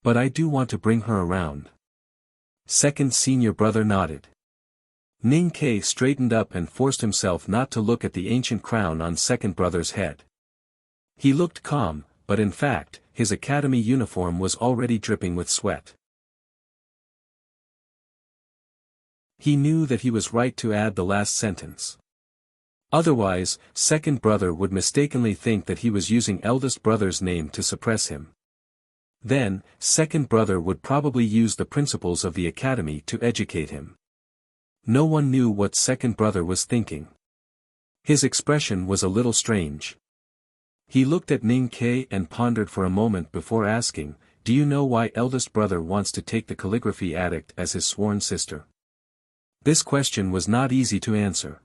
But I do want to bring her around. Second senior brother nodded. Ning-Kei straightened up and forced himself not to look at the ancient crown on second brother's head. He looked calm, but in fact, his academy uniform was already dripping with sweat. He knew that he was right to add the last sentence. Otherwise, second brother would mistakenly think that he was using eldest brother's name to suppress him. Then, second brother would probably use the principles of the academy to educate him. No one knew what second brother was thinking. His expression was a little strange. He looked at Ning-Kei and pondered for a moment before asking, do you know why eldest brother wants to take the calligraphy addict as his sworn sister? This question was not easy to answer.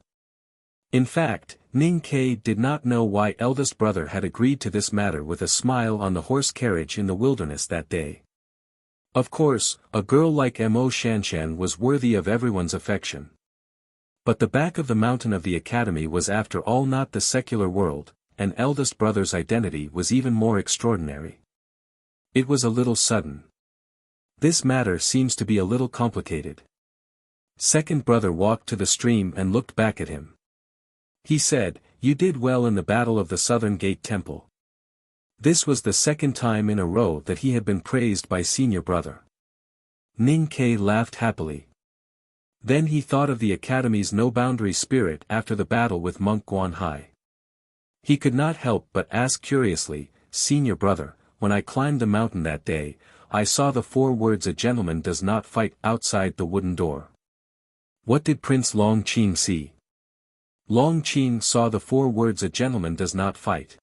In fact, Ning-Kei did not know why eldest brother had agreed to this matter with a smile on the horse carriage in the wilderness that day. Of course, a girl like Mo Shanshan was worthy of everyone's affection. But the back of the mountain of the academy was after all not the secular world, and eldest brother's identity was even more extraordinary. It was a little sudden. This matter seems to be a little complicated. Second brother walked to the stream and looked back at him. He said, you did well in the battle of the Southern Gate Temple. This was the second time in a row that he had been praised by senior brother. Ning-Kei laughed happily. Then he thought of the academy's no-boundary spirit after the battle with Monk Guanhai. He could not help but ask curiously, senior brother, when I climbed the mountain that day, I saw the 4 words a gentleman does not fight outside the wooden door. What did Prince Long Qing see? Long Qing saw the 4 words a gentleman does not fight.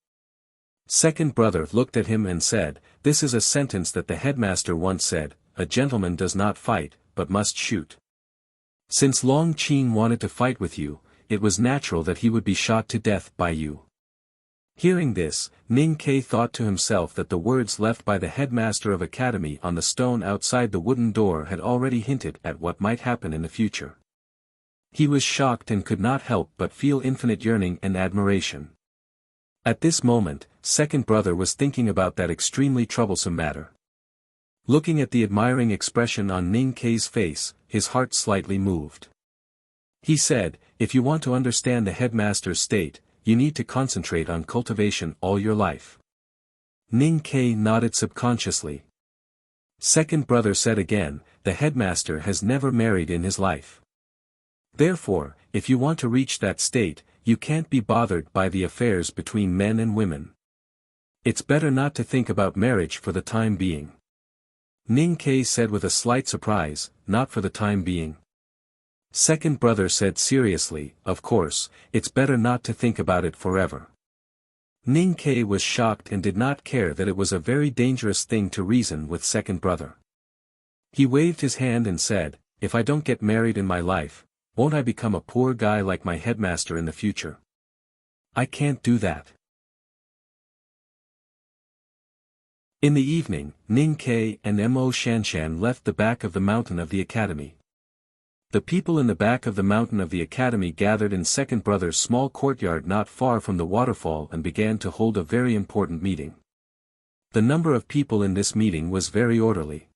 Second brother looked at him and said, this is a sentence that the headmaster once said, a gentleman does not fight, but must shoot. Since Long Qing wanted to fight with you, it was natural that he would be shot to death by you. Hearing this, Ning-Kei thought to himself that the words left by the headmaster of academy on the stone outside the wooden door had already hinted at what might happen in the future. He was shocked and could not help but feel infinite yearning and admiration. At this moment, second brother was thinking about that extremely troublesome matter. Looking at the admiring expression on Ning Kei's face, his heart slightly moved. He said, "If you want to understand the headmaster's state, you need to concentrate on cultivation all your life." Ning Kei nodded subconsciously. Second brother said again, "The headmaster has never married in his life. Therefore, if you want to reach that state, you can't be bothered by the affairs between men and women. It's better not to think about marriage for the time being." Ning Kei said with a slight surprise, "Not for the time being?" Second brother said seriously, "Of course, it's better not to think about it forever." Ning Kei was shocked and did not care that it was a very dangerous thing to reason with second brother. He waved his hand and said, "If I don't get married in my life, won't I become a poor guy like my headmaster in the future? I can't do that." In the evening, Ning Kei and Mo Shanshan left the back of the mountain of the academy. The people in the back of the mountain of the academy gathered in second brother's small courtyard not far from the waterfall and began to hold a very important meeting. The number of people in this meeting was very orderly.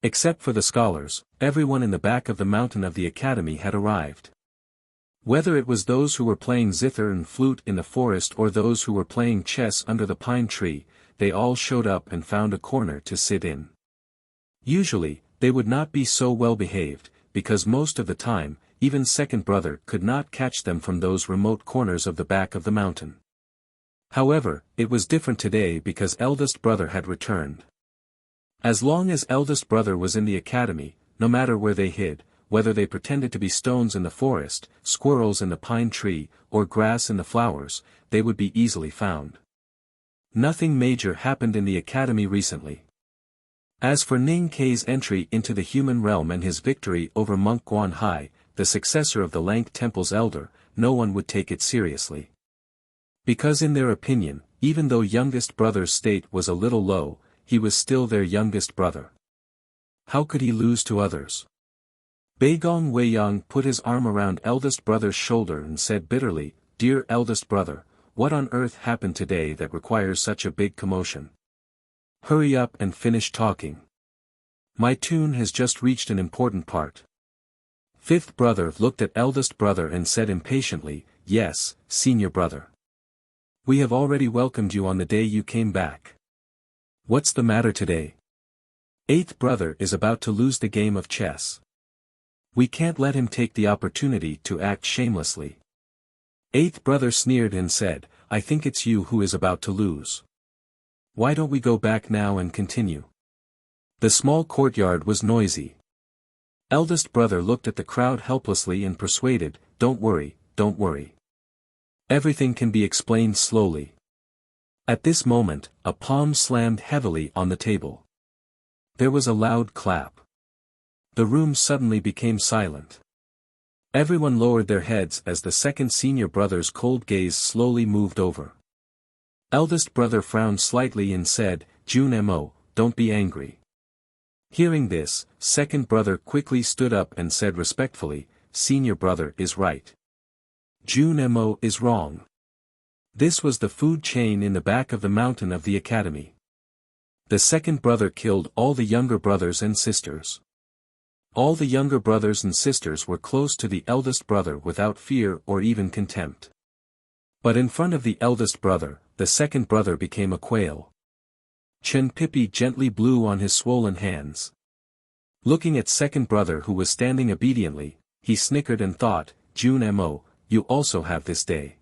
Except for the scholars, everyone in the back of the mountain of the academy had arrived. Whether it was those who were playing zither and flute in the forest or those who were playing chess under the pine tree, they all showed up and found a corner to sit in. Usually, they would not be so well behaved, because most of the time, even second brother could not catch them from those remote corners of the back of the mountain. However, it was different today because eldest brother had returned. As long as eldest brother was in the academy, no matter where they hid, whether they pretended to be stones in the forest, squirrels in the pine tree, or grass in the flowers, they would be easily found. Nothing major happened in the academy recently. As for Ning Kei's entry into the human realm and his victory over Monk Guan Hai, the successor of the Lank Temple's elder, no one would take it seriously. Because in their opinion, even though youngest brother's state was a little low, he was still their youngest brother. How could he lose to others? Beigong Weiyang put his arm around eldest brother's shoulder and said bitterly, "Dear eldest brother, what on earth happened today that requires such a big commotion? Hurry up and finish talking. My tune has just reached an important part." Fifth brother looked at eldest brother and said impatiently, "Yes, senior brother. We have already welcomed you on the day you came back. What's the matter today?" Eighth brother is about to lose the game of chess. We can't let him take the opportunity to act shamelessly. Eighth brother sneered and said, "I think it's you who is about to lose. Why don't we go back now and continue?" The small courtyard was noisy. Eldest brother looked at the crowd helplessly and persuaded, "Don't worry, don't worry. Everything can be explained slowly." At this moment, a palm slammed heavily on the table. There was a loud clap. The room suddenly became silent. Everyone lowered their heads as the second senior brother's cold gaze slowly moved over. Eldest brother frowned slightly and said, "Jun Mo, don't be angry." Hearing this, second brother quickly stood up and said respectfully, "Senior brother is right. Jun Mo is wrong." This was the food chain in the back of the mountain of the academy. The second brother killed all the younger brothers and sisters. All the younger brothers and sisters were close to the eldest brother without fear or even contempt. But in front of the eldest brother, the second brother became a quail. Chen Pippi gently blew on his swollen hands. Looking at second brother who was standing obediently, he snickered and thought, "Jun Mo, you also have this day."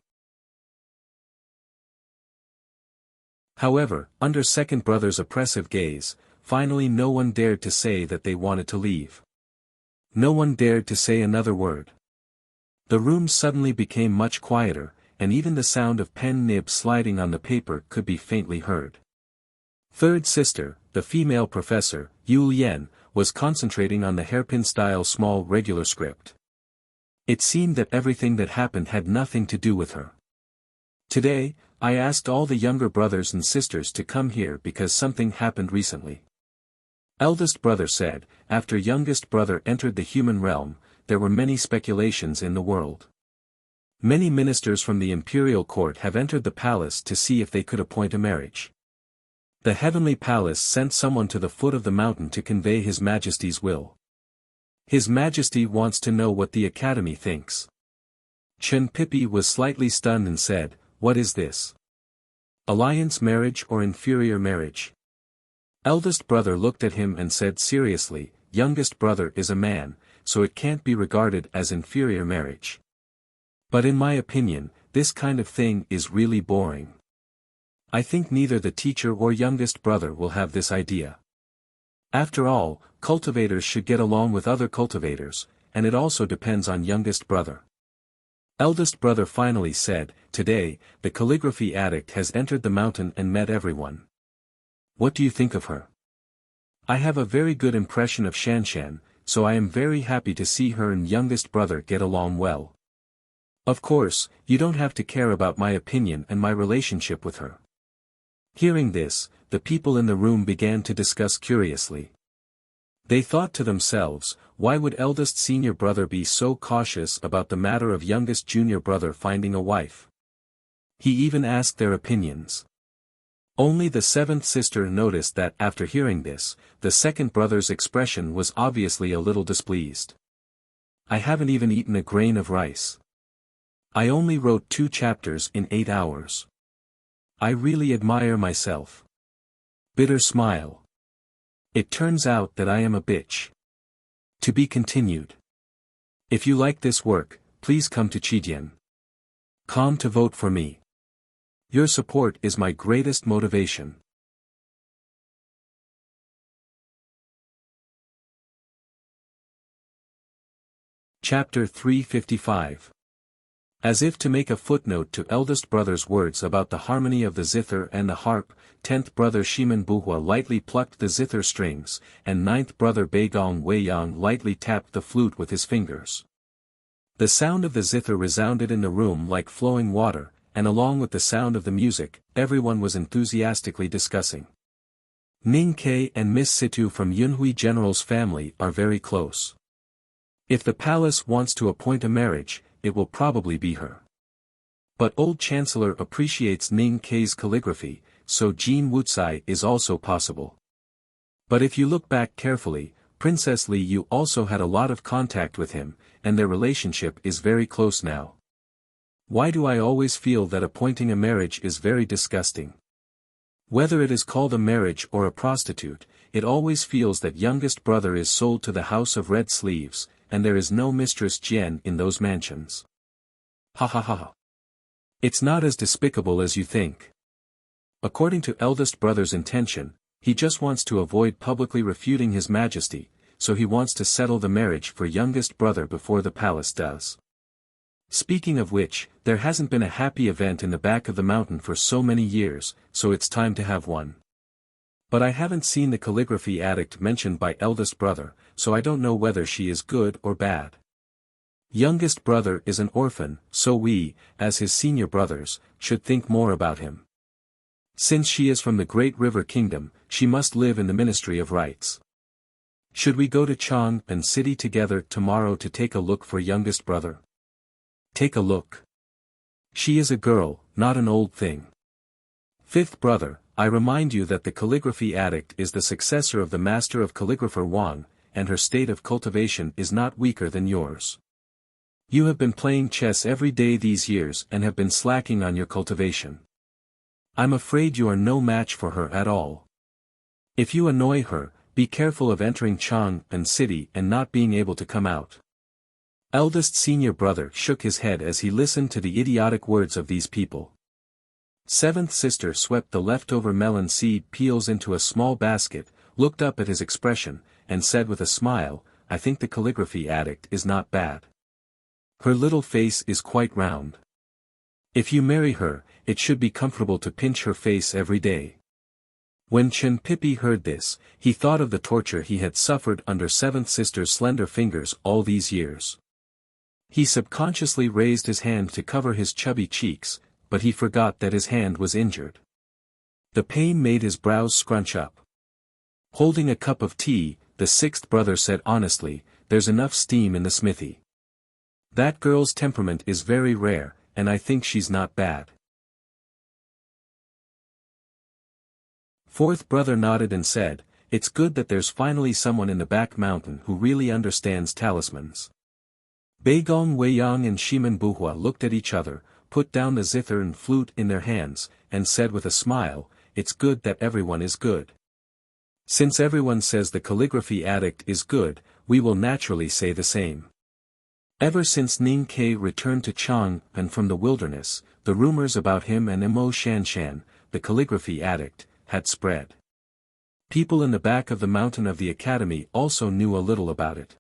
However, under second brother's oppressive gaze, finally no one dared to say that they wanted to leave. No one dared to say another word. The room suddenly became much quieter, and even the sound of pen nib sliding on the paper could be faintly heard. Third sister, the female professor, Yu Lian, was concentrating on the hairpin-style small regular script. It seemed that everything that happened had nothing to do with her. "Today, I asked all the younger brothers and sisters to come here because something happened recently." Eldest brother said, "After youngest brother entered the human realm, there were many speculations in the world. Many ministers from the imperial court have entered the palace to see if they could appoint a marriage. The heavenly palace sent someone to the foot of the mountain to convey His Majesty's will. His Majesty wants to know what the Academy thinks. Chen Pipi was slightly stunned and said, "What is this? Alliance marriage or inferior marriage?" Eldest brother looked at him and said seriously, "Youngest brother is a man, so it can't be regarded as inferior marriage. But in my opinion, this kind of thing is really boring. I think neither the teacher or youngest brother will have this idea. After all, cultivators should get along with other cultivators, and it also depends on youngest brother." Eldest brother finally said, "Today, the calligraphy addict has entered the mountain and met everyone. What do you think of her? I have a very good impression of Shanshan, so I am very happy to see her and youngest brother get along well. Of course, you don't have to care about my opinion and my relationship with her." Hearing this, the people in the room began to discuss curiously. They thought to themselves, why would eldest senior brother be so cautious about the matter of youngest junior brother finding a wife? He even asked their opinions. Only the seventh sister noticed that after hearing this, the second brother's expression was obviously a little displeased. "I haven't even eaten a grain of rice. I only wrote 2 chapters in 8 hours. I really admire myself." Bitter smile. "It turns out that I am a bitch." To be continued. If you like this work, please come to Chidian.com to vote for me. Your support is my greatest motivation. Chapter 355. As if to make a footnote to eldest brother's words about the harmony of the zither and the harp, 10th brother Shiman Buhua lightly plucked the zither strings, and 9th brother Beigong Weiyang lightly tapped the flute with his fingers. The sound of the zither resounded in the room like flowing water, and along with the sound of the music, everyone was enthusiastically discussing. Ning Ke and Miss Situ from Yunhui General's family are very close. If the palace wants to appoint a marriage, it will probably be her. But old Chancellor appreciates Ning Ke's calligraphy, so Jean Wuxia is also possible. But if you look back carefully, Princess Li Yu also had a lot of contact with him, and their relationship is very close now. Why do I always feel that appointing a marriage is very disgusting? Whether it is called a marriage or a prostitute, it always feels that youngest brother is sold to the House of Red Sleeves, and there is no Mistress Jian in those mansions. Ha ha ha ha. It's not as despicable as you think. According to eldest brother's intention, he just wants to avoid publicly refuting His Majesty, so he wants to settle the marriage for youngest brother before the palace does. Speaking of which, there hasn't been a happy event in the back of the mountain for so many years, so it's time to have one. But I haven't seen the calligraphy addict mentioned by eldest brother, so I don't know whether she is good or bad. Youngest brother is an orphan, so we, as his senior brothers, should think more about him. Since she is from the Great River Kingdom, she must live in the Ministry of Rights. Should we go to Chang'an City together tomorrow to take a look for youngest brother? Take a look. She is a girl, not an old thing. Fifth brother, I remind you that the calligraphy addict is the successor of the master of calligrapher Wang, and her state of cultivation is not weaker than yours. You have been playing chess every day these years and have been slacking on your cultivation. I'm afraid you are no match for her at all. If you annoy her, be careful of entering Chang'an City and not being able to come out. Eldest senior brother shook his head as he listened to the idiotic words of these people. Seventh sister swept the leftover melon seed peels into a small basket, looked up at his expression, and said with a smile, I think the calligraphy addict is not bad. Her little face is quite round. If you marry her, it should be comfortable to pinch her face every day. When Chen Pipi heard this, he thought of the torture he had suffered under seventh sister's slender fingers all these years. He subconsciously raised his hand to cover his chubby cheeks, but he forgot that his hand was injured. The pain made his brows scrunch up. Holding a cup of tea, the sixth brother said honestly, there's enough steam in the smithy. That girl's temperament is very rare, and I think she's not bad. Fourth brother nodded and said, it's good that there's finally someone in the back mountain who really understands talismans. Beigong Weiyang and Shiman Buhua looked at each other, put down the zither and flute in their hands, and said with a smile, it's good that everyone is good. Since everyone says the calligraphy addict is good, we will naturally say the same. Ever since Ning Ke returned to Chang and from the wilderness, the rumors about him and Mo Shanshan, the calligraphy addict, had spread. People in the back of the mountain of the academy also knew a little about it.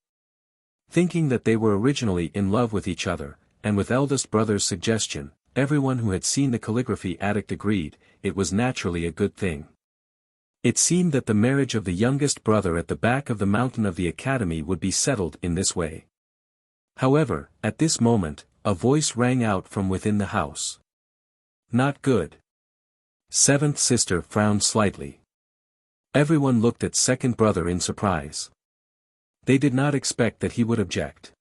Thinking that they were originally in love with each other, and with eldest brother's suggestion, everyone who had seen the calligraphy addict agreed, it was naturally a good thing. It seemed that the marriage of the youngest brother at the back of the mountain of the academy would be settled in this way. However, at this moment, a voice rang out from within the house. Not good. Seventh sister frowned slightly. Everyone looked at second brother in surprise. They did not expect that he would object.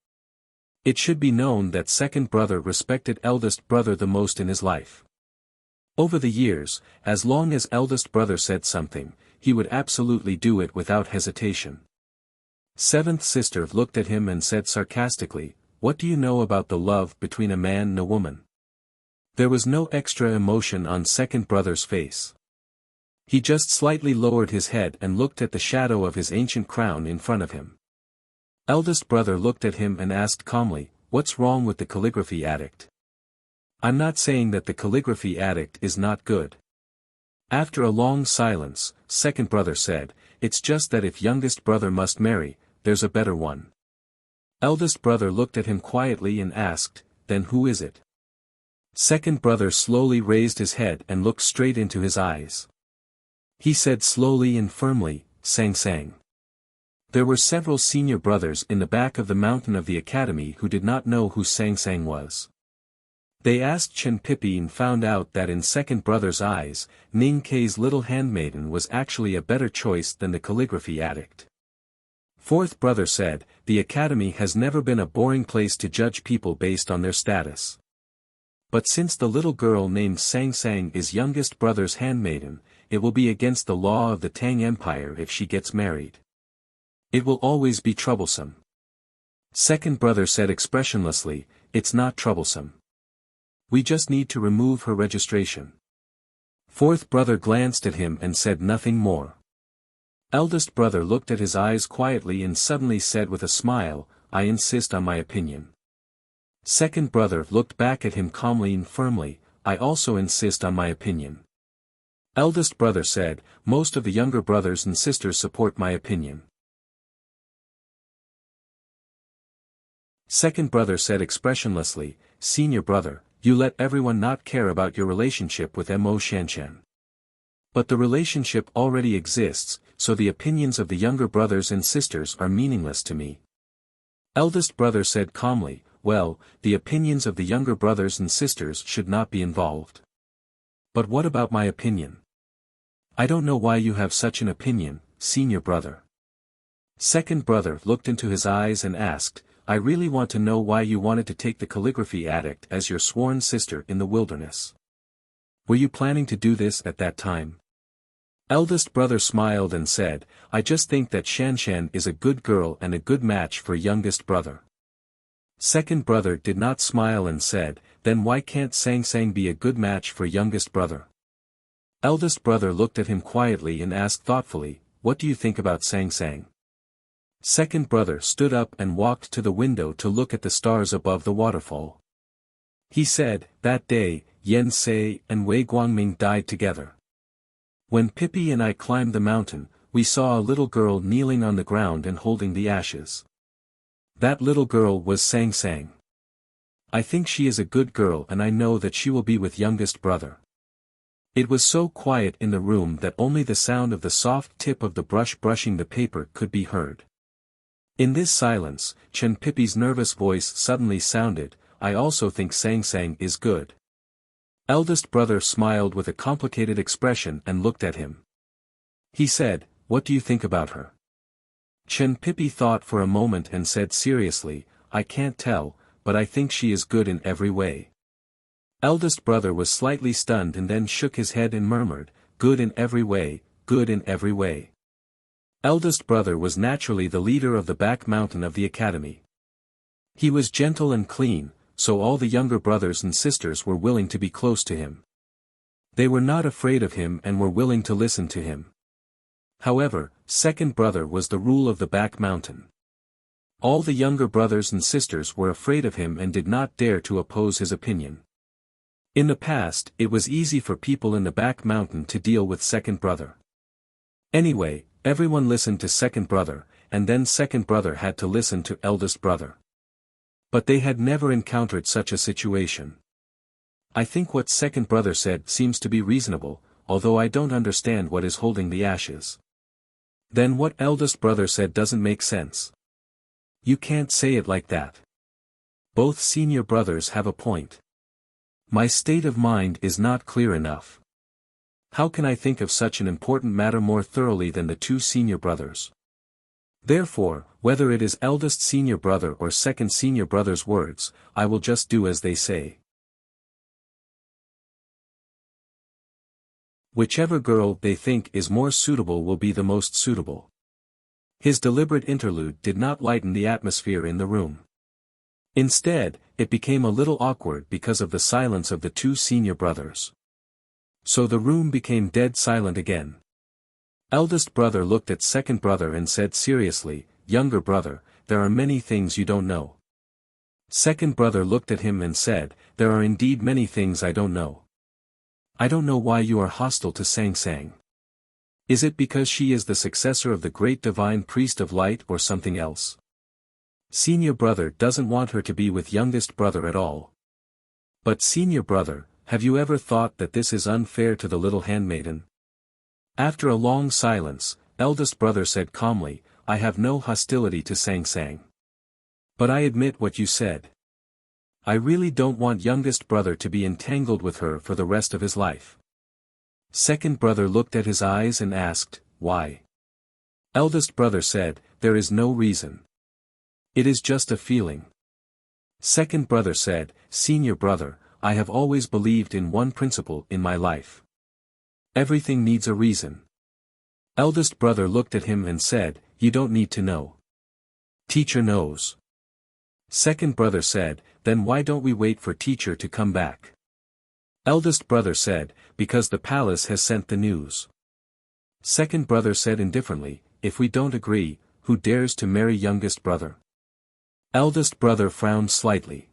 It should be known that second brother respected eldest brother the most in his life. Over the years, as long as eldest brother said something, he would absolutely do it without hesitation. Seventh sister looked at him and said sarcastically, what do you know about the love between a man and a woman? There was no extra emotion on second brother's face. He just slightly lowered his head and looked at the shadow of his ancient crown in front of him. Eldest brother looked at him and asked calmly, what's wrong with the calligraphy addict? I'm not saying that the calligraphy addict is not good. After a long silence, second brother said, it's just that if youngest brother must marry, there's a better one. Eldest brother looked at him quietly and asked, then who is it? Second brother slowly raised his head and looked straight into his eyes. He said slowly and firmly, Sang Sang. There were several senior brothers in the back of the mountain of the academy who did not know who Sang Sang was. They asked Chen Pipi and found out that in second brother's eyes, Ning Ke's little handmaiden was actually a better choice than the calligraphy addict. Fourth brother said, the academy has never been a boring place to judge people based on their status. But since the little girl named Sang Sang is youngest brother's handmaiden, it will be against the law of the Tang Empire if she gets married. It will always be troublesome. Second brother said expressionlessly, it's not troublesome. We just need to remove her registration. Fourth brother glanced at him and said nothing more. Eldest brother looked at his eyes quietly and suddenly said with a smile, I insist on my opinion. Second brother looked back at him calmly and firmly, I also insist on my opinion. Eldest brother said, most of the younger brothers and sisters support my opinion. Second brother said expressionlessly, senior brother, you let everyone not care about your relationship with Mo Shanshan. But the relationship already exists, so the opinions of the younger brothers and sisters are meaningless to me. Eldest brother said calmly, well, the opinions of the younger brothers and sisters should not be involved. But what about my opinion? I don't know why you have such an opinion, senior brother. Second brother looked into his eyes and asked, I really want to know why you wanted to take the calligraphy addict as your sworn sister in the wilderness. Were you planning to do this at that time? Eldest brother smiled and said, I just think that Shanshan is a good girl and a good match for youngest brother. Second brother did not smile and said, then why can't Sang Sang be a good match for youngest brother? Eldest brother looked at him quietly and asked thoughtfully, what do you think about Sang Sang? Second brother stood up and walked to the window to look at the stars above the waterfall. He said, that day, Yen Sei and Wei Guangming died together. When Pippi and I climbed the mountain, we saw a little girl kneeling on the ground and holding the ashes. That little girl was Sang Sang. I think she is a good girl and I know that she will be with youngest brother. It was so quiet in the room that only the sound of the soft tip of the brush brushing the paper could be heard. In this silence, Chen Pippi's nervous voice suddenly sounded, I also think Sang Sang is good. Eldest brother smiled with a complicated expression and looked at him. He said, what do you think about her? Chen Pippi thought for a moment and said seriously, I can't tell, but I think she is good in every way. Eldest brother was slightly stunned and then shook his head and murmured, good in every way, good in every way. Eldest brother was naturally the leader of the back mountain of the academy. He was gentle and clean, so all the younger brothers and sisters were willing to be close to him. They were not afraid of him and were willing to listen to him. However, second brother was the rule of the back mountain. All the younger brothers and sisters were afraid of him and did not dare to oppose his opinion. In the past, it was easy for people in the back mountain to deal with second brother. Anyway, everyone listened to second brother, and then second brother had to listen to eldest brother. But they had never encountered such a situation. I think what second brother said seems to be reasonable, although I don't understand what is holding the ashes. Then what eldest brother said doesn't make sense. You can't say it like that. Both senior brothers have a point. My state of mind is not clear enough. How can I think of such an important matter more thoroughly than the two senior brothers? Therefore, whether it is eldest senior brother or second senior brother's words, I will just do as they say. Whichever girl they think is more suitable will be the most suitable. His deliberate interlude did not lighten the atmosphere in the room. Instead, it became a little awkward because of the silence of the two senior brothers. So the room became dead silent again. Eldest brother looked at second brother and said seriously, younger brother, there are many things you don't know. Second brother looked at him and said, there are indeed many things I don't know. I don't know why you are hostile to Sang Sang. Is it because she is the successor of the great divine priest of light or something else? Senior brother doesn't want her to be with youngest brother at all. But senior brother, have you ever thought that this is unfair to the little handmaiden? After a long silence, eldest brother said calmly, I have no hostility to Sang Sang. But I admit what you said. I really don't want youngest brother to be entangled with her for the rest of his life. Second brother looked at his eyes and asked, why? Eldest brother said, there is no reason. It is just a feeling. Second brother said, senior brother, I have always believed in one principle in my life. Everything needs a reason. Eldest brother looked at him and said, you don't need to know. Teacher knows. Second brother said, then why don't we wait for teacher to come back? Eldest brother said, because the palace has sent the news. Second brother said indifferently, if we don't agree, who dares to marry youngest brother? Eldest brother frowned slightly.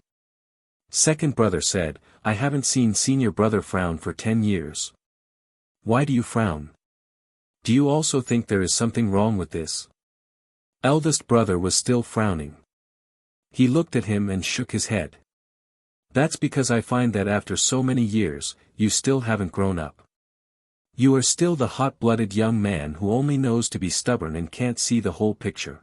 Second brother said, I haven't seen senior brother frown for 10 years. Why do you frown? Do you also think there is something wrong with this? Eldest brother was still frowning. He looked at him and shook his head. That's because I find that after so many years, you still haven't grown up. You are still the hot-blooded young man who only knows to be stubborn and can't see the whole picture.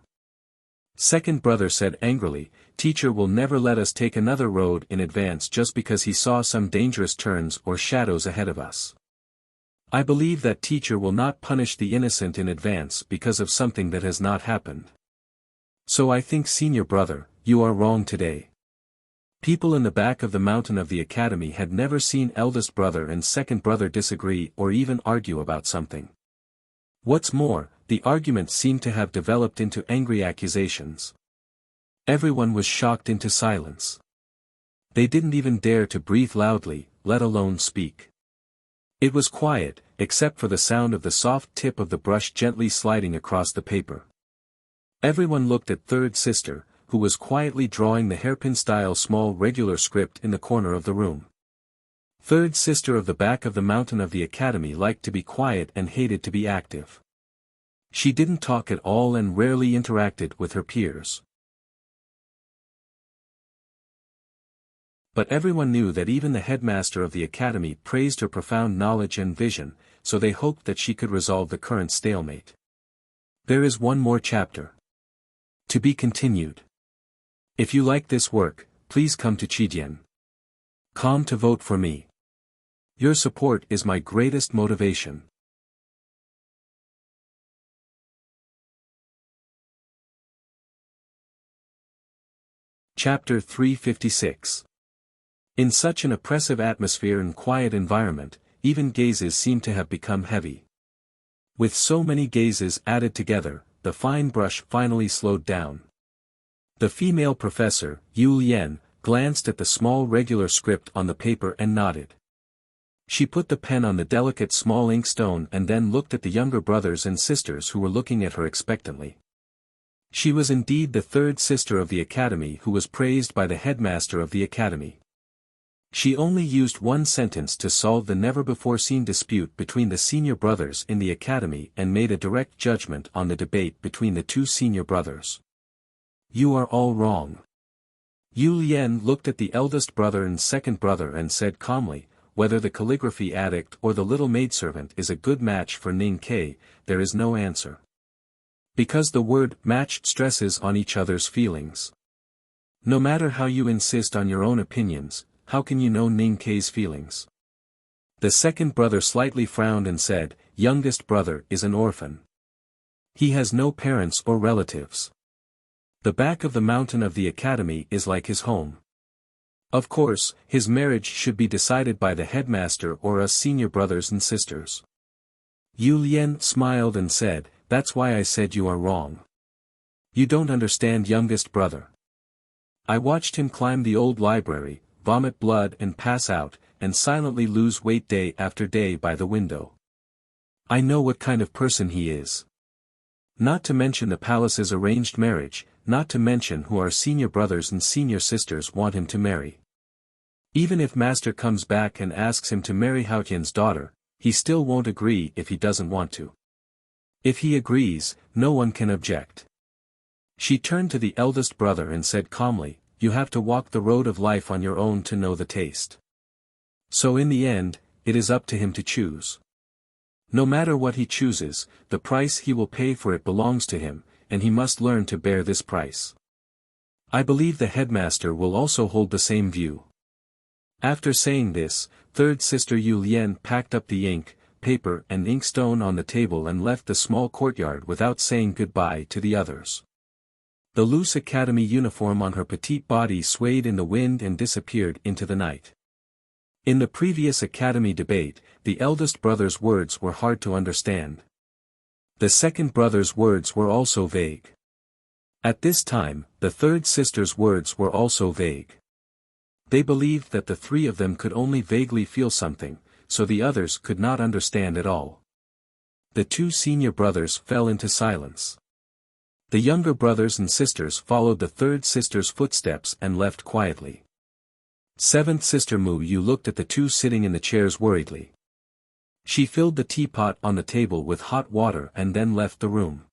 Second brother said angrily, teacher will never let us take another road in advance just because he saw some dangerous turns or shadows ahead of us. I believe that teacher will not punish the innocent in advance because of something that has not happened. So I think senior brother, you are wrong today. People in the back of the mountain of the academy had never seen eldest brother and second brother disagree or even argue about something. What's more, the argument seemed to have developed into angry accusations. Everyone was shocked into silence. They didn't even dare to breathe loudly, let alone speak. It was quiet, except for the sound of the soft tip of the brush gently sliding across the paper. Everyone looked at third sister, who was quietly drawing the hairpin-style small regular script in the corner of the room. Third sister of the back of the mountain of the academy liked to be quiet and hated to be active. She didn't talk at all and rarely interacted with her peers. But everyone knew that even the headmaster of the academy praised her profound knowledge and vision, so they hoped that she could resolve the current stalemate. There is one more chapter. To be continued. If you like this work, please come to Chidian.com to vote for me. Your support is my greatest motivation. Chapter 356. In such an oppressive atmosphere and quiet environment, even gazes seem to have become heavy. With so many gazes added together, the fine brush finally slowed down. The female professor, Yu Lian, glanced at the small regular script on the paper and nodded. She put the pen on the delicate small inkstone and then looked at the younger brothers and sisters who were looking at her expectantly. She was indeed the third sister of the academy who was praised by the headmaster of the academy. She only used one sentence to solve the never-before-seen dispute between the senior brothers in the academy and made a direct judgment on the debate between the two senior brothers. "You are all wrong." Yu Lian looked at the eldest brother and second brother and said calmly, "Whether the calligraphy addict or the little maidservant is a good match for Ning Kai, there is no answer. Because the word matched stresses on each other's feelings. No matter how you insist on your own opinions, how can you know Ning Kai's feelings?" The second brother slightly frowned and said, "Youngest brother is an orphan. He has no parents or relatives. The back of the mountain of the academy is like his home. Of course, his marriage should be decided by the headmaster or us senior brothers and sisters." Yu Lian smiled and said, "That's why I said you are wrong. You don't understand, youngest brother. I watched him climb the old library, vomit blood and pass out, and silently lose weight day after day by the window. I know what kind of person he is. Not to mention the palace's arranged marriage, not to mention who our senior brothers and senior sisters want him to marry. Even if master comes back and asks him to marry Haotian's daughter, he still won't agree if he doesn't want to. If he agrees, no one can object." She turned to the eldest brother and said calmly, "You have to walk the road of life on your own to know the taste. So in the end, it is up to him to choose. No matter what he chooses, the price he will pay for it belongs to him, and he must learn to bear this price." I believe the headmaster will also hold the same view. After saying this, third sister Yu Lian packed up the ink, paper and inkstone on the table and left the small courtyard without saying goodbye to the others. The loose academy uniform on her petite body swayed in the wind and disappeared into the night. In the previous academy debate, the eldest brother's words were hard to understand. The second brother's words were also vague. At this time, the third sister's words were also vague. They believed that the three of them could only vaguely feel something, so the others could not understand at all. The two senior brothers fell into silence. The younger brothers and sisters followed the third sister's footsteps and left quietly. Seventh sister Mu Yu looked at the two sitting in the chairs worriedly. She filled the teapot on the table with hot water and then left the room.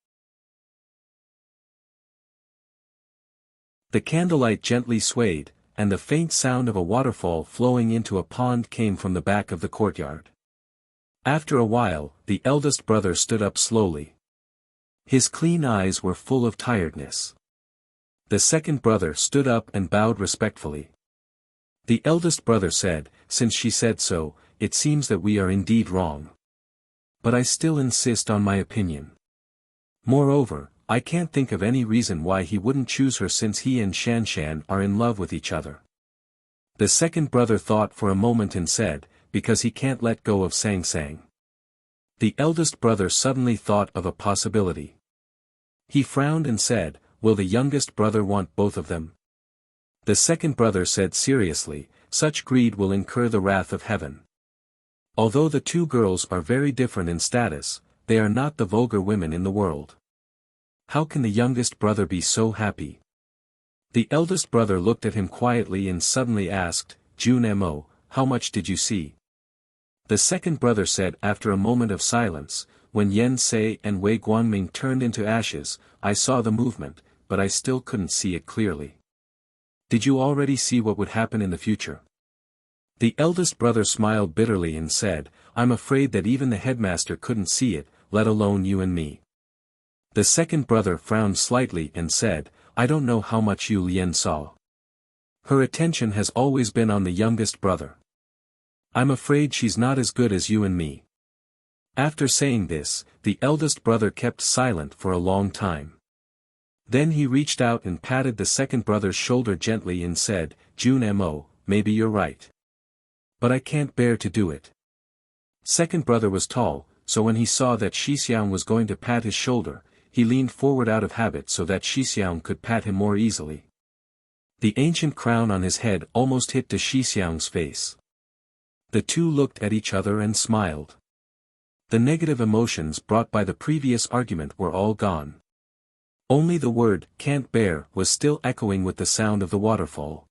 The candlelight gently swayed, and the faint sound of a waterfall flowing into a pond came from the back of the courtyard. After a while, the eldest brother stood up slowly. His clean eyes were full of tiredness. The second brother stood up and bowed respectfully. The eldest brother said, "Since she said so, it seems that we are indeed wrong. But I still insist on my opinion. Moreover, I can't think of any reason why he wouldn't choose her since he and Shanshan are in love with each other." The second brother thought for a moment and said, "Because he can't let go of Sang Sang." The eldest brother suddenly thought of a possibility. He frowned and said, "Will the youngest brother want both of them?" The second brother said seriously, "Such greed will incur the wrath of heaven. Although the two girls are very different in status, they are not the vulgar women in the world. How can the youngest brother be so happy?" The eldest brother looked at him quietly and suddenly asked, "Jun Mo, how much did you see?" The second brother said after a moment of silence, "When Yen Sei and Wei Guangming turned into ashes, I saw the movement, but I still couldn't see it clearly." "Did you already see what would happen in the future?" The eldest brother smiled bitterly and said, "I'm afraid that even the headmaster couldn't see it, let alone you and me." The second brother frowned slightly and said, "I don't know how much Yu Lian saw. Her attention has always been on the youngest brother. I'm afraid she's not as good as you and me." After saying this, the eldest brother kept silent for a long time. Then he reached out and patted the second brother's shoulder gently and said, Jun Mo, maybe you're right. But I can't bear to do it. Second brother was tall, so when he saw that Shixiang was going to pat his shoulder, he leaned forward out of habit so that Shixiang could pat him more easily. The ancient crown on his head almost hit to Shixiang's face. The two looked at each other and smiled. The negative emotions brought by the previous argument were all gone. Only the word, can't bear, was still echoing with the sound of the waterfall.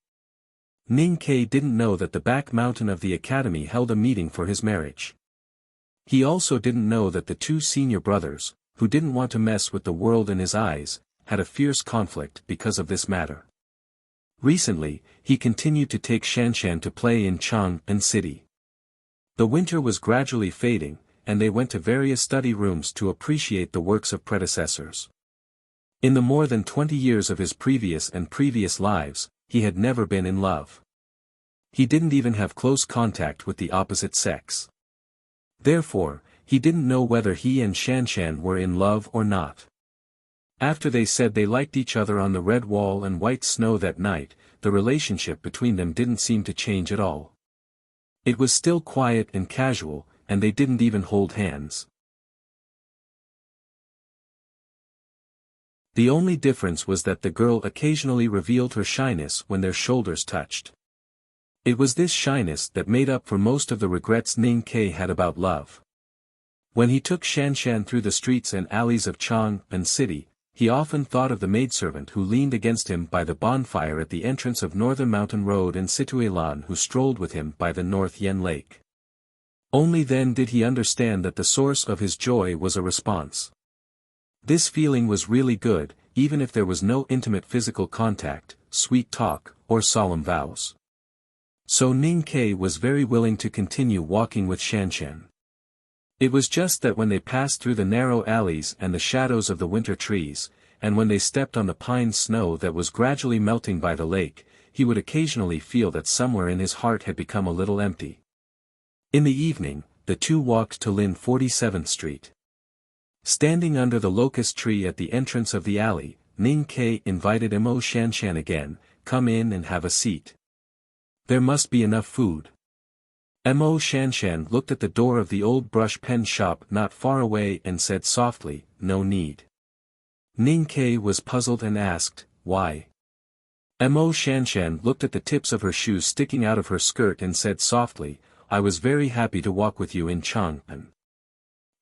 Ning Ke didn't know that the back mountain of the academy held a meeting for his marriage. He also didn't know that the two senior brothers, who didn't want to mess with the world in his eyes, had a fierce conflict because of this matter. Recently, he continued to take Shanshan to play in Chang'an City. The winter was gradually fading, and they went to various study rooms to appreciate the works of predecessors. In the more than 20 years of his previous lives, he had never been in love. He didn't even have close contact with the opposite sex. Therefore, he didn't know whether he and Shanshan were in love or not. After they said they liked each other on the red wall and white snow that night, the relationship between them didn't seem to change at all. It was still quiet and casual, and they didn't even hold hands. The only difference was that the girl occasionally revealed her shyness when their shoulders touched. It was this shyness that made up for most of the regrets Ning Ke had about love. When he took Shanshan through the streets and alleys of Chang'an City, he often thought of the maidservant who leaned against him by the bonfire at the entrance of Northern Mountain Road and Situelan who strolled with him by the North Yen Lake. Only then did he understand that the source of his joy was a response. This feeling was really good, even if there was no intimate physical contact, sweet talk, or solemn vows. So Ning Ke was very willing to continue walking with Shanshan. It was just that when they passed through the narrow alleys and the shadows of the winter trees, and when they stepped on the pine snow that was gradually melting by the lake, he would occasionally feel that somewhere in his heart had become a little empty. In the evening, the two walked to Lin 47th Street. Standing under the locust tree at the entrance of the alley, Ning Ke invited Mo Shanshan again, come in and have a seat. There must be enough food. Mo Shanshan looked at the door of the old brush pen shop not far away and said softly, no need. Ning Ke was puzzled and asked, why? Mo Shanshan looked at the tips of her shoes sticking out of her skirt and said softly, I was very happy to walk with you in Chang'an.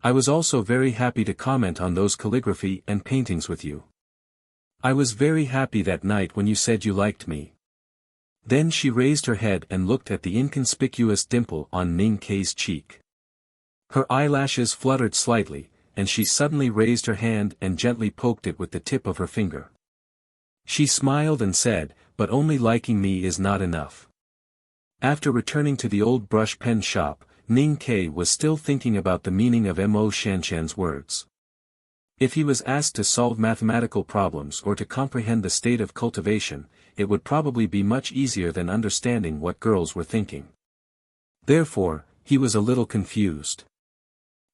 I was also very happy to comment on those calligraphy and paintings with you. I was very happy that night when you said you liked me. Then she raised her head and looked at the inconspicuous dimple on Ning Ke's cheek. Her eyelashes fluttered slightly, and she suddenly raised her hand and gently poked it with the tip of her finger. She smiled and said, but only liking me is not enough. After returning to the old brush pen shop, Ning Ke was still thinking about the meaning of Mo Shanshan's words. If he was asked to solve mathematical problems or to comprehend the state of cultivation, it would probably be much easier than understanding what girls were thinking. Therefore, he was a little confused.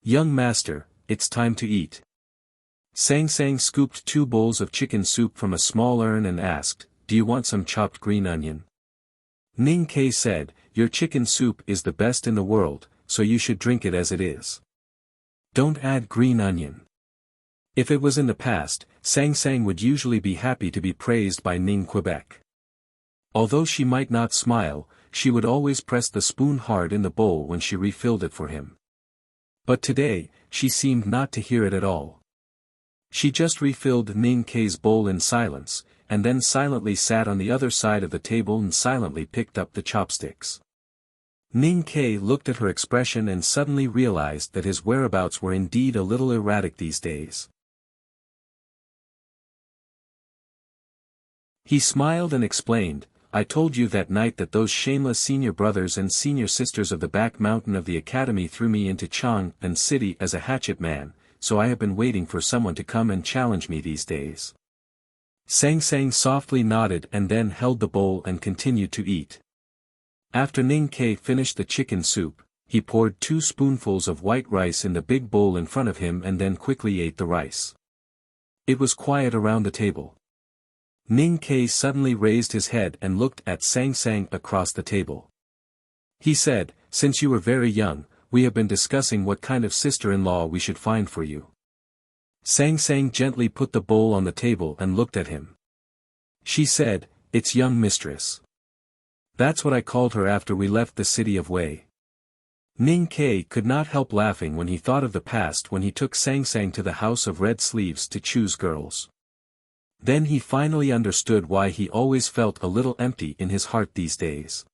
Young master, it's time to eat. Sang Sang scooped 2 bowls of chicken soup from a small urn and asked, do you want some chopped green onion? Ning Ke said, your chicken soup is the best in the world, so you should drink it as it is. Don't add green onion. If it was in the past, Sang Sang would usually be happy to be praised by Ning Quebec. Although she might not smile, she would always press the spoon hard in the bowl when she refilled it for him. But today, she seemed not to hear it at all. She just refilled Ning Ke's bowl in silence, and then silently sat on the other side of the table and silently picked up the chopsticks. Ning Ke looked at her expression and suddenly realized that his whereabouts were indeed a little erratic these days. He smiled and explained, I told you that night that those shameless senior brothers and senior sisters of the back mountain of the academy threw me into Chang'an City as a hatchet man, so I have been waiting for someone to come and challenge me these days. Sang Sang softly nodded and then held the bowl and continued to eat. After Ning Ke finished the chicken soup, he poured 2 spoonfuls of white rice in the big bowl in front of him and then quickly ate the rice. It was quiet around the table. Ning Ke suddenly raised his head and looked at Sang Sang across the table. He said, "Since you were very young, we have been discussing what kind of sister-in-law we should find for you." Sang Sang gently put the bowl on the table and looked at him. She said, "It's young mistress. That's what I called her after we left the city of Wei." Ning Ke could not help laughing when he thought of the past when he took Sang Sang to the House of Red Sleeves to choose girls. Then he finally understood why he always felt a little empty in his heart these days.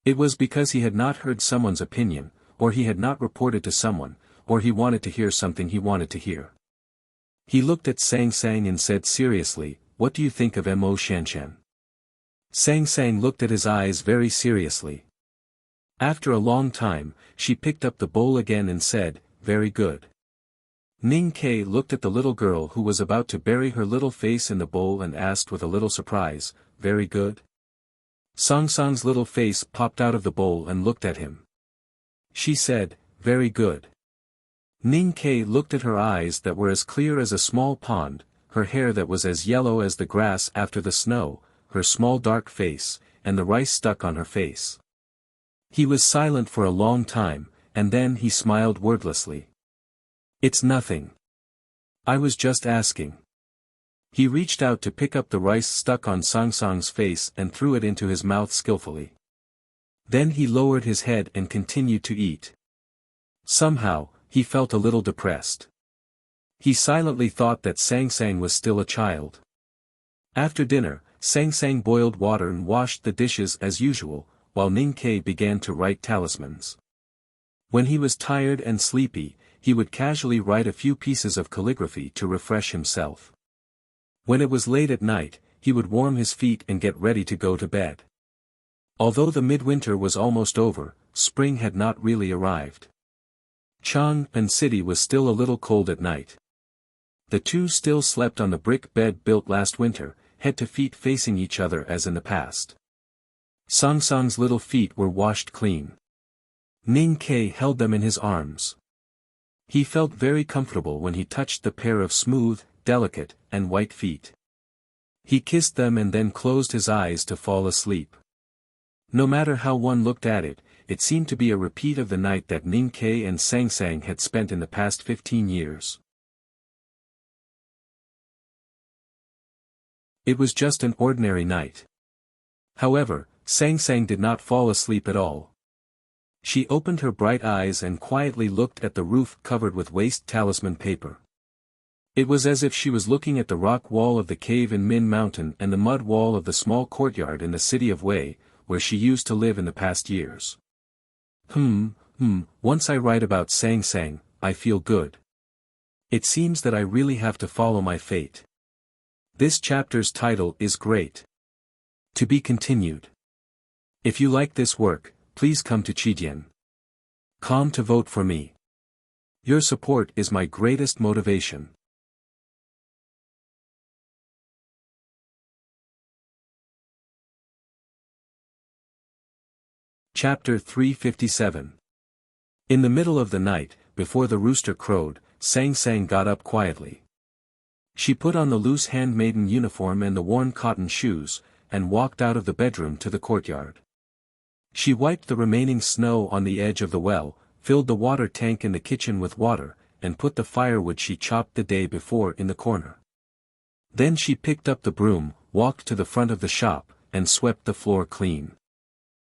It was because he had not heard someone's opinion, or he had not reported to someone, or he wanted to hear something he wanted to hear. He looked at Sang Sang and said seriously, "What do you think of Mo Shanshan?" Sang Sang looked at his eyes very seriously. After a long time, she picked up the bowl again and said, "Very good." Ning Ke looked at the little girl who was about to bury her little face in the bowl and asked with a little surprise, "Very good?" Sang Sang's little face popped out of the bowl and looked at him. She said, "Very good." Ning Ke looked at her eyes that were as clear as a small pond, her hair that was as yellow as the grass after the snow, her small dark face, and the rice stuck on her face. He was silent for a long time, and then he smiled wordlessly. "It's nothing. I was just asking." He reached out to pick up the rice stuck on Sang Sang's face and threw it into his mouth skillfully. Then he lowered his head and continued to eat. Somehow, he felt a little depressed. He silently thought that Sang Sang was still a child. After dinner, Sang Sang boiled water and washed the dishes as usual, while Ning Ke began to write talismans. When he was tired and sleepy, he would casually write a few pieces of calligraphy to refresh himself. When it was late at night, he would warm his feet and get ready to go to bed. Although the midwinter was almost over, spring had not really arrived. Chang'an City was still a little cold at night. The two still slept on the brick bed built last winter, head to feet facing each other as in the past. Sang Sang's little feet were washed clean. Ning Ke held them in his arms. He felt very comfortable when he touched the pair of smooth, delicate, and white feet. He kissed them and then closed his eyes to fall asleep. No matter how one looked at it, it seemed to be a repeat of the night that Ning Ke and Sang Sang had spent in the past 15 years. It was just an ordinary night. However, Sang Sang did not fall asleep at all. She opened her bright eyes and quietly looked at the roof covered with waste talisman paper. It was as if she was looking at the rock wall of the cave in Min Mountain and the mud wall of the small courtyard in the city of Wei, where she used to live in the past years. Once I write about Sang Sang, I feel good. It seems that I really have to follow my fate. This chapter's title is great. To be continued. If you like this work, please come to Chidian.com to vote for me. Your support is my greatest motivation. Chapter 357. In the middle of the night, before the rooster crowed, Sang Sang got up quietly. She put on the loose handmaiden uniform and the worn cotton shoes, and walked out of the bedroom to the courtyard. She wiped the remaining snow on the edge of the well, filled the water tank in the kitchen with water, and put the firewood she chopped the day before in the corner. Then she picked up the broom, walked to the front of the shop, and swept the floor clean.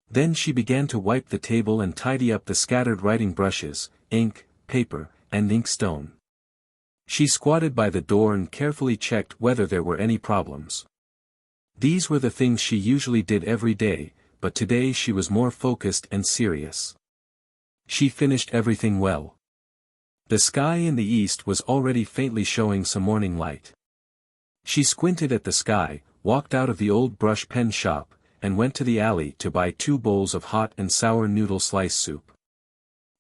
Then she began to wipe the table and tidy up the scattered writing brushes, ink, paper, and inkstone. She squatted by the door and carefully checked whether there were any problems. These were the things she usually did every day, but today she was more focused and serious. She finished everything well. The sky in the east was already faintly showing some morning light. She squinted at the sky, walked out of the old brush pen shop, and went to the alley to buy 2 bowls of hot and sour noodle slice soup.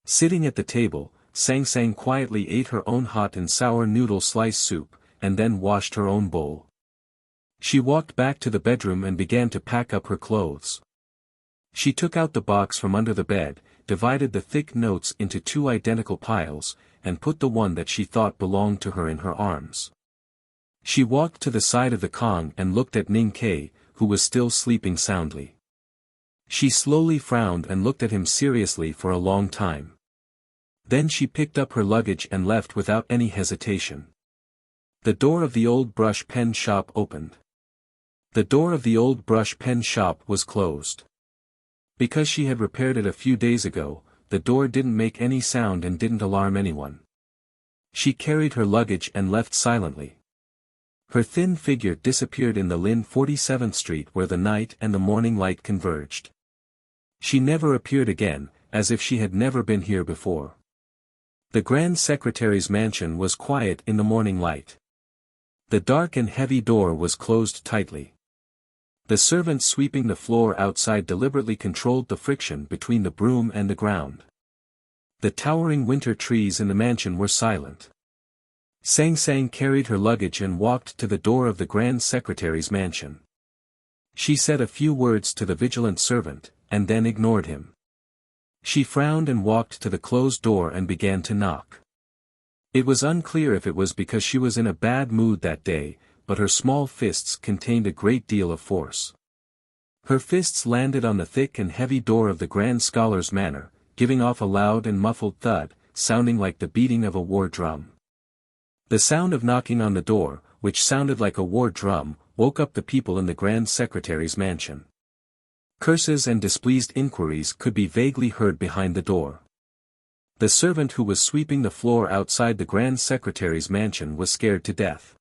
Sitting at the table, Sang Sang quietly ate her own hot and sour noodle slice soup, and then washed her own bowl. She walked back to the bedroom and began to pack up her clothes. She took out the box from under the bed, divided the thick notes into 2 identical piles, and put the one that she thought belonged to her in her arms. She walked to the side of the Kong and looked at Ning Kei, who was still sleeping soundly. She slowly frowned and looked at him seriously for a long time. Then she picked up her luggage and left without any hesitation. The door of the old brush pen shop opened. The door of the old brush pen shop was closed. Because she had repaired it a few days ago, the door didn't make any sound and didn't alarm anyone. She carried her luggage and left silently. Her thin figure disappeared in the Lin 47th Street where the night and the morning light converged. She never appeared again, as if she had never been here before. The Grand Secretary's mansion was quiet in the morning light. The dark and heavy door was closed tightly. The servant sweeping the floor outside deliberately controlled the friction between the broom and the ground. The towering winter trees in the mansion were silent. Sang Sang carried her luggage and walked to the door of the Grand Secretary's mansion. She said a few words to the vigilant servant, and then ignored him. She frowned and walked to the closed door and began to knock. It was unclear if it was because she was in a bad mood that day, but her small fists contained a great deal of force. Her fists landed on the thick and heavy door of the Grand Scholar's manor, giving off a loud and muffled thud, sounding like the beating of a war drum. The sound of knocking on the door, which sounded like a war drum, woke up the people in the Grand Secretary's mansion. Curses and displeased inquiries could be vaguely heard behind the door. The servant who was sweeping the floor outside the Grand Secretary's mansion was scared to death.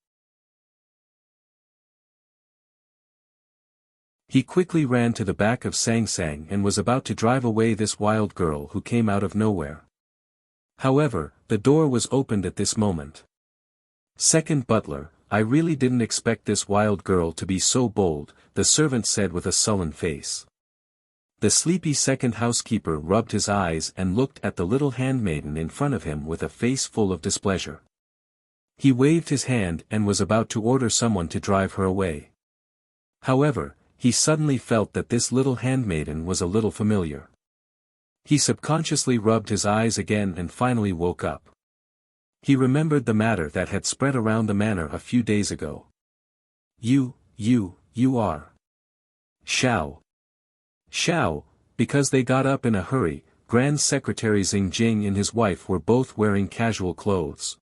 He quickly ran to the back of Sang Sang and was about to drive away this wild girl who came out of nowhere. However, the door was opened at this moment. "Second butler, I really didn't expect this wild girl to be so bold," the servant said with a sullen face. The sleepy second housekeeper rubbed his eyes and looked at the little handmaiden in front of him with a face full of displeasure. He waved his hand and was about to order someone to drive her away. However, he suddenly felt that this little handmaiden was a little familiar. He subconsciously rubbed his eyes again and finally woke up. He remembered the matter that had spread around the manor a few days ago. You are. Xiao. Xiao, because they got up in a hurry, Grand Secretary Xing Jing and his wife were both wearing casual clothes.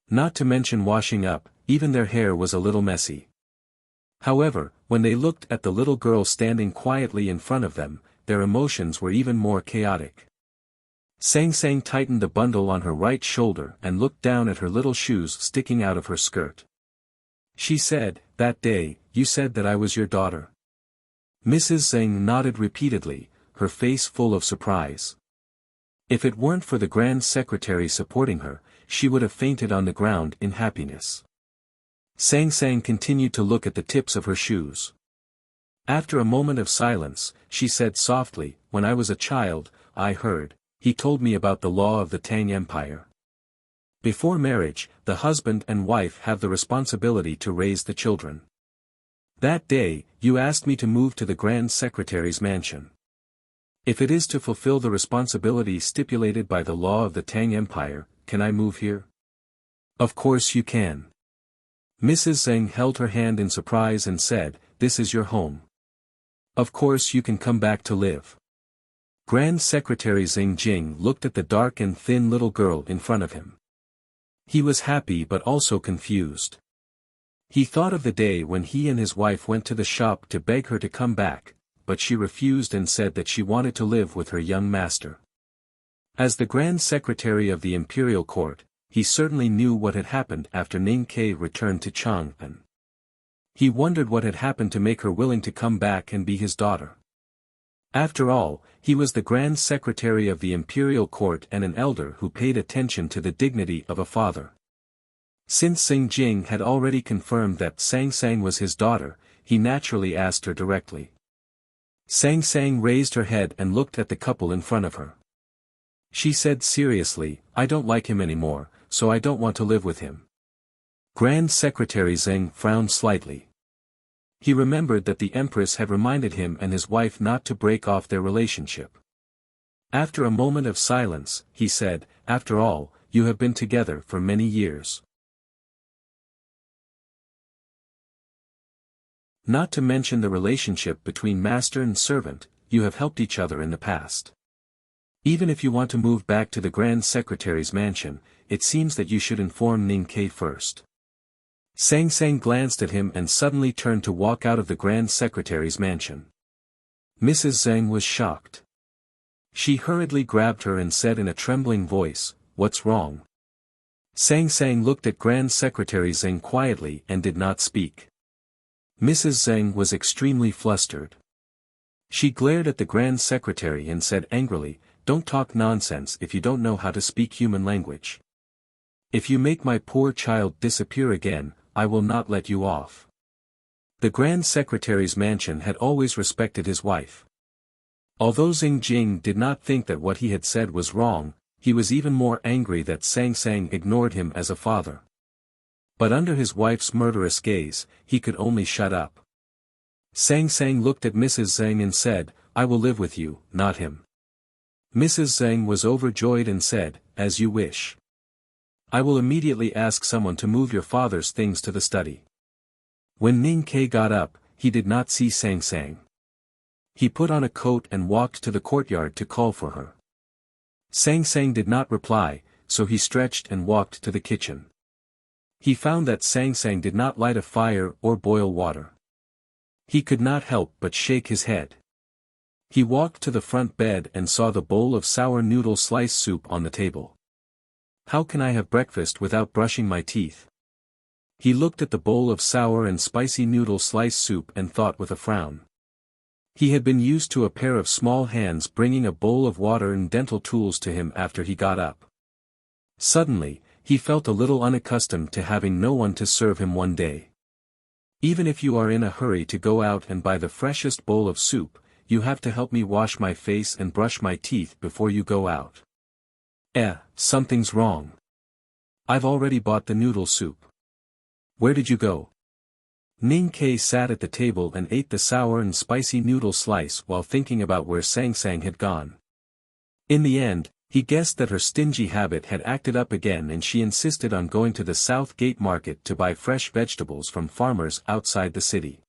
Not to mention washing up, even their hair was a little messy. However, when they looked at the little girl standing quietly in front of them, their emotions were even more chaotic. Sang Sang tightened the bundle on her right shoulder and looked down at her little shoes sticking out of her skirt. She said, "That day, you said that I was your daughter." Mrs. Zheng nodded repeatedly, her face full of surprise. If it weren't for the Grand Secretary supporting her, she would have fainted on the ground in happiness. Sang Sang continued to look at the tips of her shoes. After a moment of silence, she said softly, "When I was a child, I heard. He told me about the law of the Tang Empire. Before marriage, the husband and wife have the responsibility to raise the children. That day, you asked me to move to the Grand Secretary's mansion. If it is to fulfill the responsibility stipulated by the law of the Tang Empire, can I move here?" "Of course you can." Mrs. Zheng held her hand in surprise and said, "This is your home. Of course you can come back to live." Grand Secretary Xing Jing looked at the dark and thin little girl in front of him. He was happy but also confused. He thought of the day when he and his wife went to the shop to beg her to come back, but she refused and said that she wanted to live with her young master. As the Grand Secretary of the Imperial Court, he certainly knew what had happened after Ning Kei returned to Chang'an. He wondered what had happened to make her willing to come back and be his daughter. After all, he was the Grand Secretary of the Imperial Court and an elder who paid attention to the dignity of a father. Since Xing Jing had already confirmed that Sang Sang was his daughter, he naturally asked her directly. Sang Sang raised her head and looked at the couple in front of her. She said seriously, "I don't like him anymore, so I don't want to live with him." Grand Secretary Zheng frowned slightly. He remembered that the Empress had reminded him and his wife not to break off their relationship. After a moment of silence, he said, "After all, you have been together for many years. Not to mention the relationship between master and servant, you have helped each other in the past. Even if you want to move back to the Grand Secretary's mansion, it seems that you should inform Ning Ke first. Sang Sang glanced at him and suddenly turned to walk out of the Grand Secretary's mansion. Mrs. Zhang was shocked. She hurriedly grabbed her and said in a trembling voice, "What's wrong?" Sang Sang looked at Grand Secretary Zhang quietly and did not speak. Mrs. Zhang was extremely flustered. She glared at the Grand Secretary and said angrily, "Don't talk nonsense if you don't know how to speak human language. If you make my poor child disappear again, I will not let you off." The Grand Secretary's mansion had always respected his wife. Although Xing Jing did not think that what he had said was wrong, he was even more angry that Sang Sang ignored him as a father. But under his wife's murderous gaze, he could only shut up. Sang Sang looked at Mrs. Zhang and said, "I will live with you, not him." Mrs. Zhang was overjoyed and said, "As you wish. I will immediately ask someone to move your father's things to the study." When Ning Ke got up, he did not see Sang Sang. He put on a coat and walked to the courtyard to call for her. Sang Sang did not reply, so he stretched and walked to the kitchen. He found that Sang Sang did not light a fire or boil water. He could not help but shake his head. He walked to the front bed and saw the bowl of sour noodle slice soup on the table. "How can I have breakfast without brushing my teeth?" He looked at the bowl of sour and spicy noodle slice soup and thought with a frown. He had been used to a pair of small hands bringing a bowl of water and dental tools to him after he got up. Suddenly, he felt a little unaccustomed to having no one to serve him one day. "Even if you are in a hurry to go out and buy the freshest bowl of soup, you have to help me wash my face and brush my teeth before you go out." Something's wrong. I've already bought the noodle soup. Where did you go? Ning Ke sat at the table and ate the sour and spicy noodle slice while thinking about where Sang Sang had gone. In the end, he guessed that her stingy habit had acted up again and she insisted on going to the South Gate Market to buy fresh vegetables from farmers outside the city.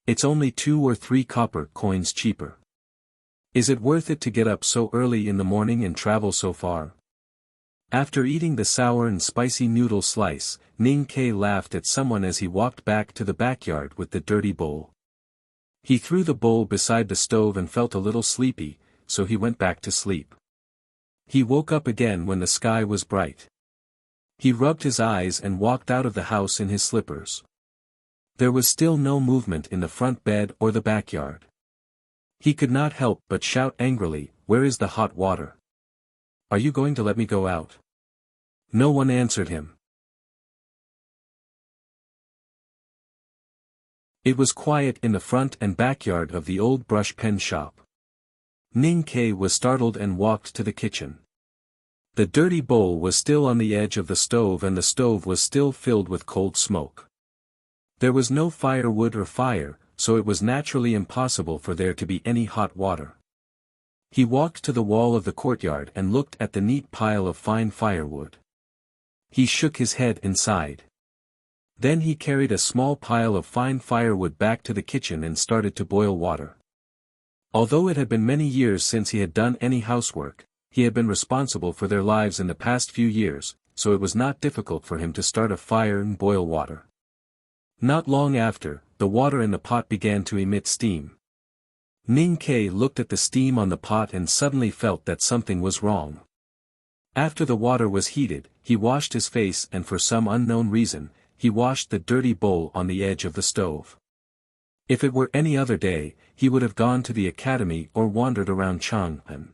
It's only 2 or 3 copper coins cheaper. Is it worth it to get up so early in the morning and travel so far? After eating the sour and spicy noodle slice, Ning Ke laughed at someone as he walked back to the backyard with the dirty bowl. He threw the bowl beside the stove and felt a little sleepy, so he went back to sleep. He woke up again when the sky was bright. He rubbed his eyes and walked out of the house in his slippers. There was still no movement in the front bed or the backyard. He could not help but shout angrily, "Where is the hot water? Are you going to let me go out?" No one answered him. It was quiet in the front and backyard of the old brush pen shop. Ning Ke was startled and walked to the kitchen. The dirty bowl was still on the edge of the stove and the stove was still filled with cold smoke. There was no firewood or fire, so it was naturally impossible for there to be any hot water. He walked to the wall of the courtyard and looked at the neat pile of fine firewood. He shook his head and sighed. Then he carried a small pile of fine firewood back to the kitchen and started to boil water. Although it had been many years since he had done any housework, he had been responsible for their lives in the past few years, so it was not difficult for him to start a fire and boil water. Not long after, the water in the pot began to emit steam. Ning Ke looked at the steam on the pot and suddenly felt that something was wrong. After the water was heated, he washed his face and for some unknown reason, he washed the dirty bowl on the edge of the stove. If it were any other day, he would have gone to the academy or wandered around Chang'an.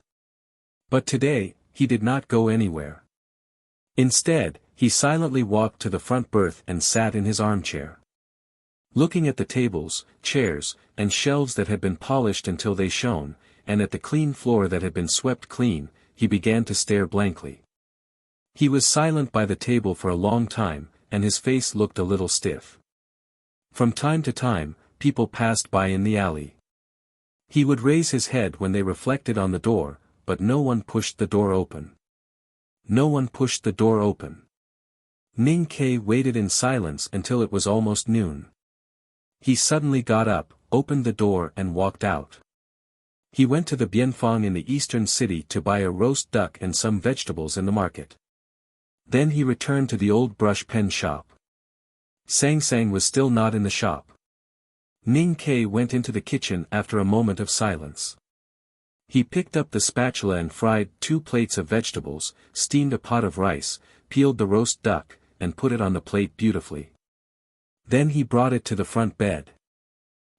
But today, he did not go anywhere. Instead, he silently walked to the front berth and sat in his armchair. Looking at the tables, chairs, and shelves that had been polished until they shone, and at the clean floor that had been swept clean, he began to stare blankly. He was silent by the table for a long time, and his face looked a little stiff. From time to time, people passed by in the alley. He would raise his head when they reflected on the door, but no one pushed the door open. No one pushed the door open. Ning Ke waited in silence until it was almost noon. He suddenly got up, opened the door and walked out. He went to the Bianfang in the eastern city to buy a roast duck and some vegetables in the market. Then he returned to the old brush pen shop. Sang Sang was still not in the shop. Ning Kei went into the kitchen after a moment of silence. He picked up the spatula and fried 2 plates of vegetables, steamed a pot of rice, peeled the roast duck, and put it on the plate beautifully. Then he brought it to the front bed.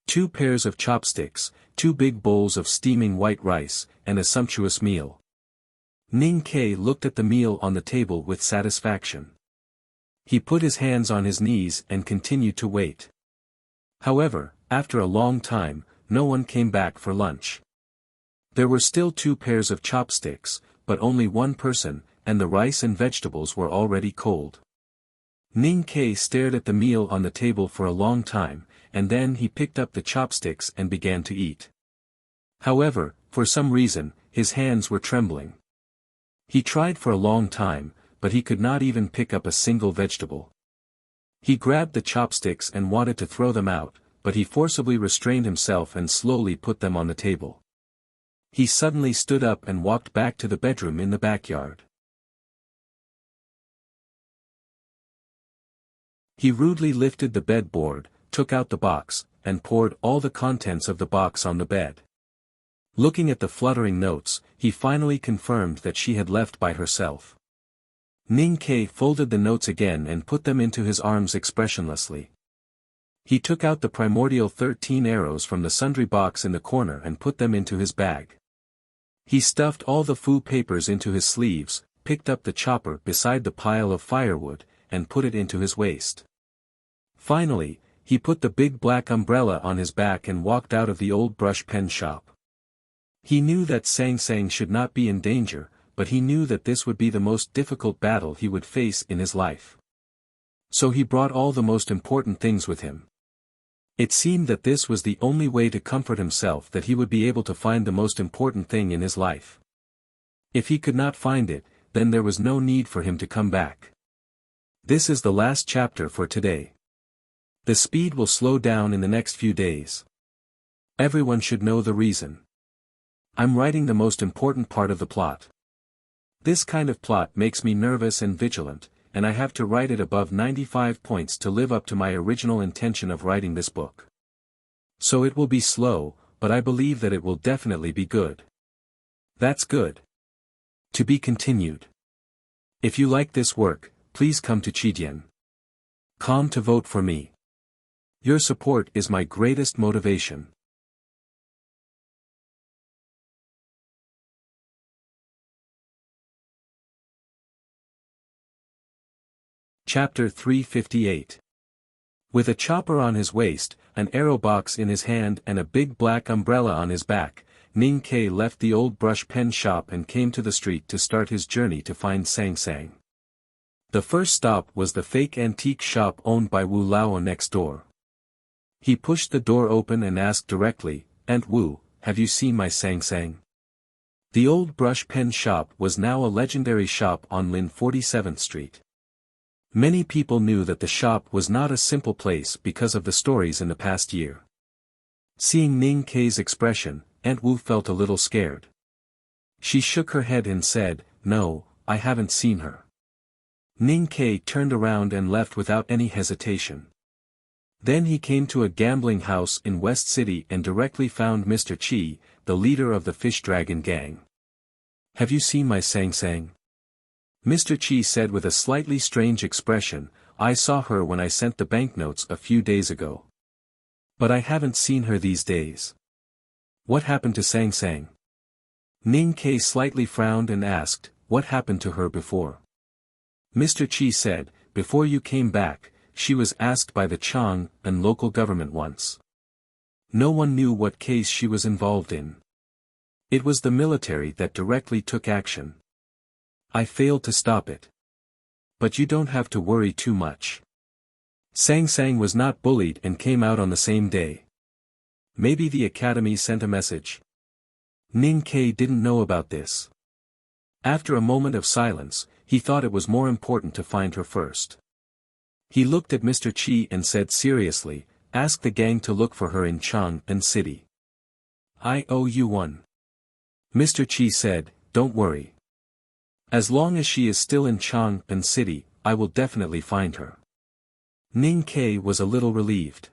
2 pairs of chopsticks, 2 big bowls of steaming white rice, and a sumptuous meal. Ning Kei looked at the meal on the table with satisfaction. He put his hands on his knees and continued to wait. However, after a long time, no one came back for lunch. There were still 2 pairs of chopsticks, but only one person, and the rice and vegetables were already cold. Ning Kei stared at the meal on the table for a long time, and then he picked up the chopsticks and began to eat. However, for some reason, his hands were trembling. He tried for a long time, but he could not even pick up a single vegetable. He grabbed the chopsticks and wanted to throw them out, but he forcibly restrained himself and slowly put them on the table. He suddenly stood up and walked back to the bedroom in the backyard. He rudely lifted the bed board, took out the box, and poured all the contents of the box on the bed. Looking at the fluttering notes, he finally confirmed that she had left by herself. Ning Kei folded the notes again and put them into his arms expressionlessly. He took out the primordial 13 arrows from the sundry box in the corner and put them into his bag. He stuffed all the fu papers into his sleeves, picked up the chopper beside the pile of firewood, and put it into his waist. Finally, he put the big black umbrella on his back and walked out of the old brush pen shop. He knew that Sang Sang should not be in danger, but he knew that this would be the most difficult battle he would face in his life. So he brought all the most important things with him. It seemed that this was the only way to comfort himself, that he would be able to find the most important thing in his life. If he could not find it, then there was no need for him to come back. This is the last chapter for today. The speed will slow down in the next few days. Everyone should know the reason. I'm writing the most important part of the plot. This kind of plot makes me nervous and vigilant, and I have to write it above 95 points to live up to my original intention of writing this book. So it will be slow, but I believe that it will definitely be good. That's good. To be continued. If you like this work, please come to Chidian.com to vote for me. Your support is my greatest motivation. Chapter 358. With a chopper on his waist, an arrow box in his hand and a big black umbrella on his back, Ning Kei left the old brush pen shop and came to the street to start his journey to find Sang Sang. The first stop was the fake antique shop owned by Wu Lao next door. He pushed the door open and asked directly, "Aunt Wu, have you seen my Sang Sang?" The old brush pen shop was now a legendary shop on Lin 47th Street. Many people knew that the shop was not a simple place because of the stories in the past year. Seeing Ning Kei's expression, Aunt Wu felt a little scared. She shook her head and said, "No, I haven't seen her." Ning Kei turned around and left without any hesitation. Then he came to a gambling house in West City and directly found Mr. Chi, the leader of the Fish Dragon gang. "Have you seen my Sang Sang?" Mr. Chi said with a slightly strange expression, "I saw her when I sent the banknotes a few days ago. But I haven't seen her these days." "What happened to Sang Sang?" Ning Kei slightly frowned and asked, "What happened to her before?" Mr. Chi said, "Before you came back, she was asked by the Chang and local government once. No one knew what case she was involved in. It was the military that directly took action. I failed to stop it. But you don't have to worry too much. Sang Sang was not bullied and came out on the same day. Maybe the academy sent a message." Ning Kei didn't know about this. After a moment of silence, he thought it was more important to find her first. He looked at Mr. Chi and said seriously, ask the gang to look for her in Chang'an City. I owe you one. Mr. Qi said, don't worry. As long as she is still in Chang'an City, I will definitely find her. Ning Ke was a little relieved.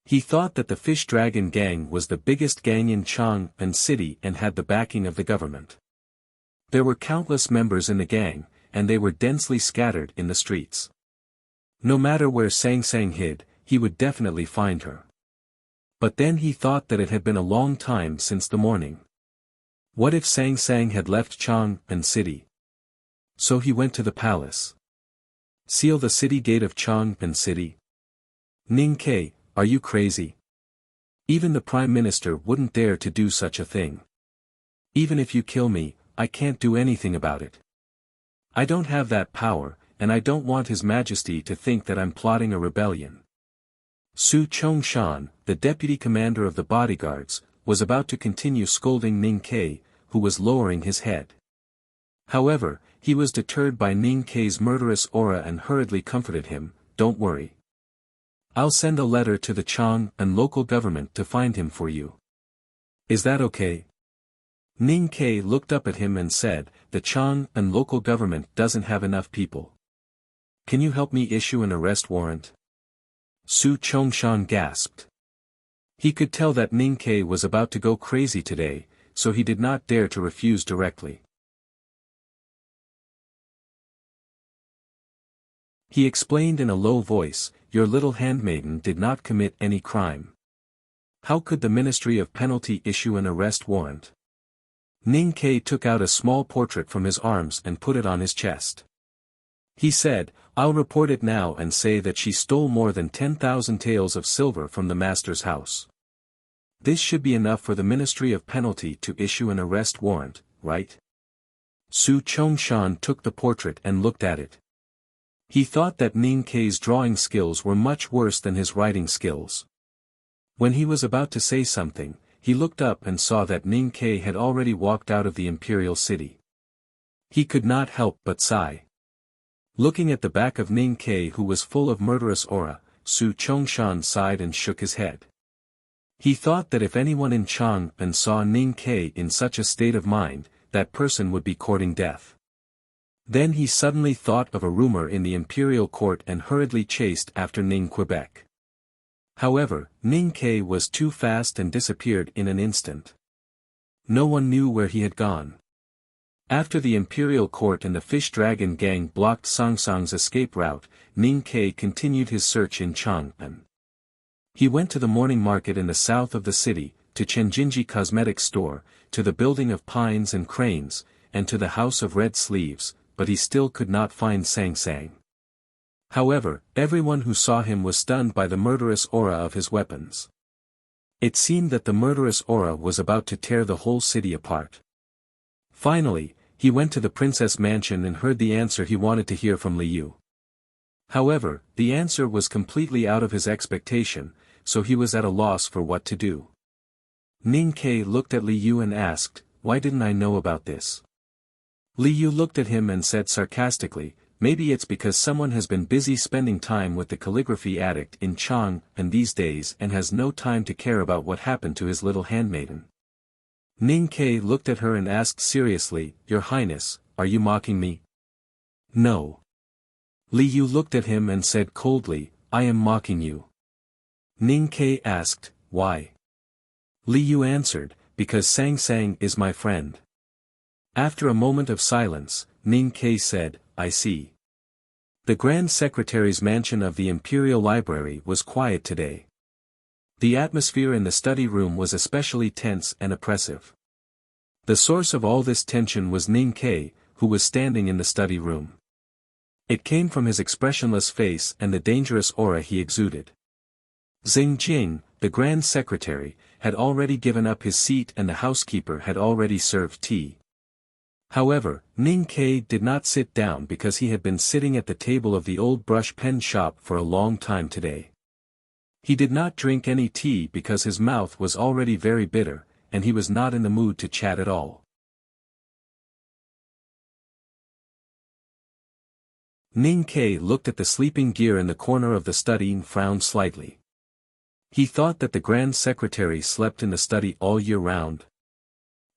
He thought that the Fish Dragon Gang was the biggest gang in Chang'an City and had the backing of the government. There were countless members in the gang, and they were densely scattered in the streets. No matter where Sang Sang hid, he would definitely find her. But then he thought that it had been a long time since the morning. What if Sang Sang had left Chang'an City? So he went to the palace. Seal the city gate of Chang'an City. Ning Ke, are you crazy? Even the Prime Minister wouldn't dare to do such a thing. Even if you kill me, I can't do anything about it. I don't have that power, and I don't want His Majesty to think that I'm plotting a rebellion. Su Chongshan, the deputy commander of the bodyguards, was about to continue scolding Ning Ke, who was lowering his head. However, he was deterred by Ning Ke's murderous aura and hurriedly comforted him, don't worry. I'll send a letter to the Chang'an local government to find him for you. Is that okay? Ning Ke looked up at him and said, the Chang'an local government doesn't have enough people. Can you help me issue an arrest warrant? Su Chongshan gasped. He could tell that Ning Ke was about to go crazy today, so he did not dare to refuse directly. He explained in a low voice, your little handmaiden did not commit any crime. How could the Ministry of Penalty issue an arrest warrant? Ning Ke took out a small portrait from his arms and put it on his chest. He said, I'll report it now and say that she stole more than 10,000 taels of silver from the master's house. This should be enough for the Ministry of Penalty to issue an arrest warrant, right? Su Chongshan took the portrait and looked at it. He thought that Ning Ke's drawing skills were much worse than his writing skills. When he was about to say something, he looked up and saw that Ning Ke had already walked out of the imperial city. He could not help but sigh. Looking at the back of Ning Ke, who was full of murderous aura, Su Chongshan sighed and shook his head. He thought that if anyone in Chang'an saw Ning Ke in such a state of mind, that person would be courting death. Then he suddenly thought of a rumor in the imperial court and hurriedly chased after Ning Quebec. However, Ning Ke was too fast and disappeared in an instant. No one knew where he had gone. After the imperial court and the Fish Dragon Gang blocked Sang Sang's escape route, Ning Ke continued his search in Chang'an. He went to the morning market in the south of the city, to Chenjinji Cosmetic Store, to the building of Pines and Cranes, and to the House of Red Sleeves, but he still could not find Sang Sang. However, everyone who saw him was stunned by the murderous aura of his weapons. It seemed that the murderous aura was about to tear the whole city apart. Finally, he went to the princess mansion and heard the answer he wanted to hear from Liu. However, the answer was completely out of his expectation, so he was at a loss for what to do. Ning Ke looked at Liu and asked, why didn't I know about this? Liu looked at him and said sarcastically, maybe it's because someone has been busy spending time with the calligraphy addict in Chang'an these days and has no time to care about what happened to his little handmaiden. Ning Ke looked at her and asked seriously, Your Highness, are you mocking me? No. Liu looked at him and said coldly, I am mocking you. Ning Ke asked, why? Liu answered, because Sang Sang is my friend. After a moment of silence, Ning Ke said, I see. The Grand Secretary's mansion of the Imperial Library was quiet today. The atmosphere in the study room was especially tense and oppressive. The source of all this tension was Ning Ke, who was standing in the study room. It came from his expressionless face and the dangerous aura he exuded. Xing Jing, the Grand Secretary, had already given up his seat and the housekeeper had already served tea. However, Ning Ke did not sit down because he had been sitting at the table of the old brush pen shop for a long time today. He did not drink any tea because his mouth was already very bitter, and he was not in the mood to chat at all. Ning Ke looked at the sleeping gear in the corner of the study and frowned slightly. He thought that the Grand Secretary slept in the study all year round.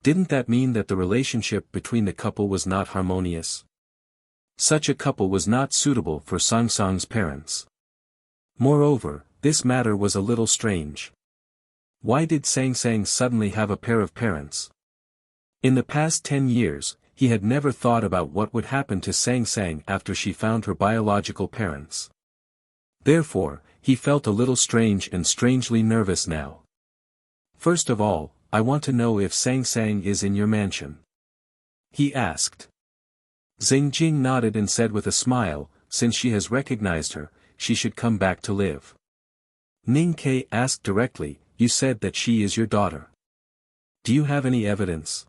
Didn't that mean that the relationship between the couple was not harmonious? Such a couple was not suitable for Sang Sang's parents. Moreover, this matter was a little strange. Why did Sang Sang suddenly have a pair of parents? In the past 10 years, he had never thought about what would happen to Sang Sang after she found her biological parents. Therefore, he felt a little strange and strangely nervous now. First of all, I want to know if Sang Sang is in your mansion. He asked. Xing Jing nodded and said with a smile, since she has recognized her, she should come back to live. Ning Ke asked directly, you said that she is your daughter. Do you have any evidence?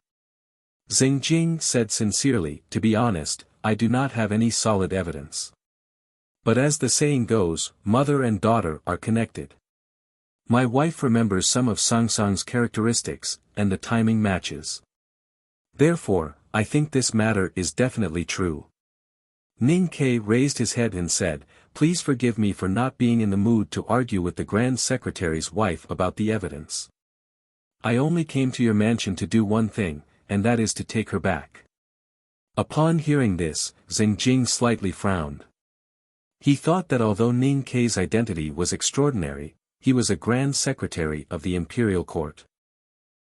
Xing Jing said sincerely, to be honest, I do not have any solid evidence. But as the saying goes, mother and daughter are connected. My wife remembers some of Sang Sang's characteristics, and the timing matches. Therefore, I think this matter is definitely true. Ning Ke raised his head and said, please forgive me for not being in the mood to argue with the Grand Secretary's wife about the evidence. I only came to your mansion to do one thing, and that is to take her back. Upon hearing this, Xing Jing slightly frowned. He thought that although Ning Ke's identity was extraordinary, he was a Grand Secretary of the Imperial Court.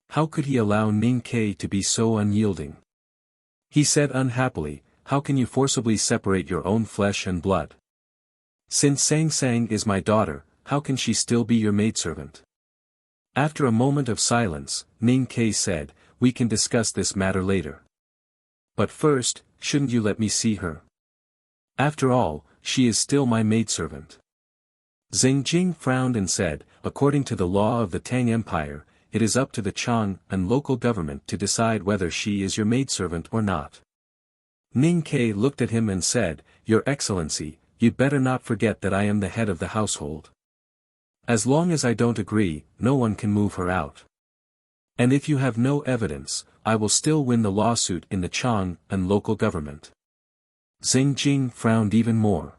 How could he allow Ning Ke to be so unyielding? He said unhappily, how can you forcibly separate your own flesh and blood? Since Sang Sang is my daughter, how can she still be your maidservant? After a moment of silence, Ning Ke said, we can discuss this matter later. But first, shouldn't you let me see her? After all, she is still my maidservant. Xing Jing frowned and said, according to the law of the Tang Empire, it is up to the Chang and local government to decide whether she is your maidservant or not. Ning Ke looked at him and said, Your Excellency, you'd better not forget that I am the head of the household. As long as I don't agree, no one can move her out. And if you have no evidence, I will still win the lawsuit in the Chang and local government. Xing Jing frowned even more.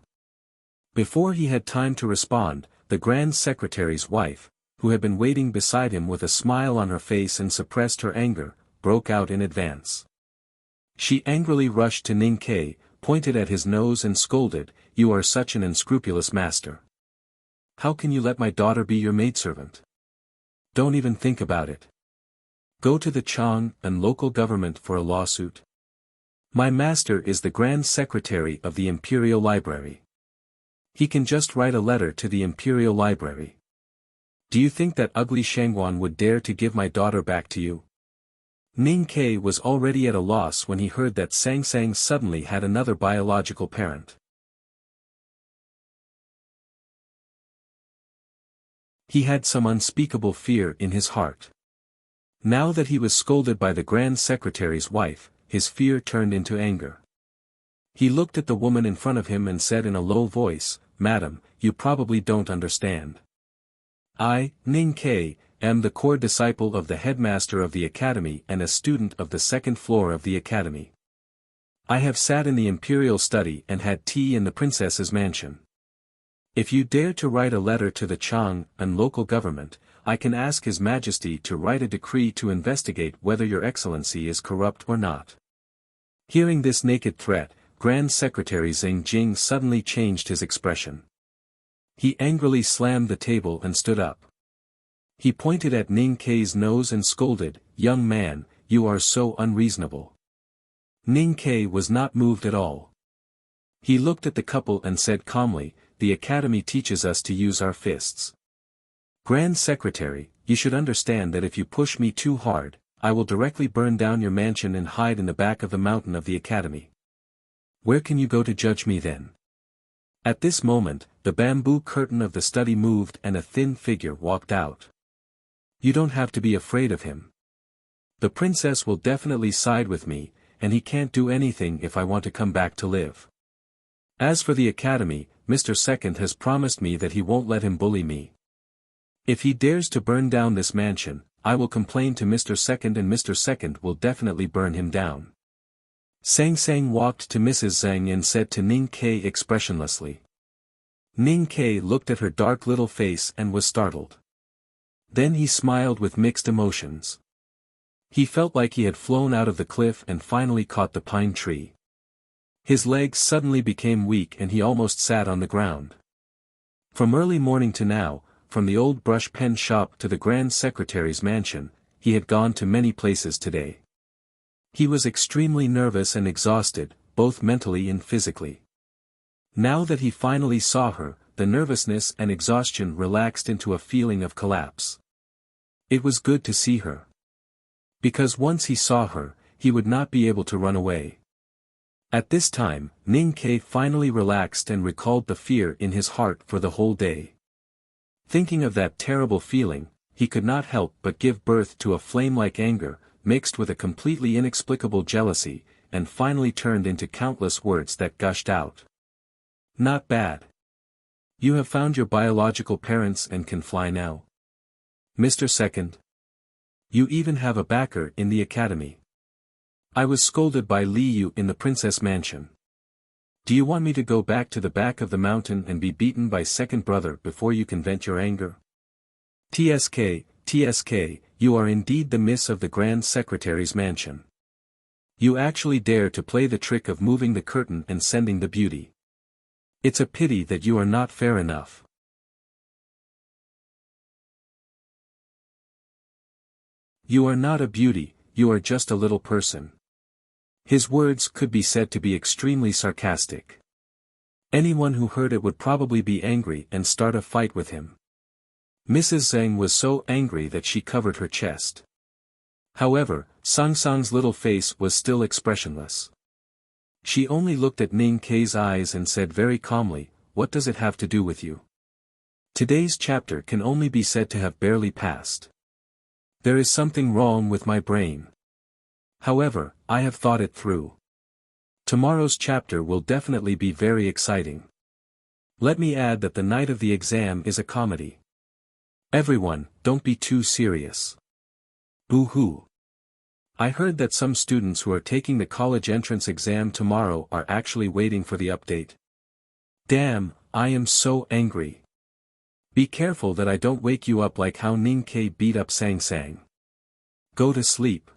Before he had time to respond, the Grand Secretary's wife, who had been waiting beside him with a smile on her face and suppressed her anger, broke out in advance. She angrily rushed to Ning Ke, pointed at his nose and scolded, You are such an unscrupulous master. How can you let my daughter be your maidservant? Don't even think about it. Go to the Chang and local government for a lawsuit. My master is the Grand Secretary of the Imperial Library. He can just write a letter to the Imperial Library. Do you think that ugly Shangguan would dare to give my daughter back to you? Ning Ke was already at a loss when he heard that Sang Sang suddenly had another biological parent. He had some unspeakable fear in his heart. Now that he was scolded by the Grand Secretary's wife, his fear turned into anger. He looked at the woman in front of him and said in a low voice, Madam, you probably don't understand. I, Ning Ke, am the core disciple of the headmaster of the academy and a student of the second floor of the academy. I have sat in the imperial study and had tea in the princess's mansion. If you dare to write a letter to the Chang and local government, I can ask His Majesty to write a decree to investigate whether your excellency is corrupt or not. Hearing this naked threat, Grand Secretary Xing Jing suddenly changed his expression. He angrily slammed the table and stood up. He pointed at Ning Ke's nose and scolded, Young man, you are so unreasonable. Ning Ke was not moved at all. He looked at the couple and said calmly, The academy teaches us to use our fists. Grand Secretary, you should understand that if you push me too hard, I will directly burn down your mansion and hide in the back of the mountain of the academy. Where can you go to judge me then? At this moment, the bamboo curtain of the study moved and a thin figure walked out. You don't have to be afraid of him. The princess will definitely side with me, and he can't do anything if I want to come back to live. As for the academy, Mr. Second has promised me that he won't let him bully me. If he dares to burn down this mansion, I will complain to Mr. Second and Mr. Second will definitely burn him down. Sang Sang walked to Mrs. Zhang and said to Ning Ke expressionlessly. Ning Ke looked at her dark little face and was startled. Then he smiled with mixed emotions. He felt like he had flown out of the cliff and finally caught the pine tree. His legs suddenly became weak and he almost sat on the ground. From early morning to now, from the old brush pen shop to the Grand Secretary's mansion, he had gone to many places today. He was extremely nervous and exhausted, both mentally and physically. Now that he finally saw her, the nervousness and exhaustion relaxed into a feeling of collapse. It was good to see her. Because once he saw her, he would not be able to run away. At this time, Ning Ke finally relaxed and recalled the fear in his heart for the whole day. Thinking of that terrible feeling, he could not help but give birth to a flame-like anger, mixed with a completely inexplicable jealousy, and finally turned into countless words that gushed out. Not bad. You have found your biological parents and can fly now. Mr. Second. You even have a backer in the academy. I was scolded by Li Yu in the princess mansion. Do you want me to go back to the back of the mountain and be beaten by second brother before you can vent your anger? TSK, you are indeed the miss of the Grand Secretary's mansion. You actually dare to play the trick of moving the curtain and sending the beauty. It's a pity that you are not fair enough. You are not a beauty, you are just a little person. His words could be said to be extremely sarcastic. Anyone who heard it would probably be angry and start a fight with him. Mrs. Zhang was so angry that she covered her chest. However, Sang Sang's little face was still expressionless. She only looked at Ning Ke's eyes and said very calmly, "What does it have to do with you?" Today's chapter can only be said to have barely passed. There is something wrong with my brain. However, I have thought it through. Tomorrow's chapter will definitely be very exciting. Let me add that the night of the exam is a comedy. Everyone, don't be too serious. Boo-hoo. I heard that some students who are taking the college entrance exam tomorrow are actually waiting for the update. Damn, I am so angry. Be careful that I don't wake you up like how Ning Ke beat up Sang Sang. Go to sleep.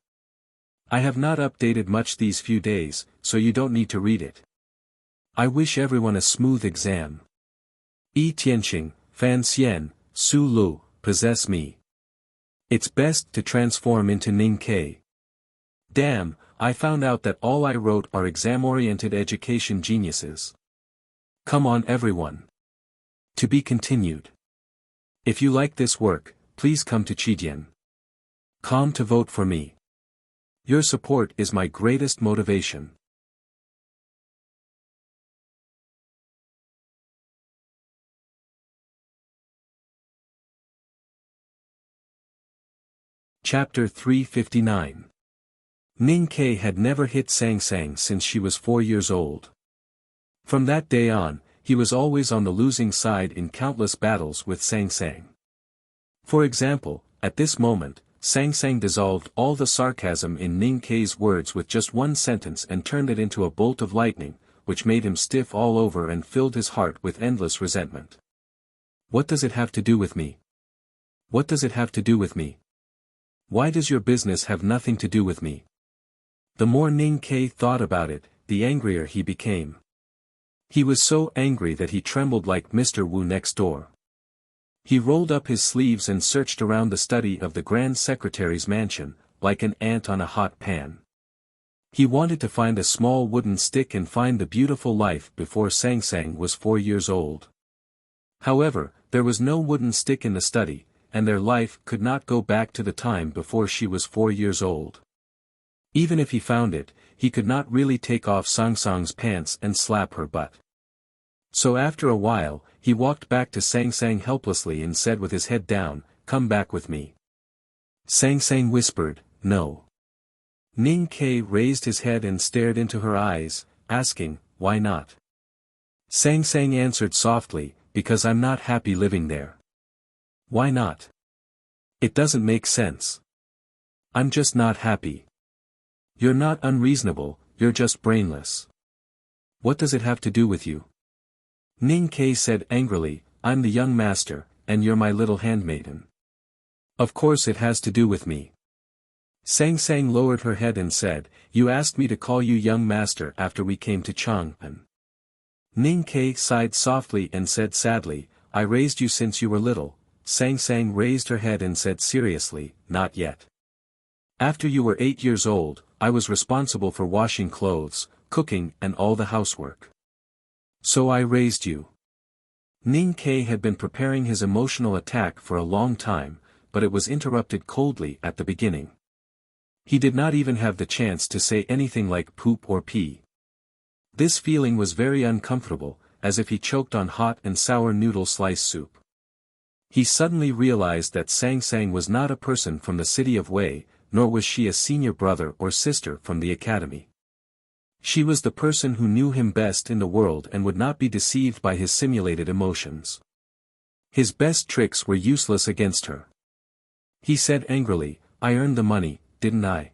I have not updated much these few days, so you don't need to read it. I wish everyone a smooth exam. Yi Tianqing, Fan Xian, Su Lu, possess me. It's best to transform into Ning Ke. Damn, I found out that all I wrote are exam-oriented education geniuses. Come on everyone. To be continued. If you like this work, please come to Chidian.com to vote for me. Your support is my greatest motivation. Chapter 359. Ning Ke had never hit Sang Sang since she was 4 years old. From that day on, he was always on the losing side in countless battles with Sang Sang. For example, at this moment, Sang Sang dissolved all the sarcasm in Ning Ke's words with just one sentence and turned it into a bolt of lightning, which made him stiff all over and filled his heart with endless resentment. What does it have to do with me? What does it have to do with me? Why does your business have nothing to do with me? The more Ning Ke thought about it, the angrier he became. He was so angry that he trembled like Mr. Wu next door. He rolled up his sleeves and searched around the study of the Grand Secretary's mansion, like an ant on a hot pan. He wanted to find a small wooden stick and find the beautiful life before Sang Sang was 4 years old. However, there was no wooden stick in the study, and their life could not go back to the time before she was 4 years old. Even if he found it, he could not really take off Sang Sang's pants and slap her butt. So after a while, he walked back to Sang Sang helplessly and said with his head down, "Come back with me." Sang Sang whispered, "No." Ning Ke raised his head and stared into her eyes, asking, "Why not?" Sang Sang answered softly, "Because I'm not happy living there." "Why not?" "It doesn't make sense." "I'm just not happy." "You're not unreasonable, you're just brainless." "What does it have to do with you?" Ning Ke said angrily, "I'm the young master, and you're my little handmaiden." Of course it has to do with me. Sang Sang lowered her head and said, "You asked me to call you young master after we came to Chang'an." Ning Ke sighed softly and said sadly, "I raised you since you were little." Sang Sang raised her head and said seriously, "Not yet. After you were 8 years old, I was responsible for washing clothes, cooking and all the housework. So I raised you." Ning Ke had been preparing his emotional attack for a long time, but it was interrupted coldly at the beginning. He did not even have the chance to say anything like poop or pee. This feeling was very uncomfortable, as if he choked on hot and sour noodle slice soup. He suddenly realized that Sang Sang was not a person from the city of Wei, nor was she a senior brother or sister from the academy. She was the person who knew him best in the world and would not be deceived by his simulated emotions. His best tricks were useless against her. He said angrily, "I earned the money, didn't I?"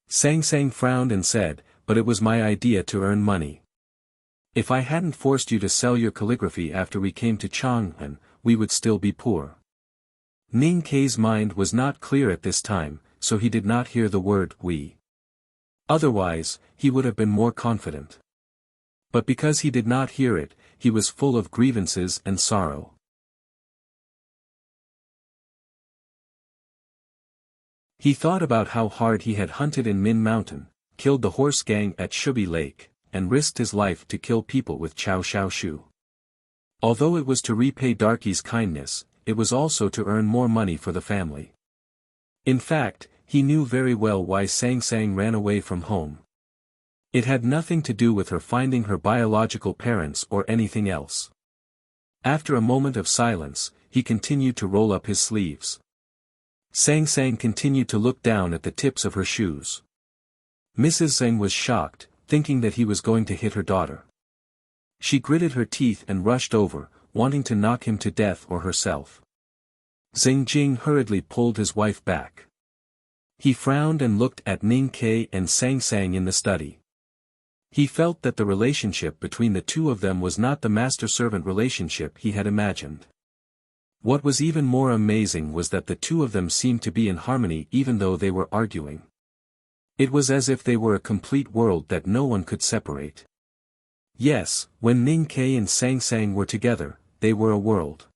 Sang Sang frowned and said, "But it was my idea to earn money. If I hadn't forced you to sell your calligraphy after we came to Chang'an, we would still be poor." Ning Ke's mind was not clear at this time, so he did not hear the word "we." Otherwise, he would have been more confident. But because he did not hear it, he was full of grievances and sorrow. He thought about how hard he had hunted in Min Mountain, killed the horse gang at Shubi Lake, and risked his life to kill people with Chao Shao Shu. Although it was to repay Darky's kindness, it was also to earn more money for the family. In fact, he knew very well why Sang Sang ran away from home. It had nothing to do with her finding her biological parents or anything else. After a moment of silence, he continued to roll up his sleeves. Sang Sang continued to look down at the tips of her shoes. Mrs. Zheng was shocked, thinking that he was going to hit her daughter. She gritted her teeth and rushed over, wanting to knock him to death or herself. Zheng Jing hurriedly pulled his wife back. He frowned and looked at Ning Ke and Sang Sang in the study. He felt that the relationship between the two of them was not the master-servant relationship he had imagined. What was even more amazing was that the two of them seemed to be in harmony even though they were arguing. It was as if they were a complete world that no one could separate. Yes, when Ning Ke and Sang Sang were together, they were a world.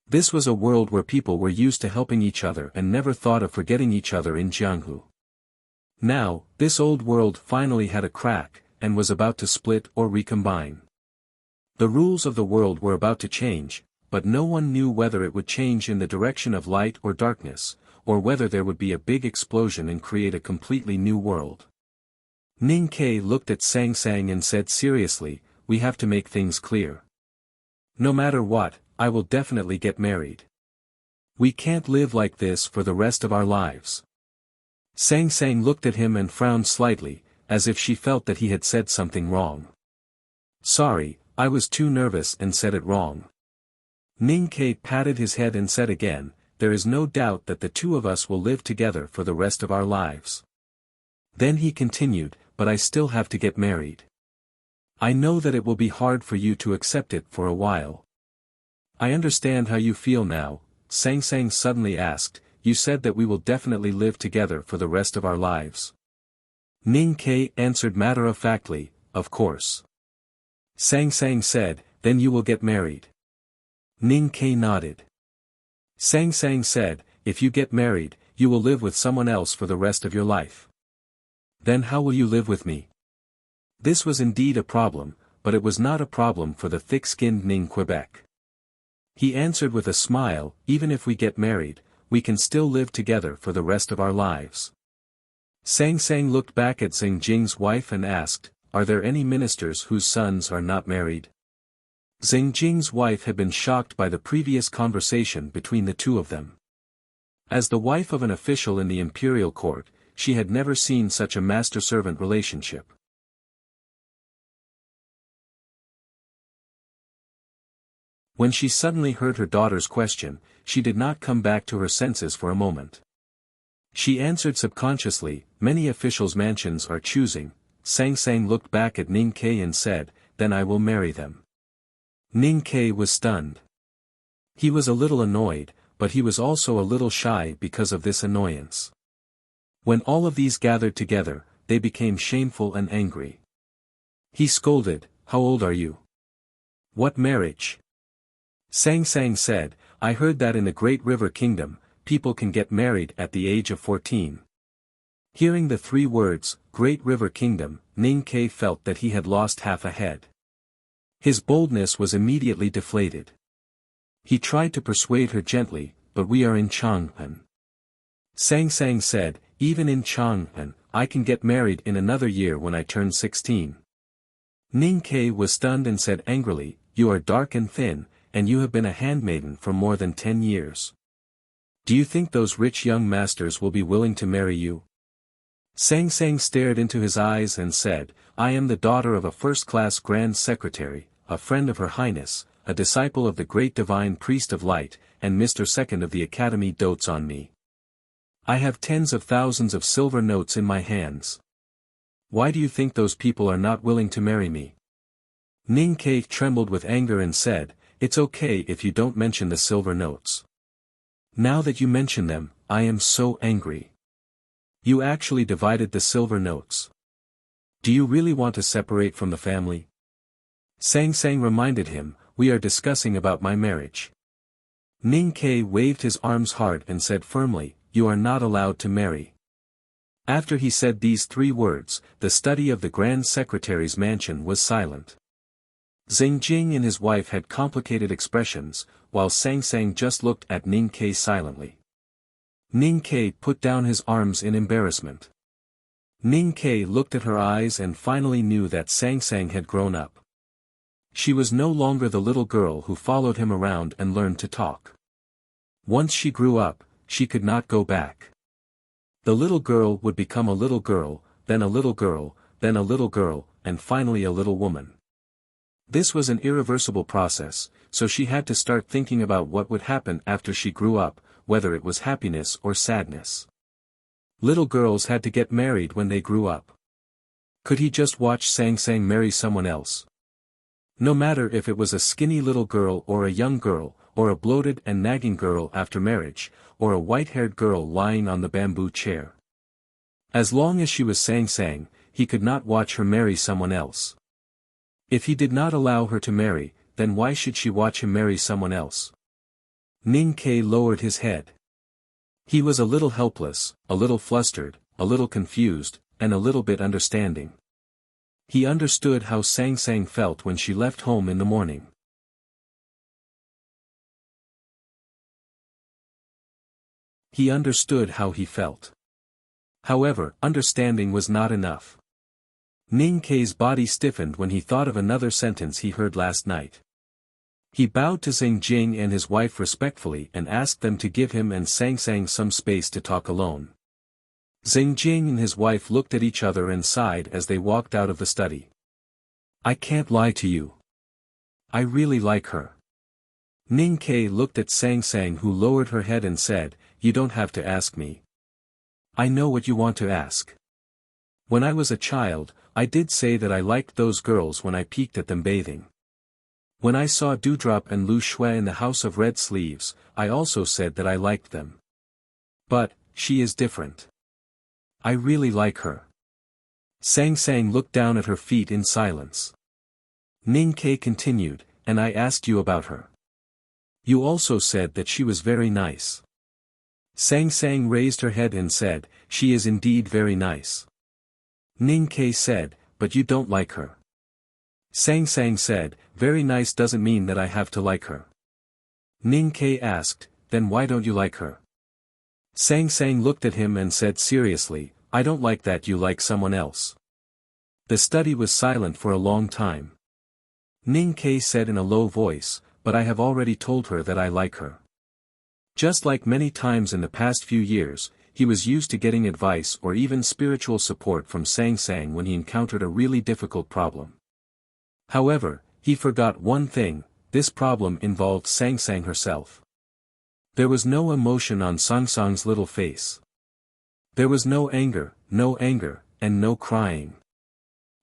This was a world where people were used to helping each other and never thought of forgetting each other in Jianghu. Now, this old world finally had a crack, and was about to split or recombine. The rules of the world were about to change, but no one knew whether it would change in the direction of light or darkness, or whether there would be a big explosion and create a completely new world. Ning Ke looked at Sang Sang and said seriously, "We have to make things clear. No matter what, I will definitely get married. We can't live like this for the rest of our lives." Sang Sang looked at him and frowned slightly, as if she felt that he had said something wrong. "Sorry, I was too nervous and said it wrong." Ning Ke patted his head and said again, "There is no doubt that the two of us will live together for the rest of our lives." Then he continued, "But I still have to get married. I know that it will be hard for you to accept it for a while." "I understand how you feel now," Sang Sang suddenly asked, "You said that we will definitely live together for the rest of our lives." Ning Ke answered matter-of-factly, "Of course." Sang Sang said, "Then you will get married." Ning Ke nodded. Sang Sang said, "If you get married, you will live with someone else for the rest of your life. Then how will you live with me?" This was indeed a problem, but it was not a problem for the thick-skinned Ning Quebec. He answered with a smile, "Even if we get married, we can still live together for the rest of our lives." Sang Sang looked back at Zheng Jing's wife and asked, "Are there any ministers whose sons are not married?" Zheng Jing's wife had been shocked by the previous conversation between the two of them. As the wife of an official in the imperial court, she had never seen such a master-servant relationship. When she suddenly heard her daughter's question, she did not come back to her senses for a moment. She answered subconsciously, "Many officials' mansions are choosing." Sang Sang looked back at Ning Ke and said, "Then I will marry them." Ning Ke was stunned. He was a little annoyed, but he was also a little shy because of this annoyance. When all of these gathered together, they became shameful and angry. He scolded, "How old are you? What marriage?" Sang Sang said, "I heard that in the Great River Kingdom, people can get married at the age of 14. Hearing the 3 words, Great River Kingdom, Ning Ke felt that he had lost half a head. His boldness was immediately deflated. He tried to persuade her gently, "But we are in Chang'an." Sang Sang said, "Even in Chang'an, I can get married in another year when I turn 16. Ning Ke was stunned and said angrily, "You are dark and thin, and you have been a handmaiden for more than 10 years. Do you think those rich young masters will be willing to marry you?" Sang Sang stared into his eyes and said, "I am the daughter of a first-class Grand Secretary, a friend of Her Highness, a disciple of the great divine priest of light, and Mr. Second of the Academy dotes on me. I have tens of thousands of silver notes in my hands. Why do you think those people are not willing to marry me?" Ning Ke trembled with anger and said, "It's okay if you don't mention the silver notes. Now that you mention them, I am so angry. You actually divided the silver notes. Do you really want to separate from the family?" Sang Sang reminded him, "We are discussing about my marriage." Ning Ke waved his arms hard and said firmly, "You are not allowed to marry." After he said these 3 words, the study of the Grand Secretary's mansion was silent. Xingjing and his wife had complicated expressions, while Sang Sang just looked at Ning Ke silently. Ning Ke put down his arms in embarrassment. Ning Ke looked at her eyes and finally knew that Sang Sang had grown up. She was no longer the little girl who followed him around and learned to talk. Once she grew up, she could not go back. The little girl would become a little girl, then a little girl, then a little girl, and finally a little woman. This was an irreversible process, so she had to start thinking about what would happen after she grew up, whether it was happiness or sadness. Little girls had to get married when they grew up. Could he just watch Sang Sang marry someone else? No matter if it was a skinny little girl or a young girl, or a bloated and nagging girl after marriage, or a white-haired girl lying on the bamboo chair. As long as she was Sang Sang, he could not watch her marry someone else. If he did not allow her to marry, then why should she watch him marry someone else? Ning Ke lowered his head. He was a little helpless, a little flustered, a little confused, and a little bit understanding. He understood how Sang Sang felt when she left home in the morning. He understood how he felt. However, understanding was not enough. Ning Ke's body stiffened when he thought of another sentence he heard last night. He bowed to Xingjing and his wife respectfully and asked them to give him and Sang Sang some space to talk alone. Xingjing and his wife looked at each other and sighed as they walked out of the study. "I can't lie to you. I really like her." Ning Ke looked at Sang Sang, who lowered her head and said, "You don't have to ask me. I know what you want to ask. When I was a child, I did say that I liked those girls when I peeked at them bathing. When I saw Dewdrop and Lu Shui in the House of Red Sleeves, I also said that I liked them. But, she is different. I really like her." Sang Sang looked down at her feet in silence. Ning Ke continued, "And I asked you about her. You also said that she was very nice." Sang Sang raised her head and said, "She is indeed very nice." Ning Ke said, "But you don't like her." Sang Sang said, "Very nice doesn't mean that I have to like her." Ning Ke asked, "Then why don't you like her?" Sang Sang looked at him and said seriously, "I don't like that you like someone else." The study was silent for a long time. Ning Ke said in a low voice, "But I have already told her that I like her." Just like many times in the past few years, he was used to getting advice or even spiritual support from Sang Sang when he encountered a really difficult problem. However, he forgot one thing: this problem involved Sang Sang herself. There was no emotion on Sang Sang's little face. There was no anger, and no crying.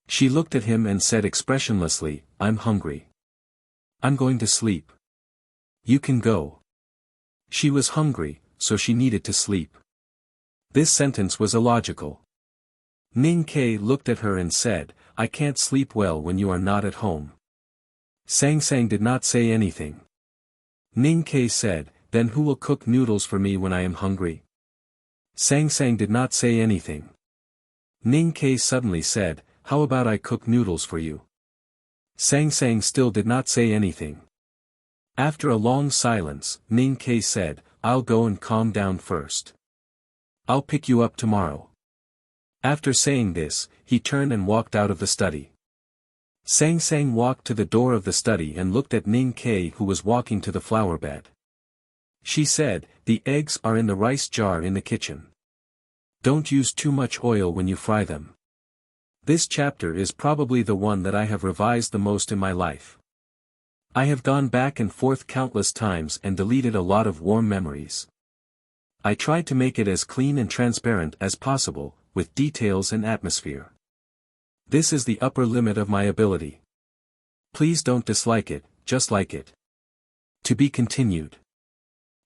She looked at him and said expressionlessly, "I'm hungry. I'm going to sleep. You can go." She was hungry, so she needed to sleep. This sentence was illogical. Ning Ke looked at her and said, "I can't sleep well when you are not at home." Sang Sang did not say anything. Ning Ke said, "Then who will cook noodles for me when I am hungry?" Sang Sang did not say anything. Ning Ke suddenly said, "How about I cook noodles for you?" Sang Sang still did not say anything. After a long silence, Ning Ke said, "I'll go and calm down first. I'll pick you up tomorrow." After saying this, he turned and walked out of the study. Sang Sang walked to the door of the study and looked at Ning Ke, who was walking to the flower bed. She said, "The eggs are in the rice jar in the kitchen. Don't use too much oil when you fry them." This chapter is probably the one that I have revised the most in my life. I have gone back and forth countless times and deleted a lot of warm memories. I tried to make it as clean and transparent as possible, with details and atmosphere. This is the upper limit of my ability. Please don't dislike it, just like it. To be continued.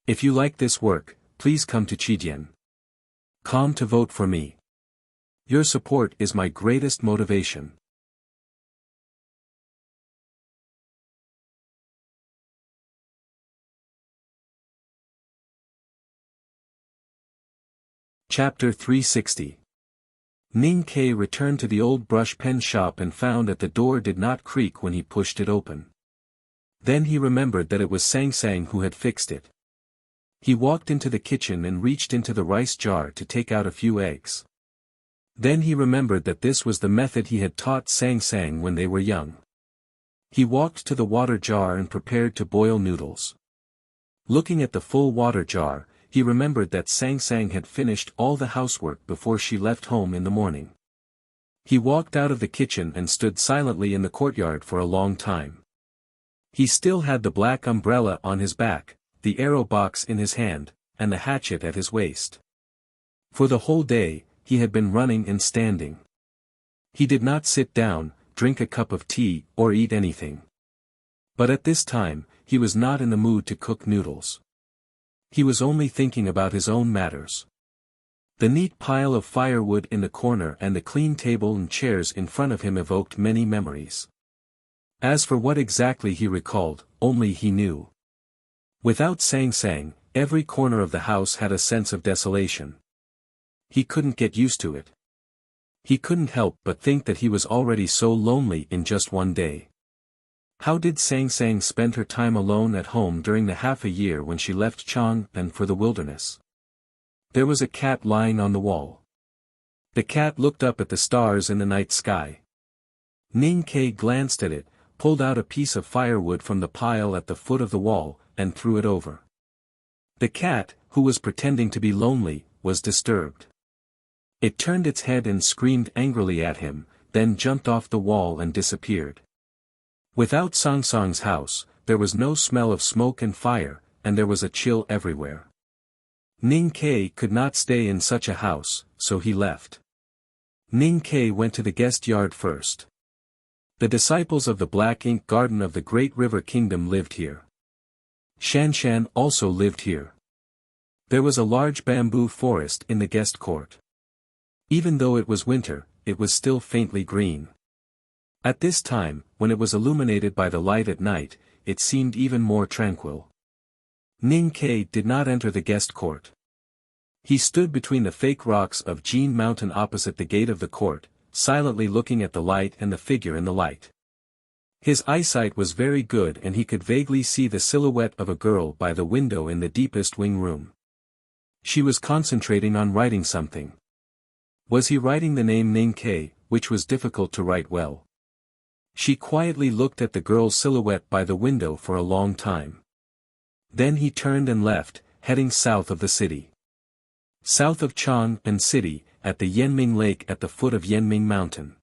If you like this work, please come to Chidian.com to vote for me. Your support is my greatest motivation. Chapter 360. Ning Ke returned to the old brush pen shop and found that the door did not creak when he pushed it open. Then he remembered that it was Sang Sang who had fixed it. He walked into the kitchen and reached into the rice jar to take out a few eggs. Then he remembered that this was the method he had taught Sang Sang when they were young. He walked to the water jar and prepared to boil noodles. Looking at the full water jar, he remembered that Sang Sang had finished all the housework before she left home in the morning. He walked out of the kitchen and stood silently in the courtyard for a long time. He still had the black umbrella on his back, the arrow box in his hand, and the hatchet at his waist. For the whole day, he had been running and standing. He did not sit down, drink a cup of tea, or eat anything. But at this time, he was not in the mood to cook noodles. He was only thinking about his own matters. The neat pile of firewood in the corner and the clean table and chairs in front of him evoked many memories. As for what exactly he recalled, only he knew. Without Sang Sang, every corner of the house had a sense of desolation. He couldn't get used to it. He couldn't help but think that he was already so lonely in just one day. How did Sang Sang spend her time alone at home during the half a year when she left Chang'an for the wilderness? There was a cat lying on the wall. The cat looked up at the stars in the night sky. Ning Ke glanced at it, pulled out a piece of firewood from the pile at the foot of the wall, and threw it over. The cat, who was pretending to be lonely, was disturbed. It turned its head and screamed angrily at him, then jumped off the wall and disappeared. Without Sang Sang's house, there was no smell of smoke and fire, and there was a chill everywhere. Ning Ke could not stay in such a house, so he left. Ning Ke went to the guest yard first. The disciples of the Black Ink Garden of the Great River Kingdom lived here. Shan Shan also lived here. There was a large bamboo forest in the guest court. Even though it was winter, it was still faintly green. At this time, when it was illuminated by the light at night, it seemed even more tranquil. Ning Ke did not enter the guest court. He stood between the fake rocks of Jin Mountain opposite the gate of the court, silently looking at the light and the figure in the light. His eyesight was very good and he could vaguely see the silhouette of a girl by the window in the deepest wing room. She was concentrating on writing something. Was he writing the name Ning Ke, which was difficult to write well? She quietly looked at the girl's silhouette by the window for a long time. Then he turned and left, heading south of the city. South of Chang'an City, at the Yanming Lake at the foot of Yanming Mountain.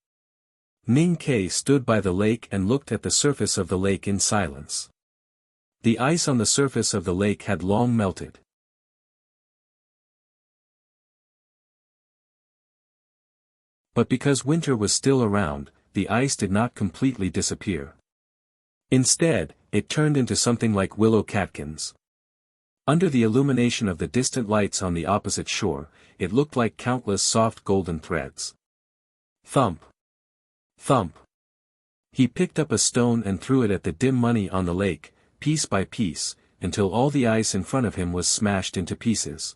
Ning Ke stood by the lake and looked at the surface of the lake in silence. The ice on the surface of the lake had long melted. But because winter was still around, the ice did not completely disappear. Instead, it turned into something like willow catkins. Under the illumination of the distant lights on the opposite shore, it looked like countless soft golden threads. Thump! Thump! He picked up a stone and threw it at the dim money on the lake, piece by piece, until all the ice in front of him was smashed into pieces.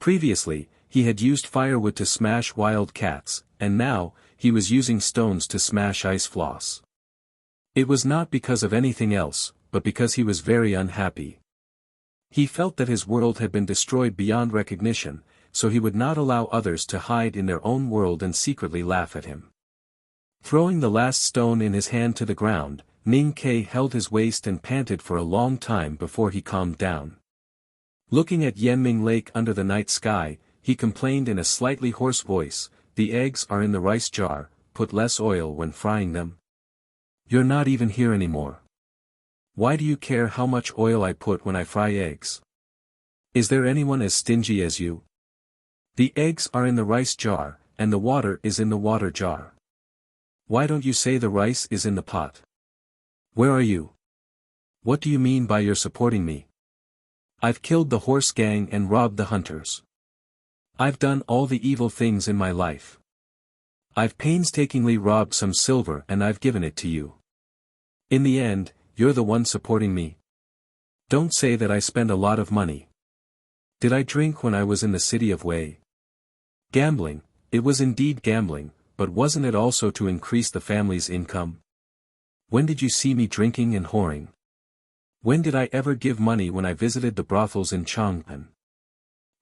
Previously, he had used firewood to smash wild cats, and now, he was using stones to smash ice floss. It was not because of anything else, but because he was very unhappy. He felt that his world had been destroyed beyond recognition, so he would not allow others to hide in their own world and secretly laugh at him. Throwing the last stone in his hand to the ground, Ning Ke held his waist and panted for a long time before he calmed down. Looking at Yanming Lake under the night sky, he complained in a slightly hoarse voice, "The eggs are in the rice jar, put less oil when frying them. You're not even here anymore. Why do you care how much oil I put when I fry eggs? Is there anyone as stingy as you? The eggs are in the rice jar, and the water is in the water jar. Why don't you say the rice is in the pot? Where are you? What do you mean by you're supporting me? I've killed the horse gang and robbed the hunters. I've done all the evil things in my life. I've painstakingly robbed some silver and I've given it to you. In the end, you're the one supporting me. Don't say that I spend a lot of money. Did I drink when I was in the city of Wei? Gambling, it was indeed gambling, but wasn't it also to increase the family's income? When did you see me drinking and whoring? When did I ever give money when I visited the brothels in Chang'an?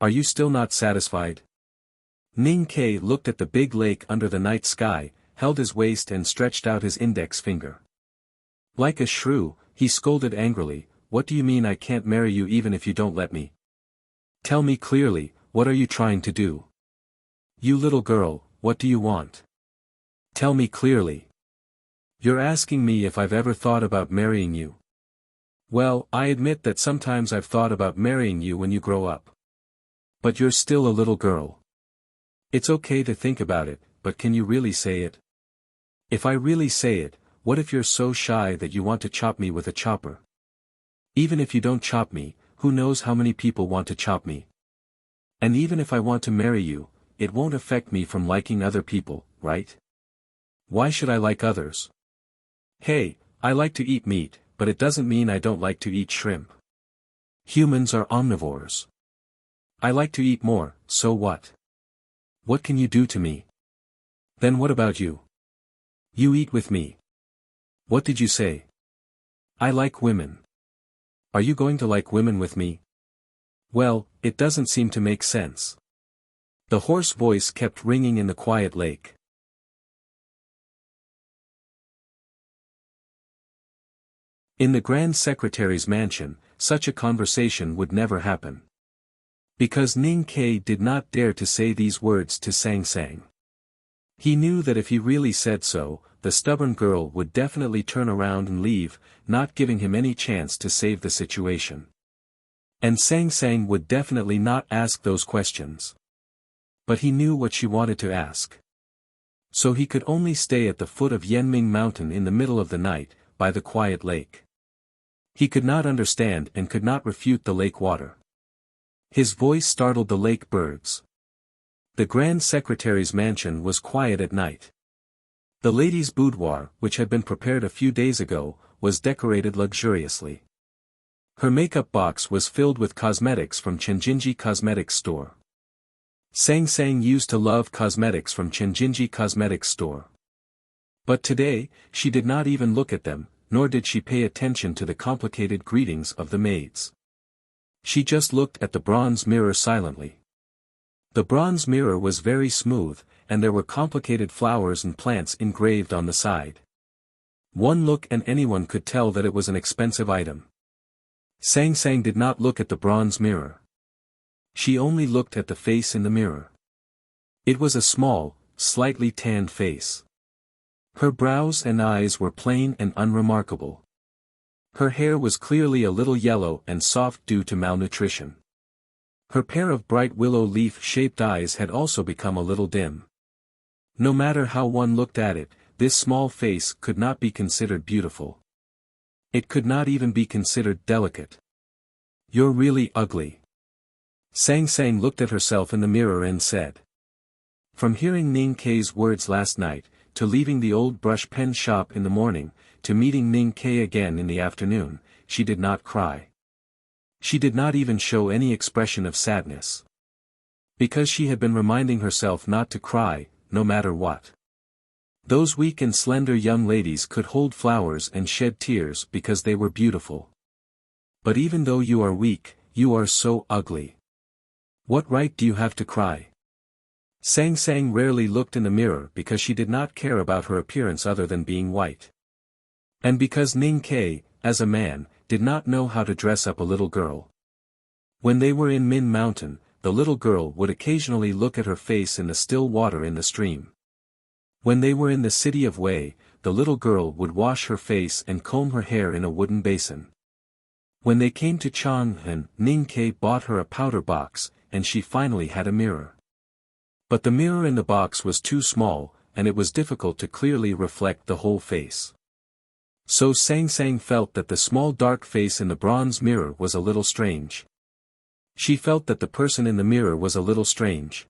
Are you still not satisfied?" Ning Ke looked at the big lake under the night sky, held his waist and stretched out his index finger. Like a shrew, he scolded angrily, "What do you mean I can't marry you even if you don't let me? Tell me clearly, what are you trying to do? You little girl, what do you want? Tell me clearly. You're asking me if I've ever thought about marrying you. Well, I admit that sometimes I've thought about marrying you when you grow up. But you're still a little girl. It's okay to think about it, but can you really say it? If I really say it, what if you're so shy that you want to chop me with a chopper? Even if you don't chop me, who knows how many people want to chop me? And even if I want to marry you, it won't affect me from liking other people, right? Why should I like others? Hey, I like to eat meat, but it doesn't mean I don't like to eat shrimp. Humans are omnivores. I like to eat more, so what? What can you do to me? Then what about you? You eat with me. What did you say? I like women. Are you going to like women with me? Well, it doesn't seem to make sense. The hoarse voice kept ringing in the quiet lake. In the Grand Secretary's mansion, such a conversation would never happen. Because Ning Ke did not dare to say these words to Sang Sang. He knew that if he really said so, the stubborn girl would definitely turn around and leave, not giving him any chance to save the situation. And Sang Sang would definitely not ask those questions. But he knew what she wanted to ask. So he could only stay at the foot of Yanming Mountain in the middle of the night, by the quiet lake. He could not understand and could not refute the lake water. His voice startled the lake birds. The Grand Secretary's mansion was quiet at night. The lady's boudoir, which had been prepared a few days ago, was decorated luxuriously. Her makeup box was filled with cosmetics from Chenjinji Cosmetics Store. Sang Sang used to love cosmetics from Chenjinji Cosmetics Store. But today, she did not even look at them, nor did she pay attention to the complicated greetings of the maids. She just looked at the bronze mirror silently. The bronze mirror was very smooth, and there were complicated flowers and plants engraved on the side. One look and anyone could tell that it was an expensive item. Sang Sang did not look at the bronze mirror. She only looked at the face in the mirror. It was a small, slightly tanned face. Her brows and eyes were plain and unremarkable. Her hair was clearly a little yellow and soft due to malnutrition. Her pair of bright willow leaf-shaped eyes had also become a little dim. No matter how one looked at it, this small face could not be considered beautiful. It could not even be considered delicate. You're really ugly. Sang Sang looked at herself in the mirror and said. From hearing Ning Kei's words last night, to leaving the old brush pen shop in the morning, to meeting Ning Kei again in the afternoon, she did not cry. She did not even show any expression of sadness. Because she had been reminding herself not to cry, no matter what. Those weak and slender young ladies could hold flowers and shed tears because they were beautiful. But even though you are weak, you are so ugly. What right do you have to cry? Sang Sang rarely looked in the mirror because she did not care about her appearance other than being white. And because Ning Kei, as a man, did not know how to dress up a little girl. When they were in Min Mountain, the little girl would occasionally look at her face in the still water in the stream. When they were in the city of Wei, the little girl would wash her face and comb her hair in a wooden basin. When they came to Chang'an, Ning Kei bought her a powder box, and she finally had a mirror. But the mirror in the box was too small, and it was difficult to clearly reflect the whole face. So Sang Sang felt that the small dark face in the bronze mirror was a little strange. She felt that the person in the mirror was a little strange.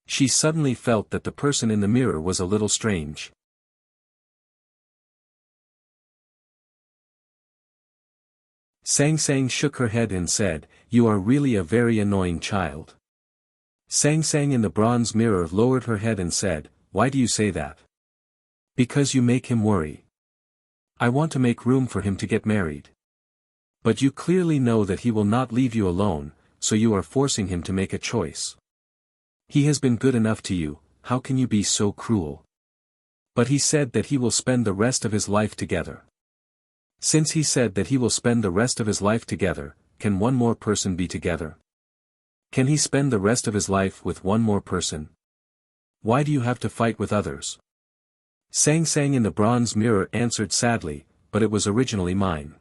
She suddenly felt that the person in the mirror was a little strange. Sang Sang shook her head and said, "You are really a very annoying child." Sang Sang in the bronze mirror lowered her head and said, "Why do you say that?" "Because you make him worry. I want to make room for him to get married. But you clearly know that he will not leave you alone, so you are forcing him to make a choice. He has been good enough to you, how can you be so cruel? But he said that he will spend the rest of his life together. Since he said that he will spend the rest of his life together, can one more person be together? Can he spend the rest of his life with one more person? Why do you have to fight with others?" Sang Sang in the bronze mirror answered sadly, "But it was originally mine."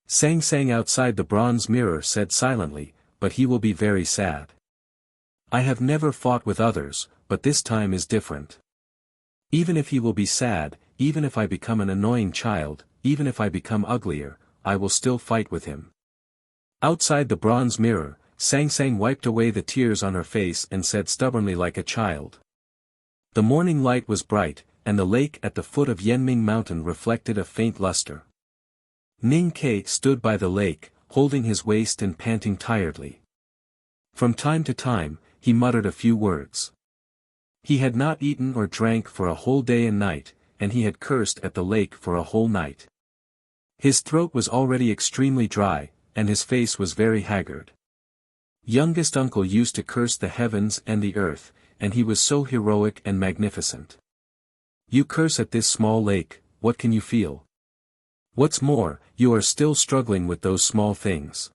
Sang Sang outside the bronze mirror said silently, "But he will be very sad. I have never fought with others, but this time is different. Even if he will be sad, even if I become an annoying child, even if I become uglier, I will still fight with him." Outside the bronze mirror, Sang Sang wiped away the tears on her face and said stubbornly like a child. The morning light was bright, and the lake at the foot of Yanming Mountain reflected a faint luster. Ning Kei stood by the lake, holding his waist and panting tiredly. From time to time, he muttered a few words. He had not eaten or drank for a whole day and night, and he had cursed at the lake for a whole night. His throat was already extremely dry, and his face was very haggard. Youngest uncle used to curse the heavens and the earth, and he was so heroic and magnificent. You curse at this small lake, what can you feel? What's more, you are still struggling with those small things.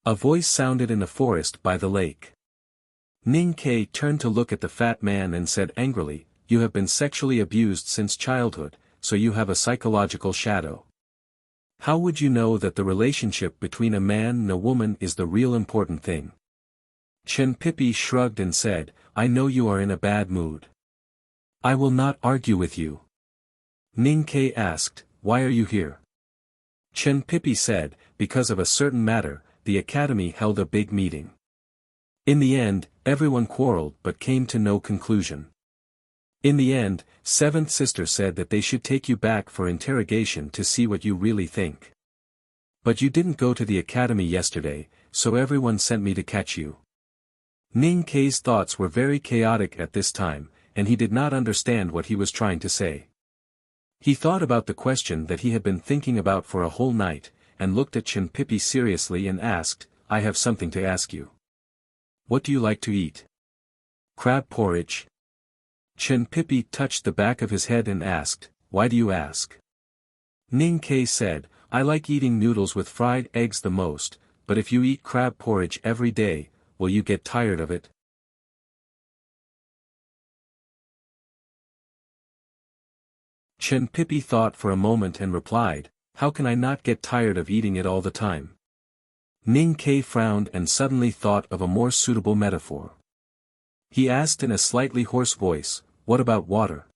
A voice sounded in the forest by the lake. Ning Kei turned to look at the fat man and said angrily, "You have been sexually abused since childhood, so you have a psychological shadow. How would you know that the relationship between a man and a woman is the real important thing?" Chen Pipi shrugged and said, "I know you are in a bad mood. I will not argue with you." Ning Kei asked, "Why are you here?" Chen Pipi said, "Because of a certain matter, the academy held a big meeting. In the end, everyone quarreled but came to no conclusion. In the end, seventh sister said that they should take you back for interrogation to see what you really think. But you didn't go to the academy yesterday, so everyone sent me to catch you." Ning Kei's thoughts were very chaotic at this time, and he did not understand what he was trying to say. He thought about the question that he had been thinking about for a whole night, and looked at Chen Pipi seriously and asked, "I have something to ask you. What do you like to eat?" "Crab porridge." Chen Pipi touched the back of his head and asked, "Why do you ask?" Ning Kei said, "I like eating noodles with fried eggs the most, but if you eat crab porridge every day, will you get tired of it?" Chen Pipi thought for a moment and replied, "How can I not get tired of eating it all the time?" Ning Kei frowned and suddenly thought of a more suitable metaphor. He asked in a slightly hoarse voice, "What about water?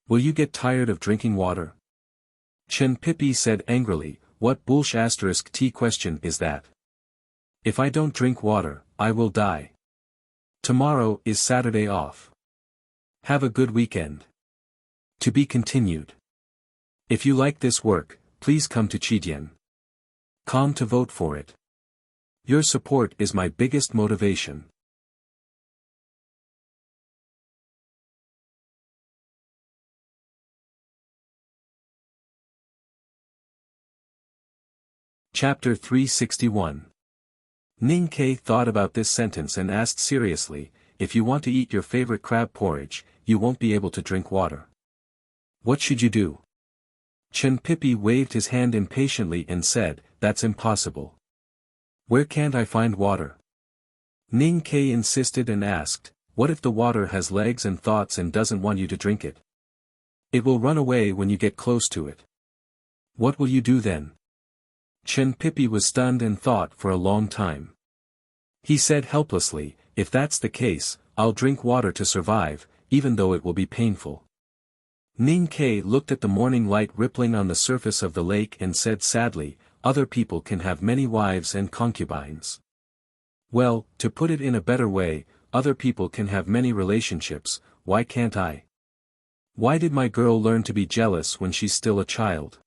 Will you get tired of drinking water?" Chen Pipi said angrily, what bullsh asterisk t question is that? If I don't drink water, I will die. Tomorrow is Saturday off. Have a good weekend. To be continued. If you like this work, please come to Chidian.com to vote for it. Your support is my biggest motivation. Chapter 361. Ning Ke thought about this sentence and asked seriously, if you want to eat your favorite crab porridge, you won't be able to drink water. What should you do? Chen Pippi waved his hand impatiently and said, that's impossible. Where can't I find water? Ning Ke insisted and asked, what if the water has legs and thoughts and doesn't want you to drink it? It will run away when you get close to it. What will you do then? Chen Pippi was stunned and thought for a long time. He said helplessly, if that's the case, I'll drink water to survive, even though it will be painful. Ning Ke looked at the morning light rippling on the surface of the lake and said sadly, other people can have many wives and concubines. Well, to put it in a better way, other people can have many relationships, why can't I? Why did my girl learn to be jealous when she's still a child?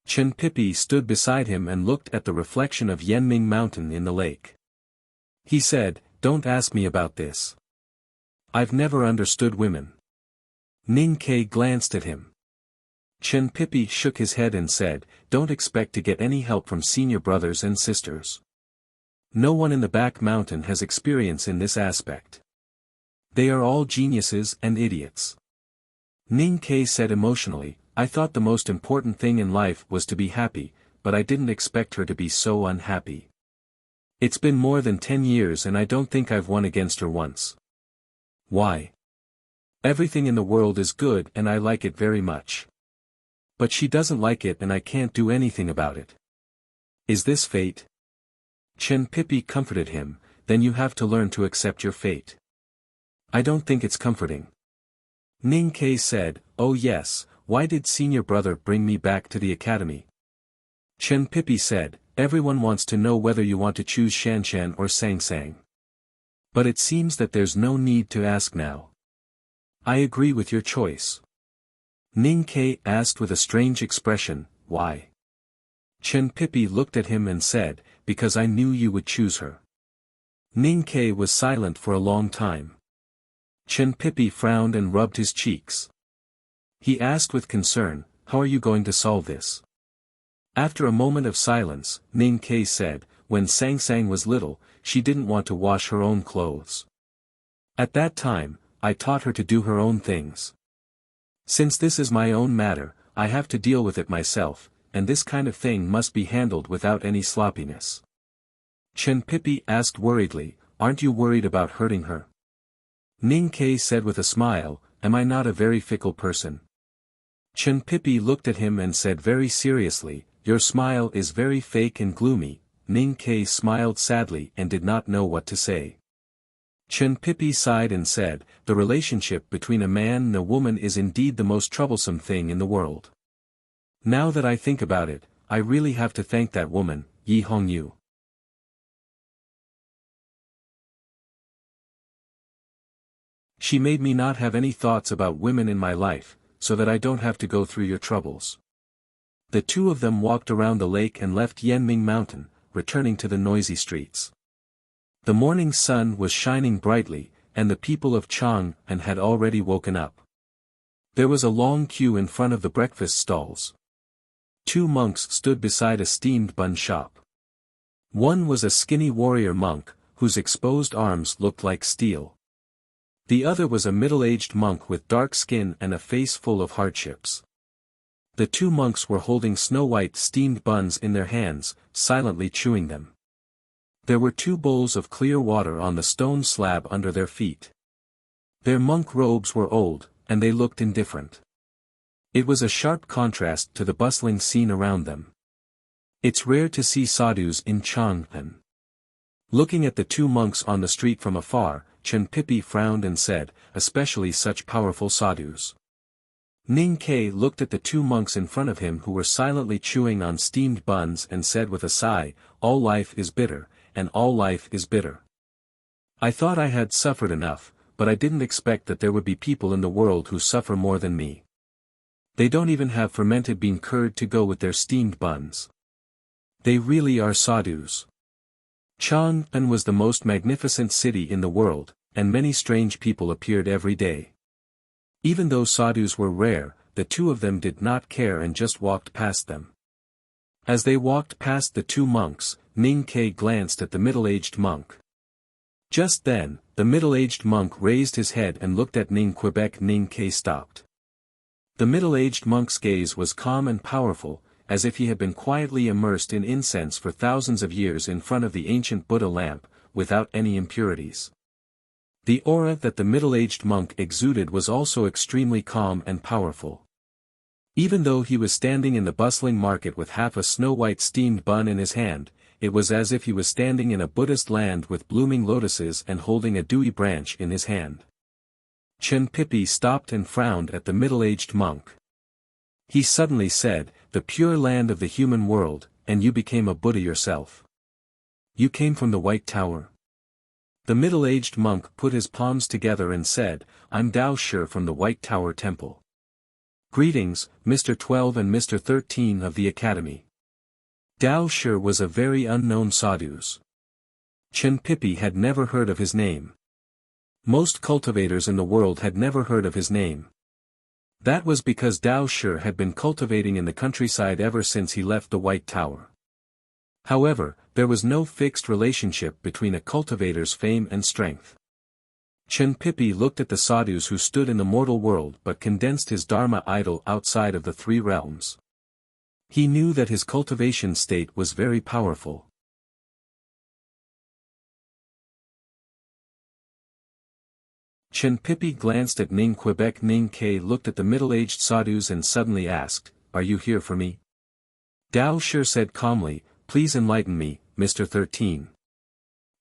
Chen Pippi stood beside him and looked at the reflection of Yanming Mountain in the lake. He said, don't ask me about this. I've never understood women. Ning Ke glanced at him. Chen Pippi shook his head and said, don't expect to get any help from senior brothers and sisters. No one in the back mountain has experience in this aspect. They are all geniuses and idiots. Ning Ke said emotionally, I thought the most important thing in life was to be happy, but I didn't expect her to be so unhappy. It's been more than 10 years and I don't think I've won against her once. Why? Everything in the world is good and I like it very much. But she doesn't like it and I can't do anything about it. Is this fate? Chen Pippi comforted him, then you have to learn to accept your fate. I don't think it's comforting. Ning Ke said, oh yes, why did senior brother bring me back to the academy? Chen Pippi said, everyone wants to know whether you want to choose Shanshan or Sangsang. But it seems that there's no need to ask now. I agree with your choice. Ning Ke asked with a strange expression, why? Chen Pippi looked at him and said, because I knew you would choose her. Ning Ke was silent for a long time. Chen Pippi frowned and rubbed his cheeks. He asked with concern, how are you going to solve this? After a moment of silence, Ning Ke said, when Sangsang was little, she didn't want to wash her own clothes. At that time, I taught her to do her own things. Since this is my own matter, I have to deal with it myself, and this kind of thing must be handled without any sloppiness. Chen Pippi asked worriedly, aren't you worried about hurting her? Ning Ke said with a smile, am I not a very fickle person? Chen Pippi looked at him and said very seriously, your smile is very fake and gloomy. Ning Ke smiled sadly and did not know what to say. Chen Pippi sighed and said, the relationship between a man and a woman is indeed the most troublesome thing in the world. Now that I think about it, I really have to thank that woman, Yi Hongyu. She made me not have any thoughts about women in my life, so that I don't have to go through your troubles. The two of them walked around the lake and left Yanming Mountain, returning to the noisy streets. The morning sun was shining brightly, and the people of Chang'an had already woken up. There was a long queue in front of the breakfast stalls. Two monks stood beside a steamed bun shop. One was a skinny warrior monk, whose exposed arms looked like steel. The other was a middle-aged monk with dark skin and a face full of hardships. The two monks were holding snow-white steamed buns in their hands, silently chewing them. There were 2 bowls of clear water on the stone slab under their feet. Their monk robes were old, and they looked indifferent. It was a sharp contrast to the bustling scene around them. It's rare to see sadhus in Chang'an. Looking at the 2 monks on the street from afar, Chen Pippi frowned and said, especially such powerful sadhus. Ning Ke looked at the two monks in front of him who were silently chewing on steamed buns and said with a sigh, "All life is bitter, and all life is bitter. I thought I had suffered enough, but I didn't expect that there would be people in the world who suffer more than me. They don't even have fermented bean curd to go with their steamed buns. They really are sadhus." Chang'an was the most magnificent city in the world, and many strange people appeared every day. Even though sadhus were rare, the two of them did not care and just walked past them. As they walked past the two monks, Ning Ke glanced at the middle-aged monk. Just then, the middle-aged monk raised his head and looked at Ning Quebec. Ning Ke stopped. The middle-aged monk's gaze was calm and powerful, as if he had been quietly immersed in incense for thousands of years in front of the ancient Buddha lamp, without any impurities. The aura that the middle-aged monk exuded was also extremely calm and powerful. Even though he was standing in the bustling market with half a snow-white steamed bun in his hand, it was as if he was standing in a Buddhist land with blooming lotuses and holding a dewy branch in his hand. Chen Pipi stopped and frowned at the middle-aged monk. He suddenly said, "The pure land of the human world, and you became a Buddha yourself. You came from the White Tower." The middle-aged monk put his palms together and said, "I'm Dao Shi from the White Tower Temple. Greetings, Mr. 12 and Mr. 13 of the Academy." Dao Shi was a very unknown sadhus. Chen Pipi had never heard of his name. Most cultivators in the world had never heard of his name. That was because Dao Shi had been cultivating in the countryside ever since he left the White Tower. However, there was no fixed relationship between a cultivator's fame and strength. Chen Pipi looked at the sadhus who stood in the mortal world but condensed his dharma idol outside of the three realms. He knew that his cultivation state was very powerful. Chen Pipi glanced at Ning Quebec. Ning Ke looked at the middle-aged sadhus and suddenly asked, "Are you here for me?" Dao Shi said calmly, "Please enlighten me, Mr. 13.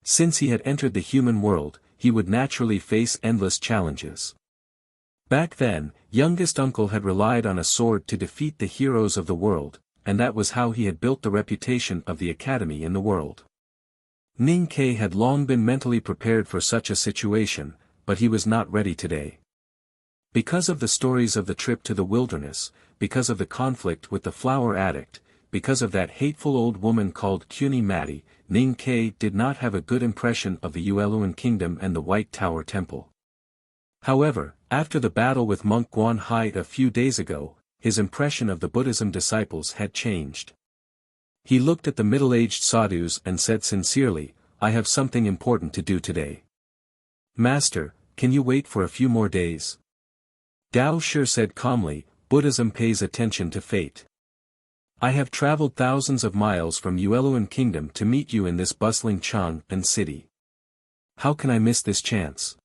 Since he had entered the human world, he would naturally face endless challenges. Back then, youngest uncle had relied on a sword to defeat the heroes of the world, and that was how he had built the reputation of the academy in the world. Ning Ke had long been mentally prepared for such a situation, but he was not ready today. Because of the stories of the trip to the wilderness, because of the conflict with the flower addict, because of that hateful old woman called Kuni Mati, Ning Ke did not have a good impression of the Yueluan Kingdom and the White Tower Temple. However, after the battle with Monk Guan Hai a few days ago, his impression of the Buddhism disciples had changed. He looked at the middle-aged sadhus and said sincerely, "I have something important to do today. Master, can you wait for a few more days?" Dao Shi said calmly, "Buddhism pays attention to fate. I have traveled thousands of miles from Yueluan Kingdom to meet you in this bustling Chang'an city. How can I miss this chance?"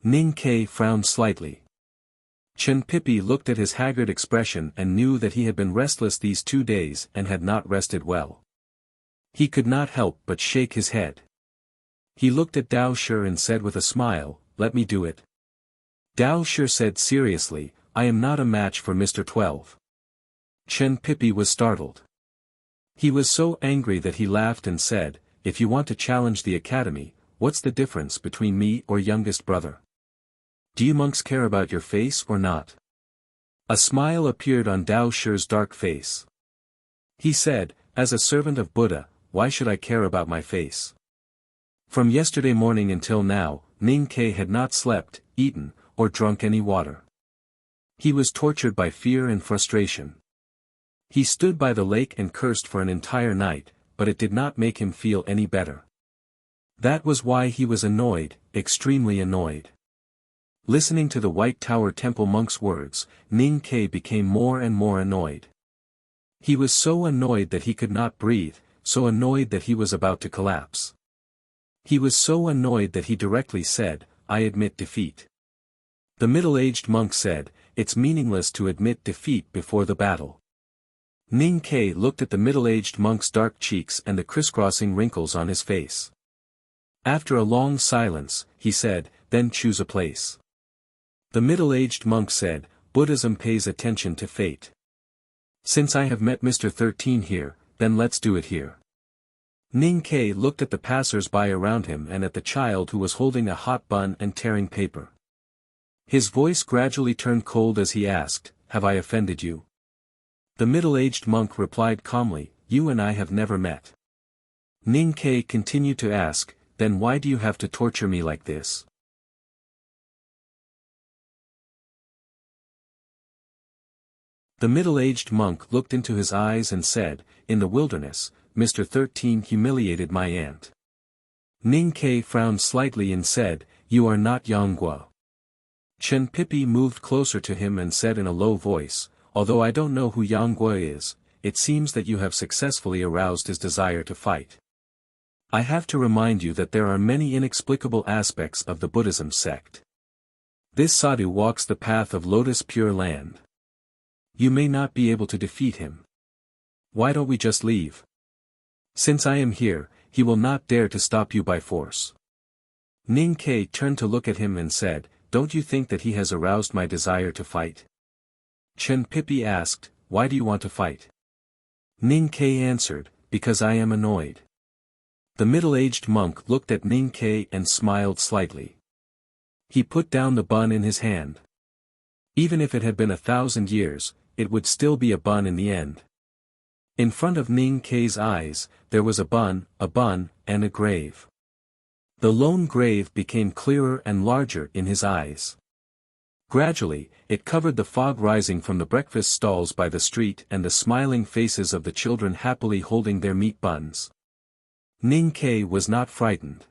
Ning Ke frowned slightly. Chen Pipi looked at his haggard expression and knew that he had been restless these 2 days and had not rested well. He could not help but shake his head. He looked at Dao Shi and said with a smile, "Let me do it." Dao Shi said seriously, "I am not a match for Mr. 12. Chen Pipi was startled. He was so angry that he laughed and said, "If you want to challenge the academy, what's the difference between me or youngest brother? Do you monks care about your face or not?" A smile appeared on Dao Shi's dark face. He said, "As a servant of Buddha, why should I care about my face?" From yesterday morning until now, Ning Ke had not slept, eaten, or drunk any water. He was tortured by fear and frustration. He stood by the lake and cursed for an entire night, but it did not make him feel any better. That was why he was annoyed, extremely annoyed. Listening to the White Tower Temple monk's words, Ning Ke became more and more annoyed. He was so annoyed that he could not breathe, so annoyed that he was about to collapse. He was so annoyed that he directly said, "I admit defeat." The middle-aged monk said, "It's meaningless to admit defeat before the battle." Ning Ke looked at the middle-aged monk's dark cheeks and the crisscrossing wrinkles on his face. After a long silence, he said, "Then choose a place." The middle-aged monk said, Buddhism pays attention to fate. Since I have met Mr. 13 here, then let's do it here. Ning Ke looked at the passers-by around him and at the child who was holding a hot bun and tearing paper. His voice gradually turned cold as he asked, "Have I offended you?" The middle-aged monk replied calmly, "You and I have never met." Ning Ke continued to ask, "Then why do you have to torture me like this?" The middle-aged monk looked into his eyes and said, "In the wilderness, Mr. 13 humiliated my aunt." Ning Ke frowned slightly and said, "You are not Yangguo." Chen Pipi moved closer to him and said in a low voice, "Although I don't know who Yangguo is, it seems that you have successfully aroused his desire to fight. I have to remind you that there are many inexplicable aspects of the Buddhism sect. This sadhu walks the path of Lotus Pure Land. You may not be able to defeat him. Why don't we just leave? Since I am here, he will not dare to stop you by force." Ning Ke turned to look at him and said, "Don't you think that he has aroused my desire to fight?" Chen Pipi asked, "Why do you want to fight?" Ning Ke answered, "Because I am annoyed." The middle-aged monk looked at Ning Ke and smiled slightly. He put down the bun in his hand. Even if it had been 1,000 years, it would still be a bun in the end. In front of Ning Ke's eyes, there was a bun, and a grave. The lone grave became clearer and larger in his eyes. Gradually, it covered the fog rising from the breakfast stalls by the street and the smiling faces of the children happily holding their meat buns. Ning Ke was not frightened.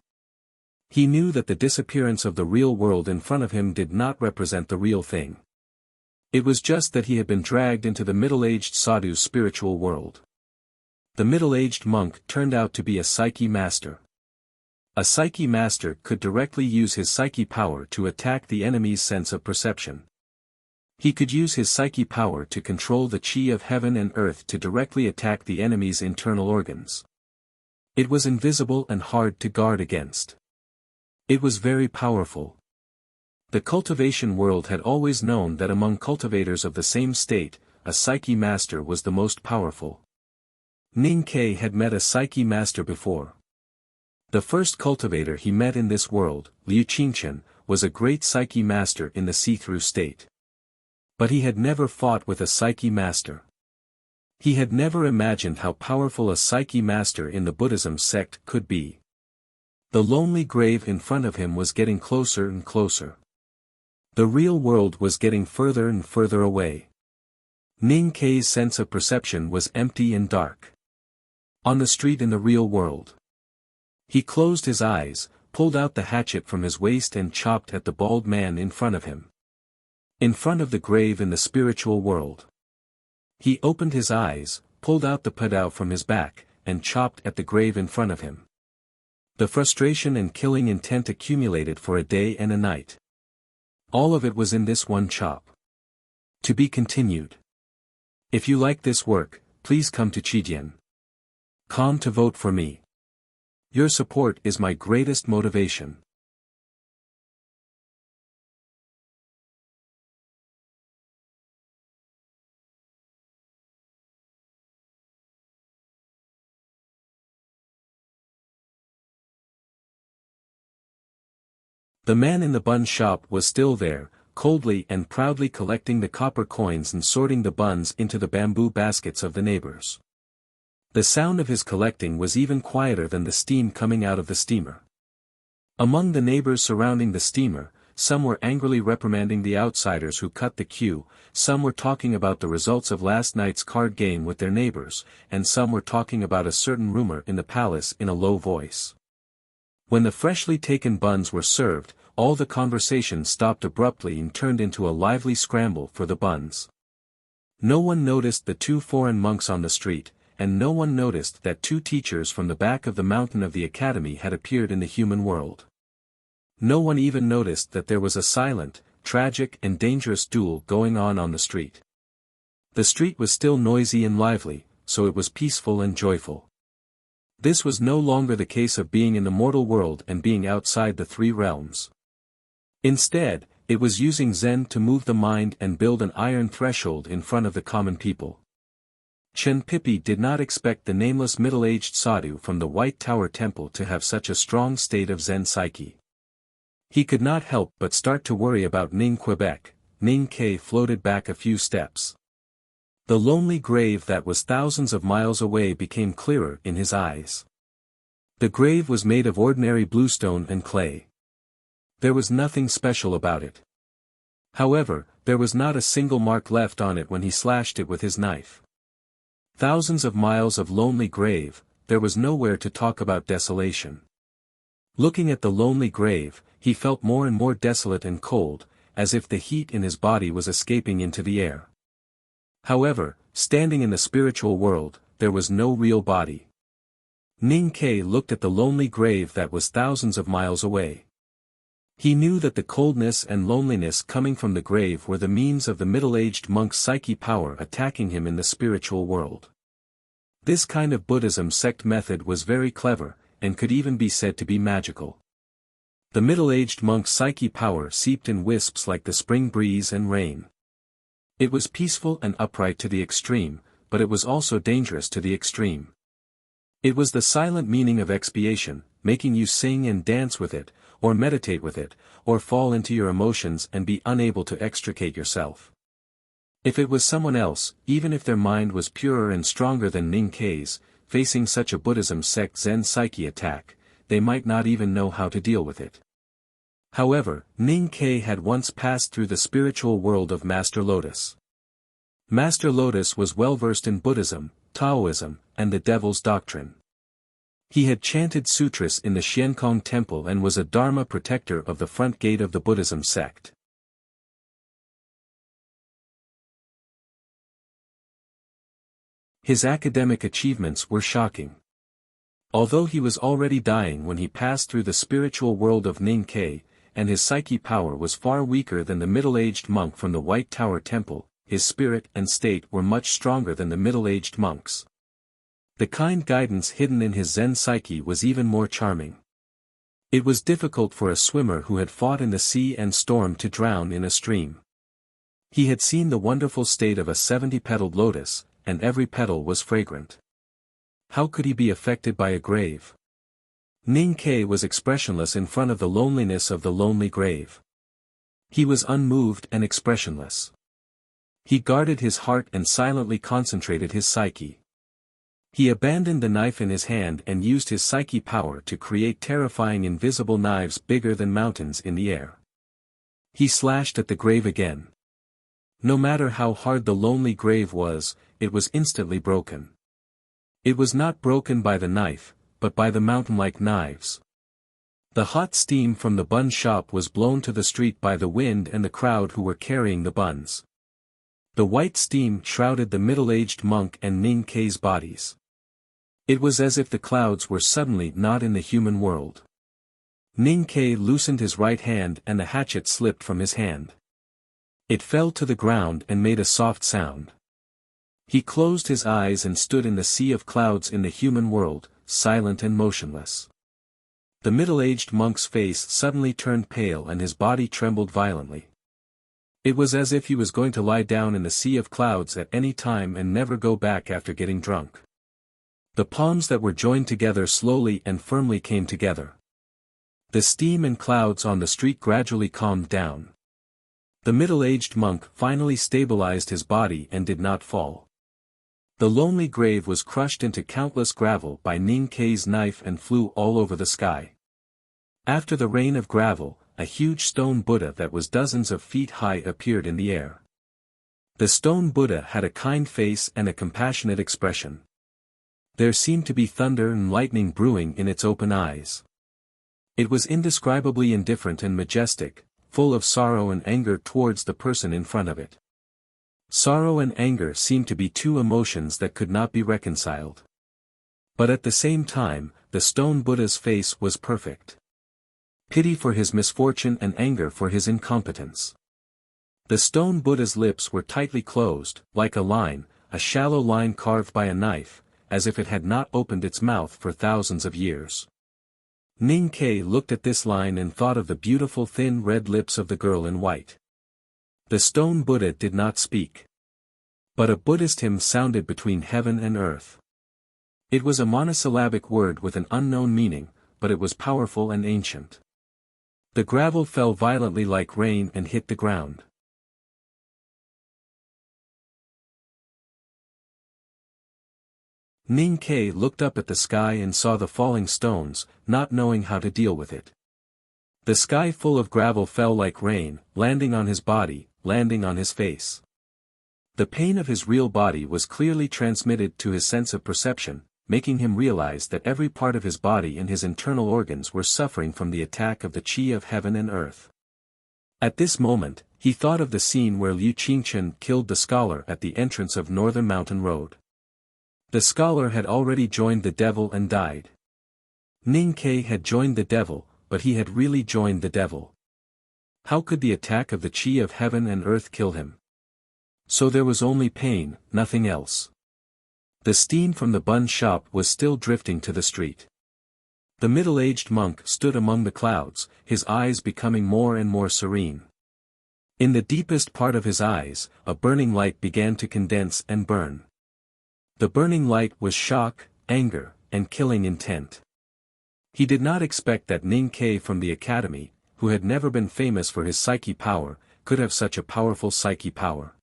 He knew that the disappearance of the real world in front of him did not represent the real thing. It was just that he had been dragged into the middle-aged sadhu's spiritual world. The middle-aged monk turned out to be a psyche master. A psyche master could directly use his psyche power to attack the enemy's sense of perception. He could use his psyche power to control the chi of heaven and earth to directly attack the enemy's internal organs. It was invisible and hard to guard against. It was very powerful. The cultivation world had always known that among cultivators of the same state, a psyche master was the most powerful. Ning Ke had met a psyche master before. The first cultivator he met in this world, Liu Qingchen, was a great psyche master in the see-through state. But he had never fought with a psyche master. He had never imagined how powerful a psyche master in the Buddhism sect could be. The lonely grave in front of him was getting closer and closer. The real world was getting further and further away. Ning Ke's sense of perception was empty and dark. On the street in the real world. He closed his eyes, pulled out the hatchet from his waist and chopped at the bald man in front of him. In front of the grave in the spiritual world. He opened his eyes, pulled out the padao from his back, and chopped at the grave in front of him. The frustration and killing intent accumulated for a day and a night. All of it was in this one chop. To be continued. If you like this work, please come to Chidian.com to vote for me. Your support is my greatest motivation. The man in the bun shop was still there, coldly and proudly collecting the copper coins and sorting the buns into the bamboo baskets of the neighbors. The sound of his collecting was even quieter than the steam coming out of the steamer. Among the neighbors surrounding the steamer, some were angrily reprimanding the outsiders who cut the queue, some were talking about the results of last night's card game with their neighbors, and some were talking about a certain rumor in the palace in a low voice. When the freshly taken buns were served, all the conversation stopped abruptly and turned into a lively scramble for the buns. No one noticed the two foreign monks on the street, and no one noticed that two teachers from the back of the mountain of the academy had appeared in the human world. No one even noticed that there was a silent, tragic and dangerous duel going on the street. The street was still noisy and lively, so it was peaceful and joyful. This was no longer the case of being in the mortal world and being outside the three realms. Instead, It was using Zen to move the mind and build an iron threshold in front of the common people. Chen Pipi did not expect the nameless middle-aged sadhu from the White Tower Temple to have such a strong state of Zen psyche. He could not help but start to worry about Ning Quebec. Ning Ke floated back a few steps. The lonely grave that was thousands of miles away became clearer in his eyes. The grave was made of ordinary bluestone and clay. There was nothing special about it. However, there was not a single mark left on it when he slashed it with his knife. Thousands of miles of lonely grave, there was nowhere to talk about desolation. Looking at the lonely grave, he felt more and more desolate and cold, as if the heat in his body was escaping into the air. However, standing in the spiritual world, there was no real body. Ning Ke looked at the lonely grave that was thousands of miles away. He knew that the coldness and loneliness coming from the grave were the means of the middle-aged monk's psyche power attacking him in the spiritual world. This kind of Buddhism sect method was very clever, and could even be said to be magical. The middle-aged monk's psyche power seeped in wisps like the spring breeze and rain. It was peaceful and upright to the extreme, but it was also dangerous to the extreme. It was the silent meaning of expiation, making you sing and dance with it, or meditate with it, or fall into your emotions and be unable to extricate yourself. If it was someone else, even if their mind was purer and stronger than Ning Ke's, facing such a Buddhism sect Zen psyche attack, they might not even know how to deal with it. However, Ning Ke had once passed through the spiritual world of Master Lotus. Master Lotus was well versed in Buddhism, Taoism, and the Devil's Doctrine. He had chanted sutras in the Xiankong Temple and was a Dharma protector of the front gate of the Buddhism sect. His academic achievements were shocking. Although he was already dying when he passed through the spiritual world of Ning Ke, and his psyche power was far weaker than the middle-aged monk from the White Tower Temple, his spirit and state were much stronger than the middle-aged monks. The kind guidance hidden in his Zen psyche was even more charming. It was difficult for a swimmer who had fought in the sea and storm to drown in a stream. He had seen the wonderful state of a 70-petaled lotus, and every petal was fragrant. How could he be affected by a grave? Ning Ke was expressionless in front of the loneliness of the lonely grave. He was unmoved and expressionless. He guarded his heart and silently concentrated his psyche. He abandoned the knife in his hand and used his psyche power to create terrifying invisible knives bigger than mountains in the air. He slashed at the grave again. No matter how hard the lonely grave was, it was instantly broken. It was not broken by the knife, but by the mountain-like knives. The hot steam from the bun shop was blown to the street by the wind and the crowd who were carrying the buns. The white steam shrouded the middle-aged monk and Ning Ke's bodies. It was as if the clouds were suddenly not in the human world. Ning Ke loosened his right hand and the hatchet slipped from his hand. It fell to the ground and made a soft sound. He closed his eyes and stood in the sea of clouds in the human world, silent and motionless. The middle-aged monk's face suddenly turned pale and his body trembled violently. It was as if he was going to lie down in the sea of clouds at any time and never go back after getting drunk. The palms that were joined together slowly and firmly came together. The steam and clouds on the street gradually calmed down. The middle-aged monk finally stabilized his body and did not fall. The lonely grave was crushed into countless gravel by Ning Ke's knife and flew all over the sky. After the rain of gravel, a huge stone Buddha that was dozens of feet high appeared in the air. The stone Buddha had a kind face and a compassionate expression. There seemed to be thunder and lightning brewing in its open eyes. It was indescribably indifferent and majestic, full of sorrow and anger towards the person in front of it. Sorrow and anger seemed to be two emotions that could not be reconciled. But at the same time, the stone Buddha's face was perfect. Pity for his misfortune and anger for his incompetence. The stone Buddha's lips were tightly closed, like a line, a shallow line carved by a knife, as if it had not opened its mouth for thousands of years. Ning Ke looked at this line and thought of the beautiful thin red lips of the girl in white. The stone Buddha did not speak. But a Buddhist hymn sounded between heaven and earth. It was a monosyllabic word with an unknown meaning, but it was powerful and ancient. The gravel fell violently like rain and hit the ground. Ning Ke looked up at the sky and saw the falling stones, not knowing how to deal with it. The sky full of gravel fell like rain, landing on his body, landing on his face. The pain of his real body was clearly transmitted to his sense of perception, making him realize that every part of his body and his internal organs were suffering from the attack of the qi of heaven and earth. At this moment, he thought of the scene where Liu Qingchen killed the scholar at the entrance of Northern Mountain Road. The scholar had already joined the devil and died. Ning Ke had joined the devil, but he had really joined the devil. How could the attack of the qi of heaven and earth kill him? So there was only pain, nothing else. The steam from the bun shop was still drifting to the street. The middle-aged monk stood among the clouds, his eyes becoming more and more serene. In the deepest part of his eyes, a burning light began to condense and burn. The burning light was shock, anger, and killing intent. He did not expect that Ning Ke from the academy, who had never been famous for his psyche power, could have such a powerful psyche power.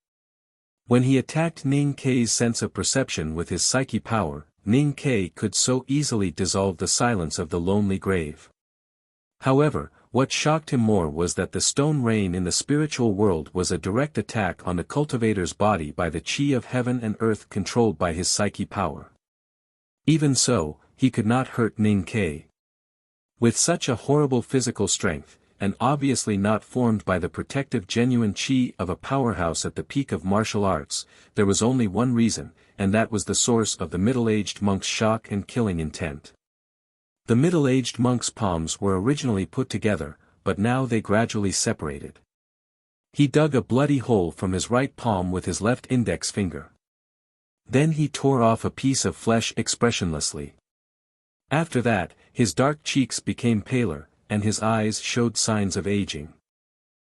When he attacked Ning Ke's sense of perception with his psyche power, Ning Ke could so easily dissolve the silence of the lonely grave. However, what shocked him more was that the stone rain in the spiritual world was a direct attack on the cultivator's body by the qi of heaven and earth controlled by his psyche power. Even so, he could not hurt Ning Ke. With such a horrible physical strength, and obviously not formed by the protective genuine qi of a powerhouse at the peak of martial arts, there was only one reason, and that was the source of the middle-aged monk's shock and killing intent. The middle-aged monk's palms were originally put together, but now they gradually separated. He dug a bloody hole from his right palm with his left index finger. Then he tore off a piece of flesh expressionlessly. After that, his dark cheeks became paler, and his eyes showed signs of aging.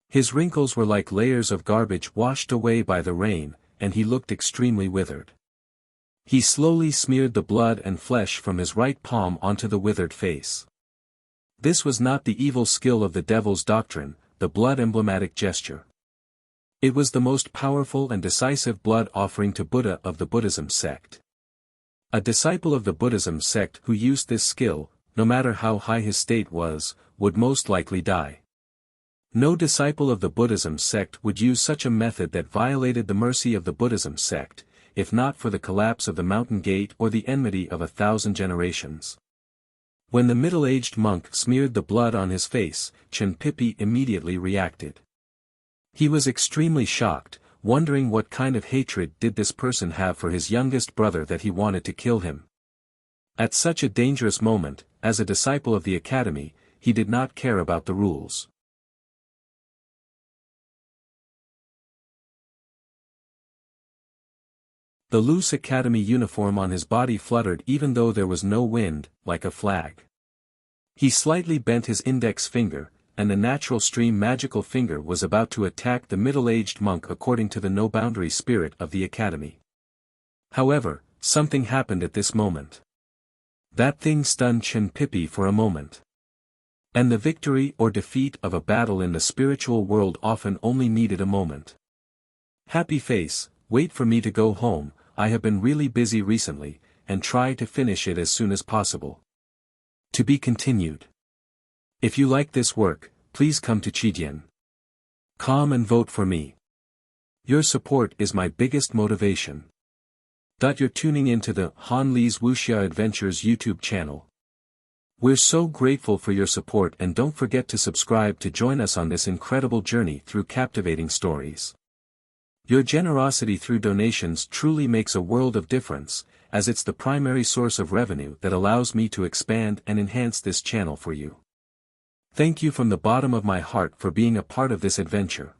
His wrinkles were like layers of garbage washed away by the rain, and he looked extremely withered. He slowly smeared the blood and flesh from his right palm onto the withered face. This was not the evil skill of the devil's doctrine, the blood emblematic gesture. It was the most powerful and decisive blood offering to Buddha of the Buddhism sect. A disciple of the Buddhism sect who used this skill, no matter how high his state was, would most likely die. No disciple of the Buddhism sect would use such a method that violated the mercy of the Buddhism sect, if not for the collapse of the mountain gate or the enmity of 1,000 generations. When the middle-aged monk smeared the blood on his face, Chen Pipi immediately reacted. He was extremely shocked, wondering what kind of hatred did this person have for his youngest brother that he wanted to kill him. At such a dangerous moment, as a disciple of the academy, he did not care about the rules. The loose academy uniform on his body fluttered even though there was no wind, like a flag. He slightly bent his index finger, and the natural stream magical finger was about to attack the middle-aged monk according to the no-boundary spirit of the academy. However, something happened at this moment. That thing stunned Chen Pipi for a moment. And the victory or defeat of a battle in the spiritual world often only needed a moment. Happy face, wait for me to go home, I have been really busy recently, and try to finish it as soon as possible. To be continued. If you like this work, please come to Chidian.com and vote for me. Your support is my biggest motivation. You're tuning into the Han Li's Wuxia Adventures YouTube channel. We're so grateful for your support, and don't forget to subscribe to join us on this incredible journey through captivating stories. Your generosity through donations truly makes a world of difference, as it's the primary source of revenue that allows me to expand and enhance this channel for you. Thank you from the bottom of my heart for being a part of this adventure.